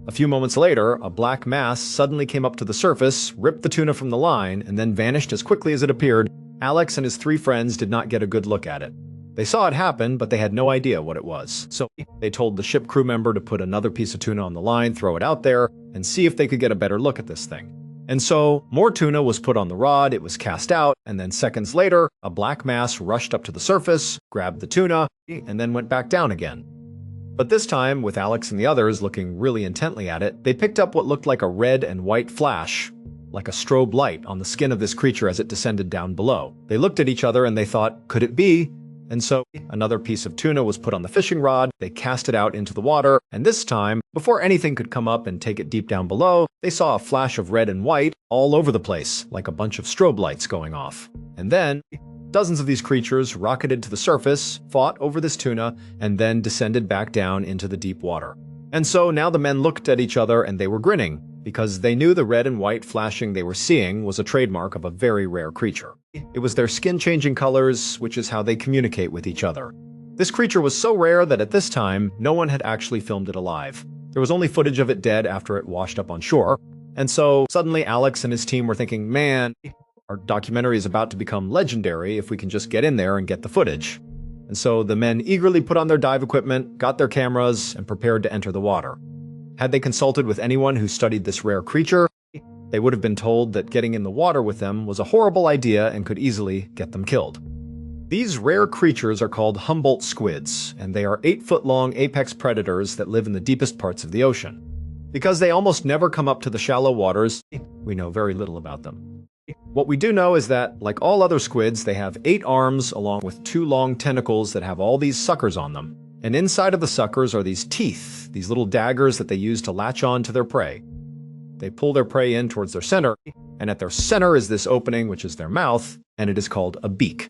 [SPEAKER 1] A few moments later, a black mass suddenly came up to the surface, ripped the tuna from the line, and then vanished as quickly as it appeared. Alex and his three friends did not get a good look at it. They saw it happen, but they had no idea what it was. So they told the ship crew member to put another piece of tuna on the line, throw it out there, and see if they could get a better look at this thing. And so, more tuna was put on the rod, it was cast out, and then seconds later, a black mass rushed up to the surface, grabbed the tuna, and then went back down again. But this time, with Alex and the others looking really intently at it, they picked up what looked like a red and white flash, like a strobe light on the skin of this creature as it descended down below. They looked at each other and they thought, could it be? And so, another piece of tuna was put on the fishing rod, they cast it out into the water, and this time, before anything could come up and take it deep down below, they saw a flash of red and white all over the place, like a bunch of strobe lights going off. And then, dozens of these creatures rocketed to the surface, fought over this tuna, and then descended back down into the deep water. And so now the men looked at each other and they were grinning, because they knew the red and white flashing they were seeing was a trademark of a very rare creature. It was their skin-changing colors, which is how they communicate with each other. This creature was so rare that at this time, no one had actually filmed it alive. There was only footage of it dead after it washed up on shore. And so suddenly Alex and his team were thinking, man, our documentary is about to become legendary if we can just get in there and get the footage. And so the men eagerly put on their dive equipment, got their cameras, and prepared to enter the water. Had they consulted with anyone who studied this rare creature, they would have been told that getting in the water with them was a horrible idea and could easily get them killed. These rare creatures are called Humboldt squids, and they are 8-foot-long apex predators that live in the deepest parts of the ocean. Because they almost never come up to the shallow waters, we know very little about them. What we do know is that, like all other squids, they have 8 arms along with 2 long tentacles that have all these suckers on them. And inside of the suckers are these teeth, these little daggers that they use to latch on to their prey. They pull their prey in towards their center, and at their center is this opening, which is their mouth, and it is called a beak.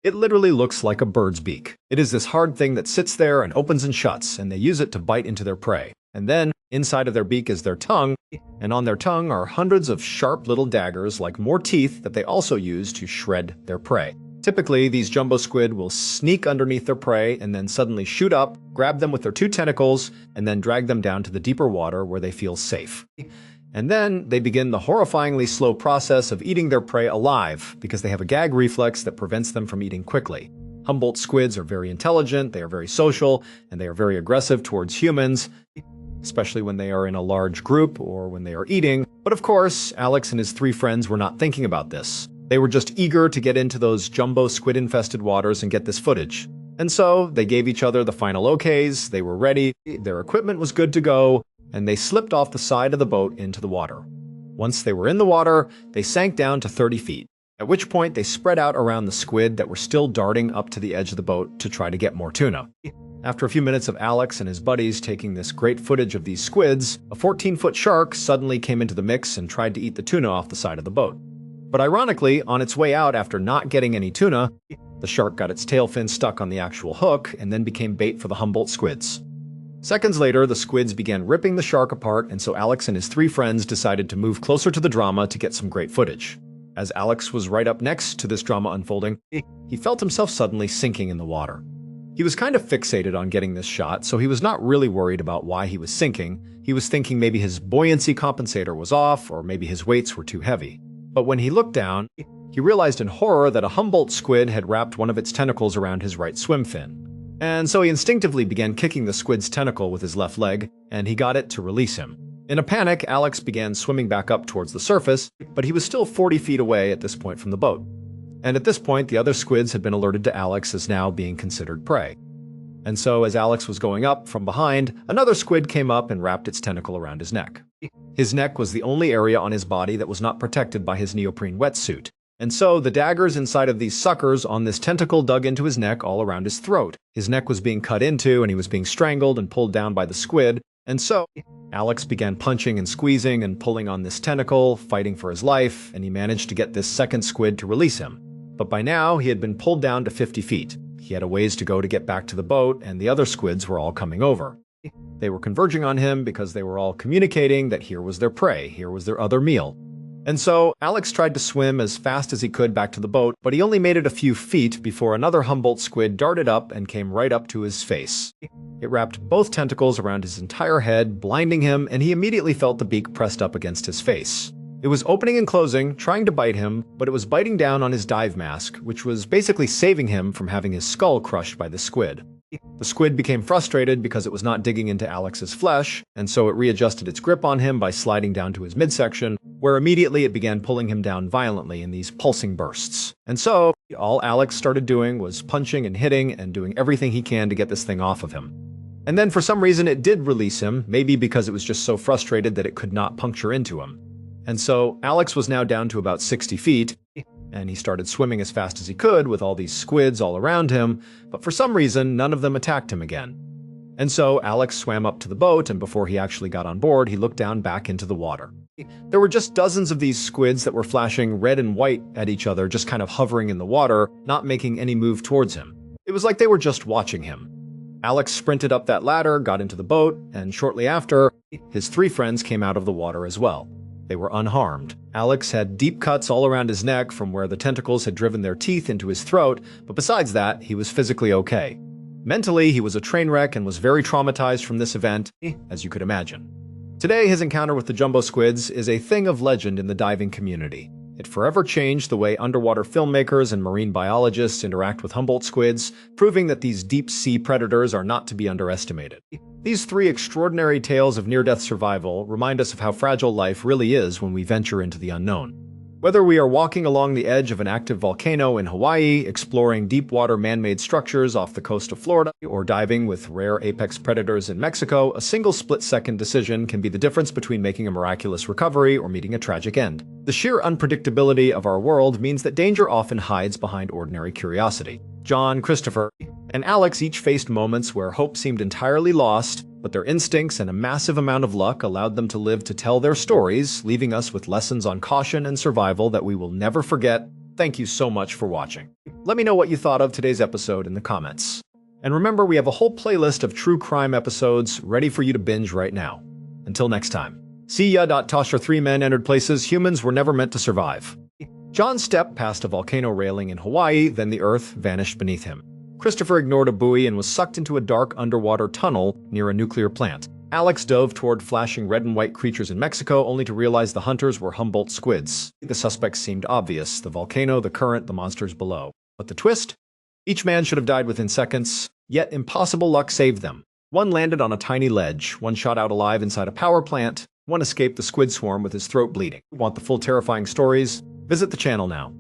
[SPEAKER 1] It literally looks like a bird's beak. It is this hard thing that sits there and opens and shuts, and they use it to bite into their prey. And then, inside of their beak is their tongue, and on their tongue are hundreds of sharp little daggers like more teeth that they also use to shred their prey. Typically, these jumbo squid will sneak underneath their prey and then suddenly shoot up, grab them with their 2 tentacles, and then drag them down to the deeper water where they feel safe. And then they begin the horrifyingly slow process of eating their prey alive because they have a gag reflex that prevents them from eating quickly. Humboldt squids are very intelligent, they are very social, and they are very aggressive towards humans, especially when they are in a large group or when they are eating. But of course, Alex and his 3 friends were not thinking about this. They were just eager to get into those jumbo squid-infested waters and get this footage. And so, they gave each other the final okays, they were ready, their equipment was good to go, and they slipped off the side of the boat into the water. Once they were in the water, they sank down to 30 feet, at which point they spread out around the squid that were still darting up to the edge of the boat to try to get more tuna. After a few minutes of Alex and his buddies taking this great footage of these squids, a 14-foot shark suddenly came into the mix and tried to eat the tuna off the side of the boat. But ironically, on its way out after not getting any tuna, the shark got its tail fin stuck on the actual hook and then became bait for the Humboldt squids. Seconds later, the squids began ripping the shark apart, and so Alex and his 3 friends decided to move closer to the drama to get some great footage. As Alex was right up next to this drama unfolding, he felt himself suddenly sinking in the water. He was kind of fixated on getting this shot, so he was not really worried about why he was sinking. He was thinking maybe his buoyancy compensator was off, or maybe his weights were too heavy. But when he looked down, he realized in horror that a Humboldt squid had wrapped one of its tentacles around his right swim fin. And so he instinctively began kicking the squid's tentacle with his left leg, and he got it to release him. In a panic, Alex began swimming back up towards the surface, but he was still 40 feet away at this point from the boat. And at this point, the other squids had been alerted to Alex as now being considered prey. And so as Alex was going up from behind, another squid came up and wrapped its tentacle around his neck. His neck was the only area on his body that was not protected by his neoprene wetsuit. And so the daggers inside of these suckers on this tentacle dug into his neck all around his throat. His neck was being cut into and he was being strangled and pulled down by the squid. And so Alex began punching and squeezing and pulling on this tentacle, fighting for his life, and he managed to get this second squid to release him. But by now he had been pulled down to 50 feet. He had a ways to go to get back to the boat, and the other squids were all coming over. They were converging on him because they were all communicating that here was their prey, here was their other meal. And so, Alex tried to swim as fast as he could back to the boat, but he only made it a few feet before another Humboldt squid darted up and came right up to his face. It wrapped both tentacles around his entire head, blinding him, and he immediately felt the beak pressed up against his face. It was opening and closing, trying to bite him, but it was biting down on his dive mask, which was basically saving him from having his skull crushed by the squid. The squid became frustrated because it was not digging into Alex's flesh, and so it readjusted its grip on him by sliding down to his midsection, where immediately it began pulling him down violently in these pulsing bursts. And so, all Alex started doing was punching and hitting and doing everything he can to get this thing off of him. And then for some reason it did release him, maybe because it was just so frustrated that it could not puncture into him. And so, Alex was now down to about 60 feet, and he started swimming as fast as he could with all these squids all around him, but for some reason, none of them attacked him again. And so, Alex swam up to the boat, and before he actually got on board, he looked down back into the water. There were just dozens of these squids that were flashing red and white at each other, just kind of hovering in the water, not making any move towards him. It was like they were just watching him. Alex sprinted up that ladder, got into the boat, and shortly after, his 3 friends came out of the water as well. They were unharmed. Alex had deep cuts all around his neck from where the tentacles had driven their teeth into his throat, but besides that, he was physically okay. Mentally, he was a train wreck and was very traumatized from this event, as you could imagine. Today, his encounter with the jumbo squids is a thing of legend in the diving community. It forever changed the way underwater filmmakers and marine biologists interact with Humboldt squids, proving that these deep-sea predators are not to be underestimated. These 3 extraordinary tales of near-death survival remind us of how fragile life really is when we venture into the unknown. Whether we are walking along the edge of an active volcano in Hawaii, exploring deep-water man-made structures off the coast of Florida, or diving with rare apex predators in Mexico, a single split-second decision can be the difference between making a miraculous recovery or meeting a tragic end. The sheer unpredictability of our world means that danger often hides behind ordinary curiosity. John, Christopher, and Alex each faced moments where hope seemed entirely lost, but their instincts and a massive amount of luck allowed them to live to tell their stories, leaving us with lessons on caution and survival that we will never forget. Thank you so much for watching. Let me know what you thought of today's episode in the comments. And remember, we have a whole playlist of true crime episodes ready for you to binge right now. Until next time. See ya. Tasha 3 men entered places humans were never meant to survive. John stepped past a volcano railing in Hawaii, then the earth vanished beneath him. Christopher ignored a buoy and was sucked into a dark underwater tunnel near a nuclear plant. Alex dove toward flashing red and white creatures in Mexico, only to realize the hunters were Humboldt squids. The suspects seemed obvious: the volcano, the current, the monsters below. But the twist? Each man should have died within seconds, yet impossible luck saved them. One landed on a tiny ledge, one shot out alive inside a power plant, one escaped the squid swarm with his throat bleeding. Want the full terrifying stories? Visit the channel now.